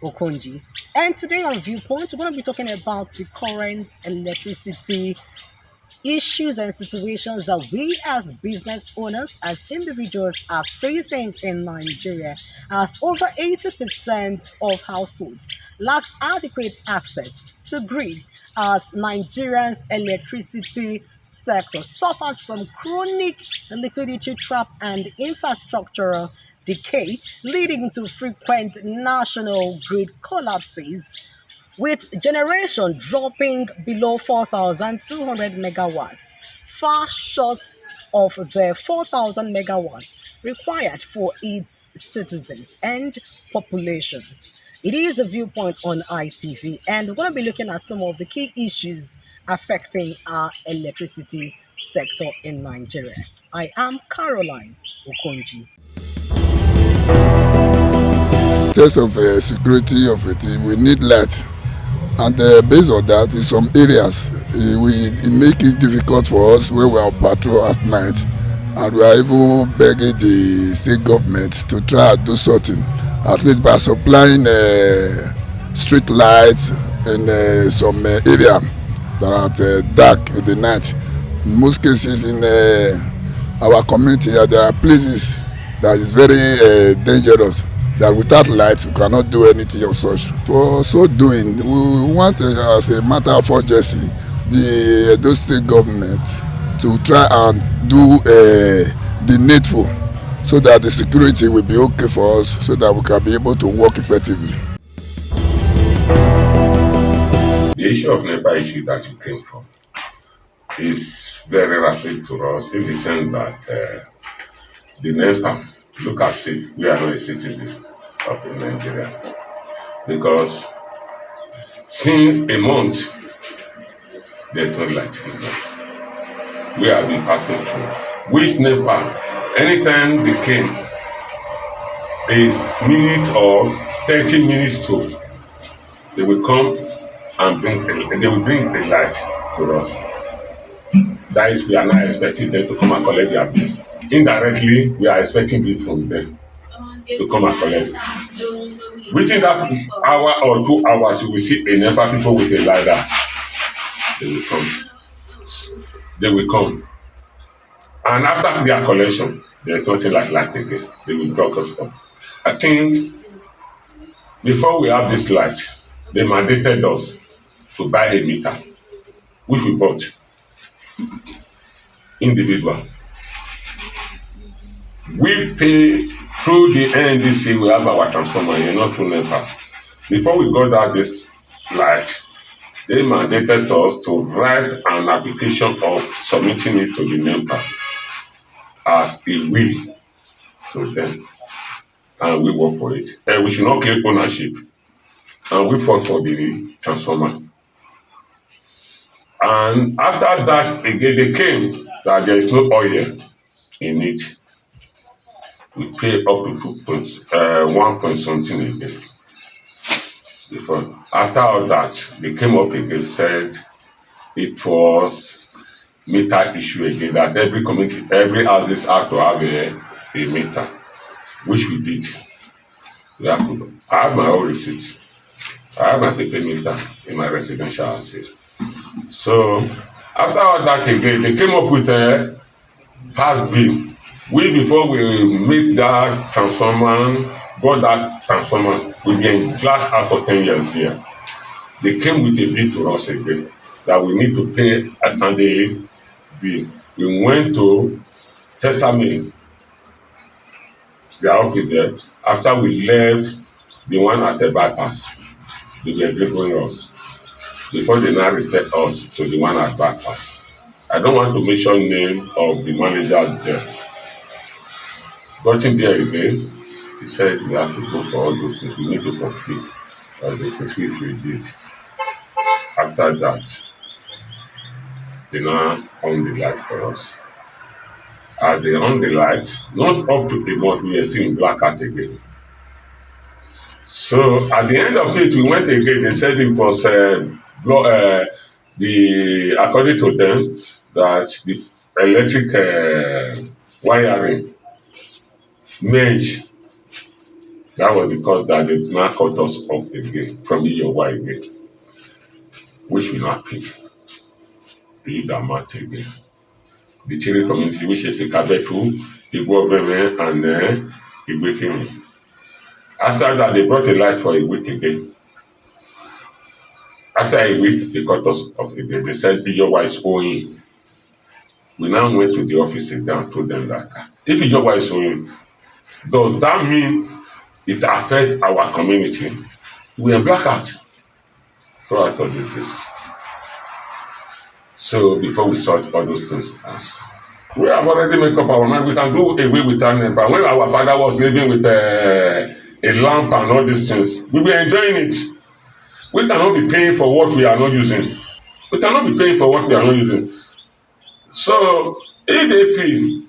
Speaker 6: Okonji. And today on Viewpoint, we're going to be talking about the current electricity issues and situations that we as business owners, as individuals, are facing in Nigeria, as over 80% of households lack adequate access to grid, as Nigeria's electricity sector suffers from chronic liquidity trap and infrastructural decay, leading to frequent national grid collapses, with generation dropping below 4,200 megawatts, far short of the 4,000 megawatts required for its citizens and population. It is a Viewpoint on ITV, and we're going to be looking at some of the key issues affecting our electricity sector in Nigeria. I am Caroline Okonji.
Speaker 14: In terms of security of it, we need light. And based on that, in some areas, it makes it difficult for us when we are on patrol at night. And we are even begging the state government to try and do something, at least by supplying street lights in some area that are dark in the night. In most cases in our community, there are places that is very dangerous, that without light we cannot do anything of such. For so doing, we want, as a matter of urgency, the Edo State government to try and do the needful, so that the security will be okay for us, so that we can be able to work effectively.
Speaker 23: The issue of NEPA issue that you came from is very rapid to us, in the sense that the NEPA look as if we are not a citizen of Nigeria, because since a month there's no light in us. We have been passing through. Which NEPA, anytime they came, a minute or 30 minutes to, they will come and bring the light to us. That is, we are not expecting them to come and collect their bill. Indirectly, we are expecting bill from them to come and collect. Within that hour or 2 hours, you will see a number of people with a ladder. They will come. They will come. And after their collection, there's nothing like light again. They will block us up. I think before we have this light, they mandated us to buy a meter, which we bought individual. We pay through the NDC, we have our transformer here, not through NEPA. Before we got out this light, they mandated us to write an application of submitting it to the NEPA as a will to them. And we work for it. We should not claim ownership. And we fought for the transformer. And after that, again, they came that there is no oil in it. We pay up to 1 point something a day. Before. After all that, they came up again, said it was meter issue again, that every community, every houses have to have a meter, which we did. We have to. I have my own receipt. I have my paper meter in my residential house here. So after all that again, they came up with a past bill. We, before we make that transformer, got that transformer, we've been glad out for 10 years here. They came with a bill to us again that we need to pay a standing bill. We went to Testament, the office there. After we left the one at the bypass, they were delivering us before they now refer us to the one at bypass. I don't want to mention the name of the manager there. Got in there again, he said we have to go for all those things, we need to fulfill all those things, which we did. After that, they now on the light for us. As they on the light, not up to a month, we were still in blackout again. So at the end of it, we went again, they said it was according to them, that the electric wiring Mange. That was the cause that they now cut us off again from Iyowa again, which we not pick. Read that matter again. The Chiri community, which is the Kabetu, Igbo and Igwekimi. After that, they brought a light for a week again. After a week, they cut us off again. They said Iyowa is owing. We now went to the office again and told them that if Iyowa is owing, does that mean it affects our community? We are blackout. So I told you this. So before we sort all those things, we have already made up our mind. We can do away with our neighbor. When our father was living with a lamp and all these things, we were enjoying it. We cannot be paying for what we are not using. We cannot be paying for what we are not using. So if they feel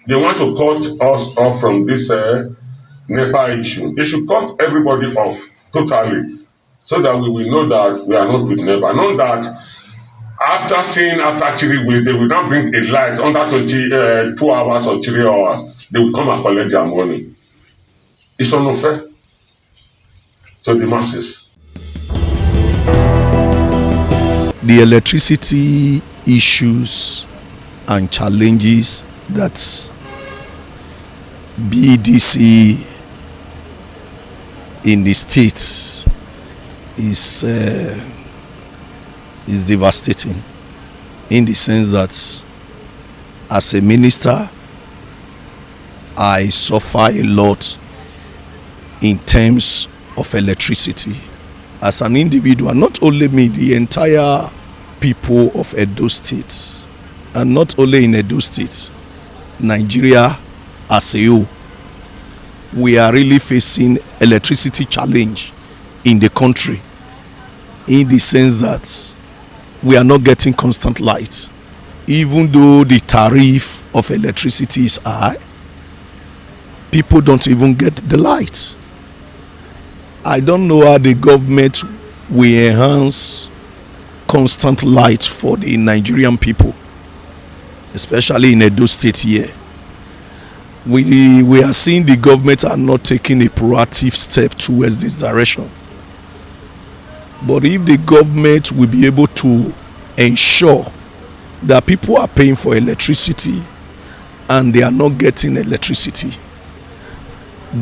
Speaker 23: they want to cut us off from this NEPA issue, they should cut everybody off totally, so that we will know that we are not with NEPA. Not that after 3 weeks, they will not bring a light under 22 hours or 3 hours. They will come and collect their money. It's unfair to the masses.
Speaker 16: The electricity issues and challenges that BEDC in the state is devastating, in the sense that as a minister I suffer a lot in terms of electricity. As an individual, not only me, the entire people of Edo State, and not only in Edo State, Nigeria as a whole, we are really facing electricity challenge in the country, in the sense that we are not getting constant light. Even though the tariff of electricity is high, people don't even get the light. I don't know how the government will enhance constant light for the Nigerian people, especially in Edo State here. We are seeing the government are not taking a proactive step towards this direction. But if the government will be able to ensure that people are paying for electricity and they are not getting electricity,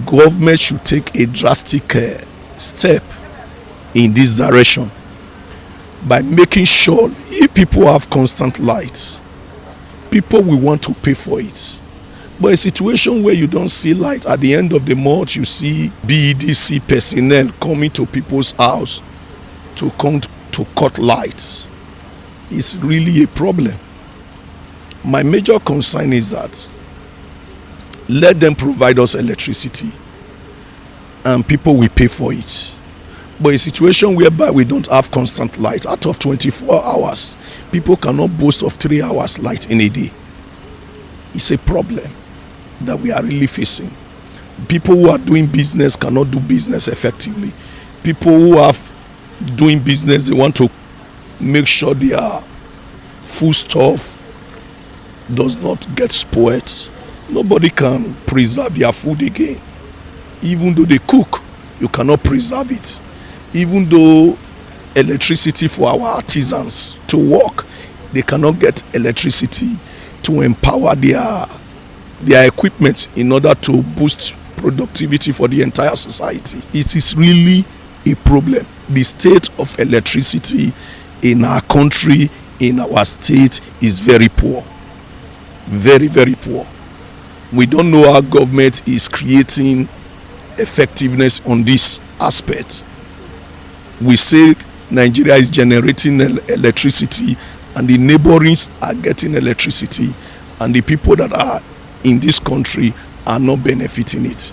Speaker 16: government should take a drastic step in this direction by making sure if people have constant light, people will want to pay for it. But a situation where you don't see light, at the end of the month you see BEDC personnel coming to people's house to come to cut lights, is really a problem. My major concern is that let them provide us electricity and people will pay for it. But a situation whereby we don't have constant light, out of 24 hours, people cannot boast of 3 hours light in a day. It's a problem that we are really facing. People who are doing business cannot do business effectively. People who are doing business, they want to make sure their food stuff does not get spoiled. Nobody can preserve their food again. Even though they cook, you cannot preserve it. Even though electricity for our artisans to work, they cannot get electricity to empower their equipment in order to boost productivity for the entire society. It is really a problem. The state of electricity in our country, in our state, is very poor. Very, very poor. We don't know how government is creating effectiveness on this aspect. We say Nigeria is generating electricity and the neighboring are getting electricity, and the people that are in this country are not benefiting it.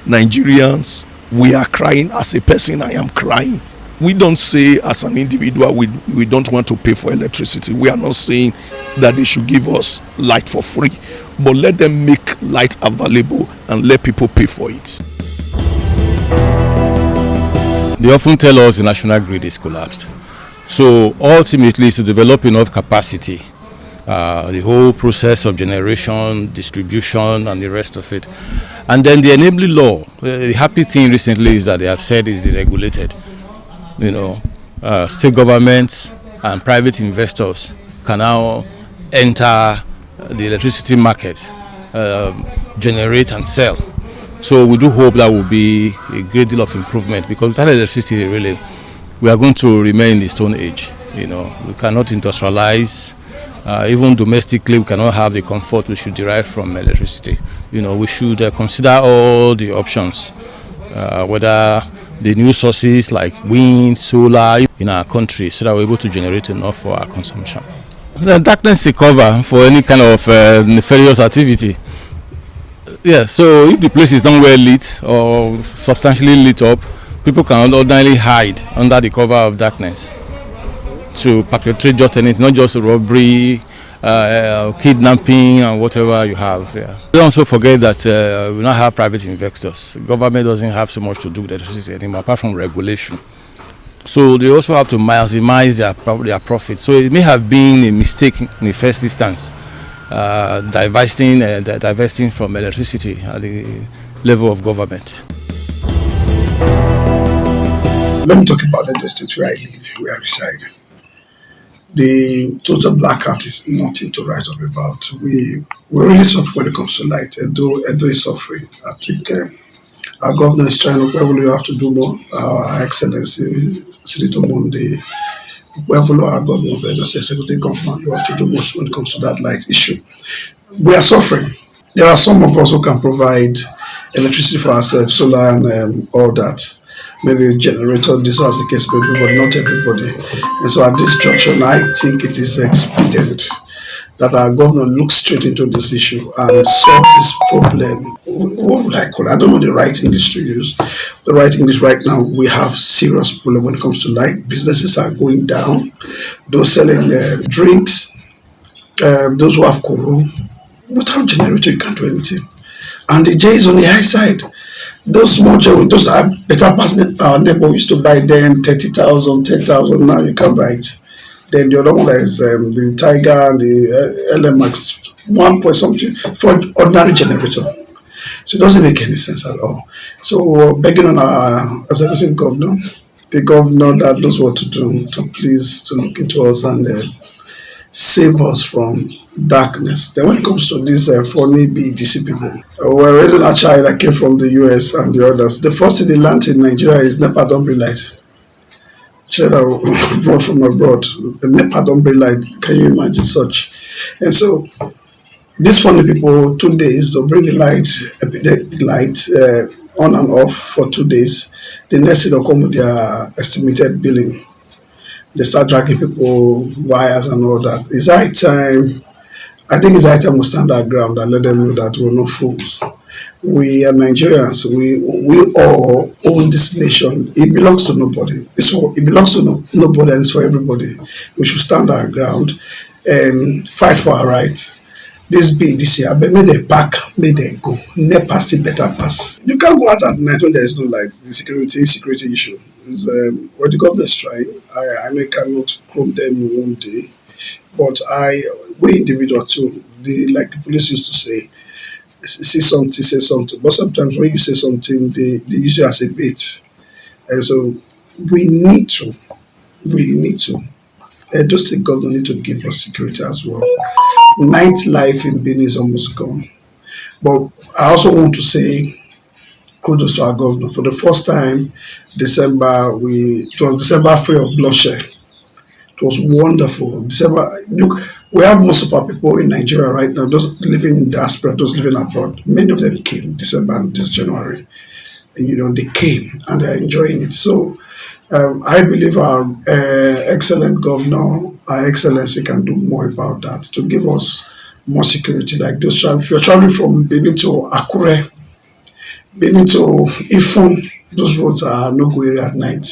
Speaker 16: Nigerians, we are crying. As a person, I am crying. We don't say as an individual we don't want to pay for electricity. We are not saying that they should give us light for free, but let them make light available and let people pay for it.
Speaker 17: They often tell us the national grid is collapsed. So ultimately it's to develop enough capacity the whole process of generation, distribution, and the rest of it. And then the enabling law. The happy thing recently is that they have said is deregulated. State governments and private investors can now enter the electricity market, generate and sell. So we do hope that will be a great deal of improvement, because without electricity, really, we are going to remain in the Stone Age. We cannot industrialize. Even domestically, we cannot have the comfort we should derive from electricity. We should consider all the options, whether the new sources like wind, solar in our country, so that we're able to generate enough for our consumption. The darkness is cover for any kind of nefarious activity. Yeah, so if the place is not well lit or substantially lit up, people can ordinarily hide under the cover of darkness to perpetrate just anything, not just robbery, kidnapping, and whatever you have. Yeah. Don't also forget that we now have private investors. The government doesn't have so much to do with electricity anymore, apart from regulation. So they also have to maximize their profit. So it may have been a mistake in the first instance, divesting from electricity at the level of government.
Speaker 13: Let me talk about the state where I live, where I reside. The total blackout is nothing to write up about. We really suffer when it comes to light. Edo is suffering. I think our governor is trying to, we have to do more. Our Excellency, Senator Monday, our governor of Edo, Executive Governor, you have to do more when it comes to that light issue. We are suffering. There are some of us who can provide electricity for ourselves, solar and all that. Maybe a generator, this was the case, but not everybody. And so at this junction, I think it is expedient that our governor looks straight into this issue and solve this problem. What would I call it? I don't know the right English to use. The right English right now, we have serious problem when it comes to light. Businesses are going down. Those selling drinks, those who have koro, without generator, you can't do anything. And the J is on the high side. Those small jewelry, those are better passing. Our neighbor used to buy them 30,000, 10,000. Now you can't buy it. Then the other one is the Tiger and the LMX 1 point something for ordinary generator. So it doesn't make any sense at all. So we're begging on our executive governor, the governor that knows what to do, to please to look into us and save us from darkness. Then when it comes to these funny BDC people, we're raising a child that came from the US and the others. The first thing they learned in Nigeria is NEPA don't bring light. Children brought from abroad. The NEPA don't bring light. Can you imagine such? And so these funny people, 2 days, they'll bring the light on and off for 2 days. The next thing they'll come with their estimated billing. They start dragging people, wires and all that. It's high time. I think it's high time we stand our ground and let them know that we're not fools. We are Nigerians. We all own this nation. It belongs to nobody. It belongs to nobody and it's for everybody. We should stand our ground and fight for our rights. This BDC, I bet may they pack, may they go. NEPA still better pass. You can't go out at night when there is no light. The security issue is what the government is trying. I may cannot chrome them in one day, but we individual too. Like the police used to say, see something, say something. But sometimes when you say something, they use it as a bait. And so we need to. Edo State government need to give us security as well. Nightlife in Benin is almost gone. But I also want to say kudos to our governor. For the first time, it was December free of bloodshed. It was wonderful. Look, we have most of our people in Nigeria right now, those living in diaspora, those living abroad. Many of them came December and this January. And they came and they're enjoying it. So I believe our excellent governor, our excellency can do more about that to give us more security. Like those if you're traveling from Benin to Akure, Benin to Ifon, those roads are no-go area at night.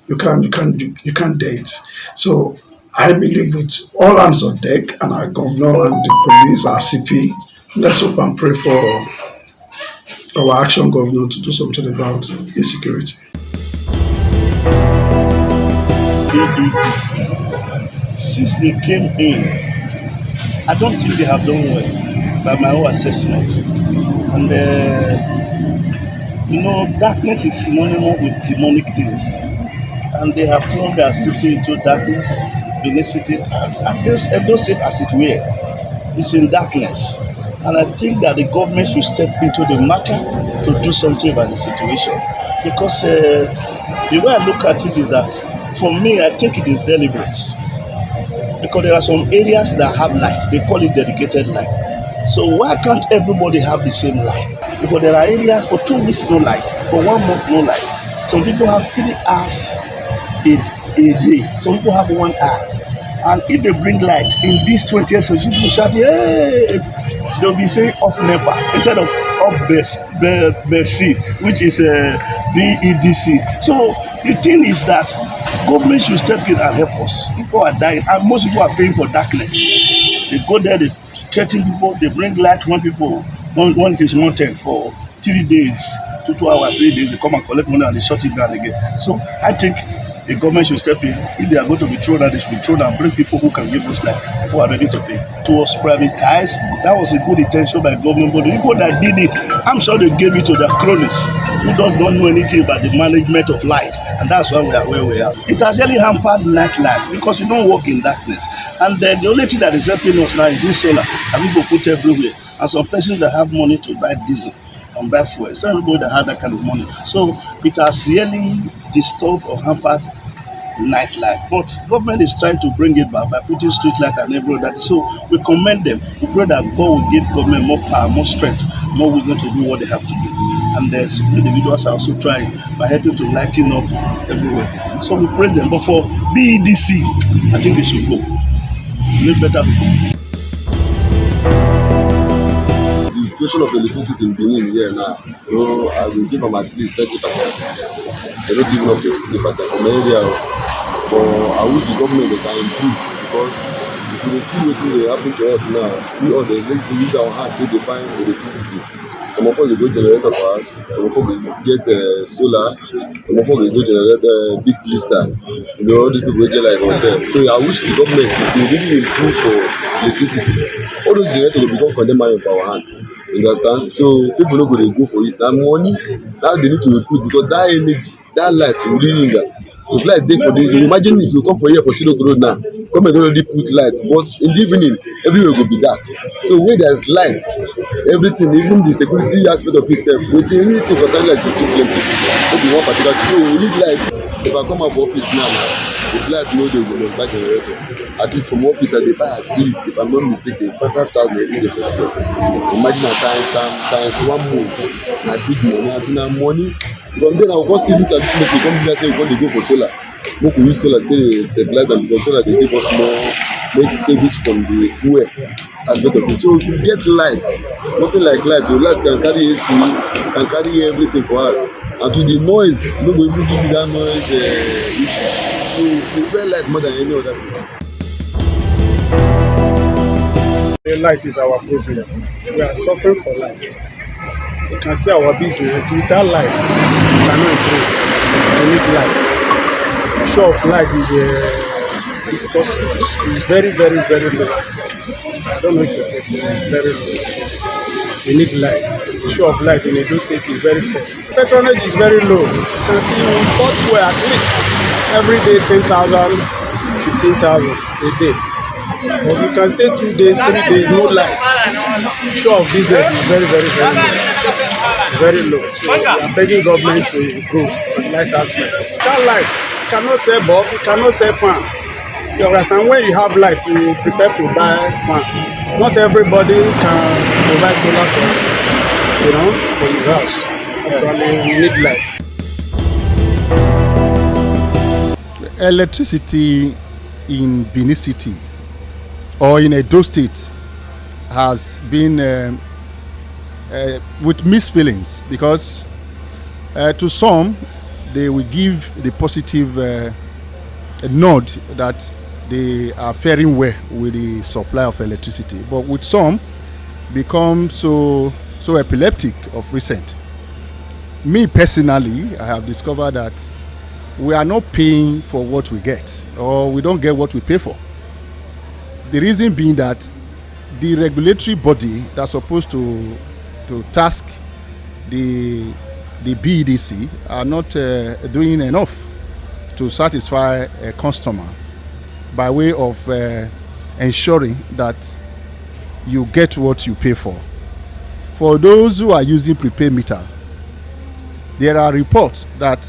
Speaker 13: You can't date. So I believe with all hands on deck and our governor and the police, our CP, let's hope and pray for our action governor to do something about insecurity.
Speaker 16: BDC, since they came in,
Speaker 2: I don't think they have done well by my own assessment. And darkness is synonymous with demonic things. And they have thrown their city into darkness, Benin City, Edo State as it were, is in darkness. And I think that the government should step into the matter to do something about the situation. Because the way I look at it is that, for me, I think it is deliberate. Because there are some areas that have light, they call it dedicated light. So why can't everybody have the same light? Because there are areas for 2 weeks no light, for 1 month no light. Some people have 3 hours a day, some people have 1 hour. And if they bring light in these 20 years, so people shout, hey, they'll be saying up NEPA instead of up BEDC, which is BEDC. So the thing is that government should step in and help us. People are dying, and most people are paying for darkness. They go there, they threaten people, they bring light when it is wanted for 3 days, 2 hours, 3 days, they come and collect money and they shut it down again. So I think the government should step in. If they are going to be thrown out, they should be thrown and bring people who can give us light, who are ready to pay. It was privatized. That was a good intention by government, but the people that did it, I'm sure they gave it to their cronies who does not know anything about the management of light, and that's why we are where we are. It has really hampered nightlife because you don't work in darkness. And then the only thing that is helping us now is this solar that people put everywhere, and some persons that have money to buy diesel and buy fuel. It's not everybody that have that kind of money. So it has really disturbed or hampered nightlife, but government is trying to bring it back by putting street light and everything. So we commend them. We pray that God will give government more power, more strength, more wisdom to do what they have to do. And there's individuals are also trying by helping to lighten up everywhere. So we praise them. But for BEDC, I think they should go. Make better people.
Speaker 18: The situation of electricity in Benin here now, I will give them at least 30%. They don't even up to 50% from the area. But I wish the government can improve, because if you see what they happen to us now, we all they use our hand to define electricity. Some of us they go generator for us, some of us they get solar, some of us they go generate big blister. All these people get like hotel. So I wish the government they really improve for electricity. All those generators will become condemned money for our hand. You understand? So people no go dey go for it. And money now they need to put, because that energy, that light will really need that. If light dey for this, imagine if you come for here for Shiloko Road now, government already put light, but in the evening everywhere go be dark. So where there is light, everything, even the security aspect of itself, anything concerning light is too plenty. Maybe one particular, so we need light. If I come out for office now, if light no dey, we go buy generator. At least from office I dey buy at least, if I'm not mistaken, 5,000 in the first year. Imagine at times 1 month, na big money. Until now money. From then I will see look at it, we come here say we want to go for solar. We can use solar to stabilize them, because solar they give us more, make savings from the fuel aspect of it. So if you get light, nothing like light, your light can carry AC, can carry everything for us. And to the noise, no go even give you that noise issue. So we prefer light more than any other thing.
Speaker 2: The light is our problem. We are suffering for light. You can see our business without light, we cannot improve. We need light. The show of light is very, very, very low. I don't know if you're getting it, very low. We need light. The show of light in Edo State is very poor. Patronage is very low. You can see we bought fuel at least every day 10,000, 15,000 a day. But you can stay 2 days, 3 days, no light. The show of business is very, very, very low. Very low. So we are begging government to improve on light aspect. That light, you cannot sell bulb, you cannot sell fan. You understand? When you have light, you prepare to buy fan. Not everybody can provide solar for his house. Actually, we need light.
Speaker 19: Electricity in Benin City or in Edo State has been with mixed feelings, because to some they will give the positive nod that they are faring well with the supply of electricity, but with some become so epileptic of recent. Me personally, I have discovered that we are not paying for what we get, or we don't get what we pay for. The reason being that the regulatory body that's supposed to task the BEDC are not doing enough to satisfy a customer by way of ensuring that you get what you pay for. For those who are using prepaid meter, there are reports that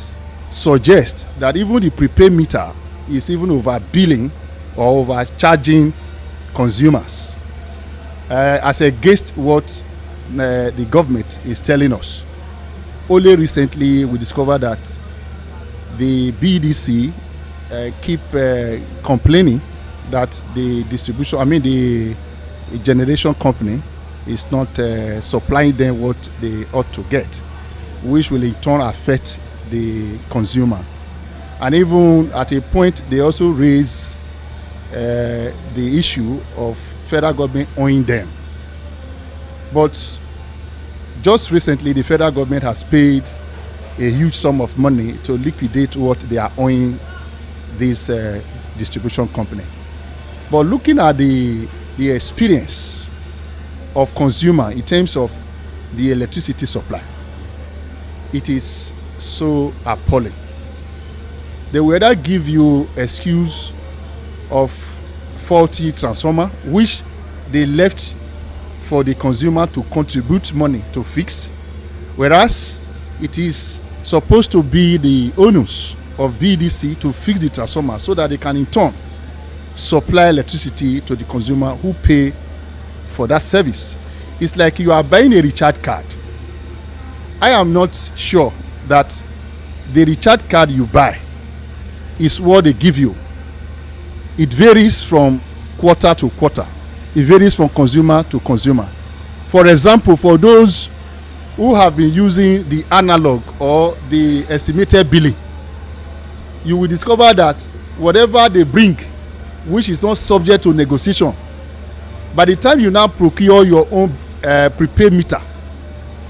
Speaker 19: suggest that even the prepaid meter is even overbilling or overcharging consumers as against what the government is telling us. Only recently we discovered that the BDC keep complaining that the generation company is not supplying them what they ought to get, which will in turn affect the consumer. And even at a point they also raise the issue of federal government owing them. But just recently the federal government has paid a huge sum of money to liquidate what they are owing this distribution company. But looking at the experience of consumer in terms of the electricity supply, it is so appalling. They will either give you excuse of faulty transformer, which they left for the consumer to contribute money to fix, whereas it is supposed to be the onus of BDC to fix the transformer so that they can in turn supply electricity to the consumer who pay for that service. It's like you are buying a recharge card. I am not sure that the recharge card you buy is what they give you. It varies from quarter to quarter. It varies from consumer to consumer. For example, for those who have been using the analog or the estimated billing, you will discover that whatever they bring, which is not subject to negotiation, by the time you now procure your own prepaid meter,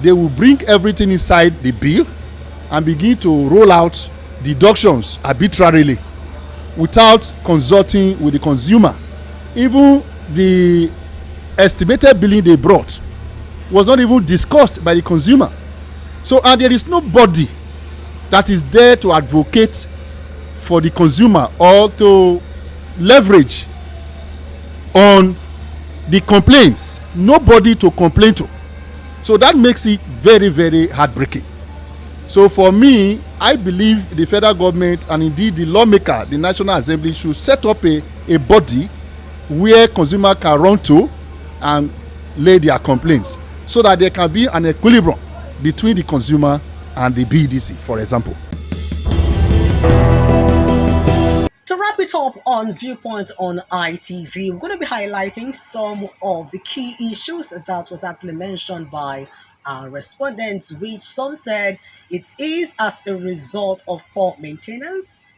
Speaker 19: they will bring everything inside the bill and begin to roll out deductions arbitrarily without consulting with the consumer. Even the estimated billing they brought was not even discussed by the consumer. So, and there is nobody that is there to advocate for the consumer or to leverage on the complaints. Nobody to complain to. So that makes it very, very heartbreaking. So for me, I believe the federal government and indeed the lawmaker, the National Assembly, should set up a body where consumer can run to and lay their complaints so that there can be an equilibrium between the consumer and the BDC, for example.
Speaker 6: To wrap it up on Viewpoint on ITV, we're going to be highlighting some of the key issues that was actually mentioned by our respondents, which some said it is as a result of poor maintenance,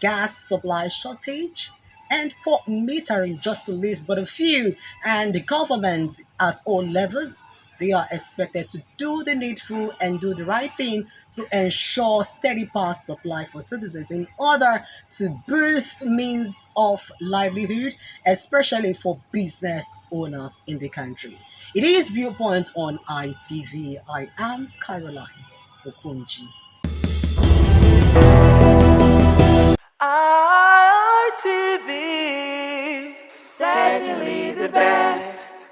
Speaker 6: gas supply shortage, and poor metering, just to list but a few. And the government at all levels, they are expected to do the needful and do the right thing to ensure steady power supply for citizens in order to boost means of livelihood, especially for business owners in the country. It is Viewpoint on ITV. I am Caroline Okunji.
Speaker 7: ITV, certainly the best.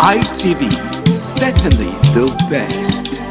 Speaker 5: ITV, certainly the best.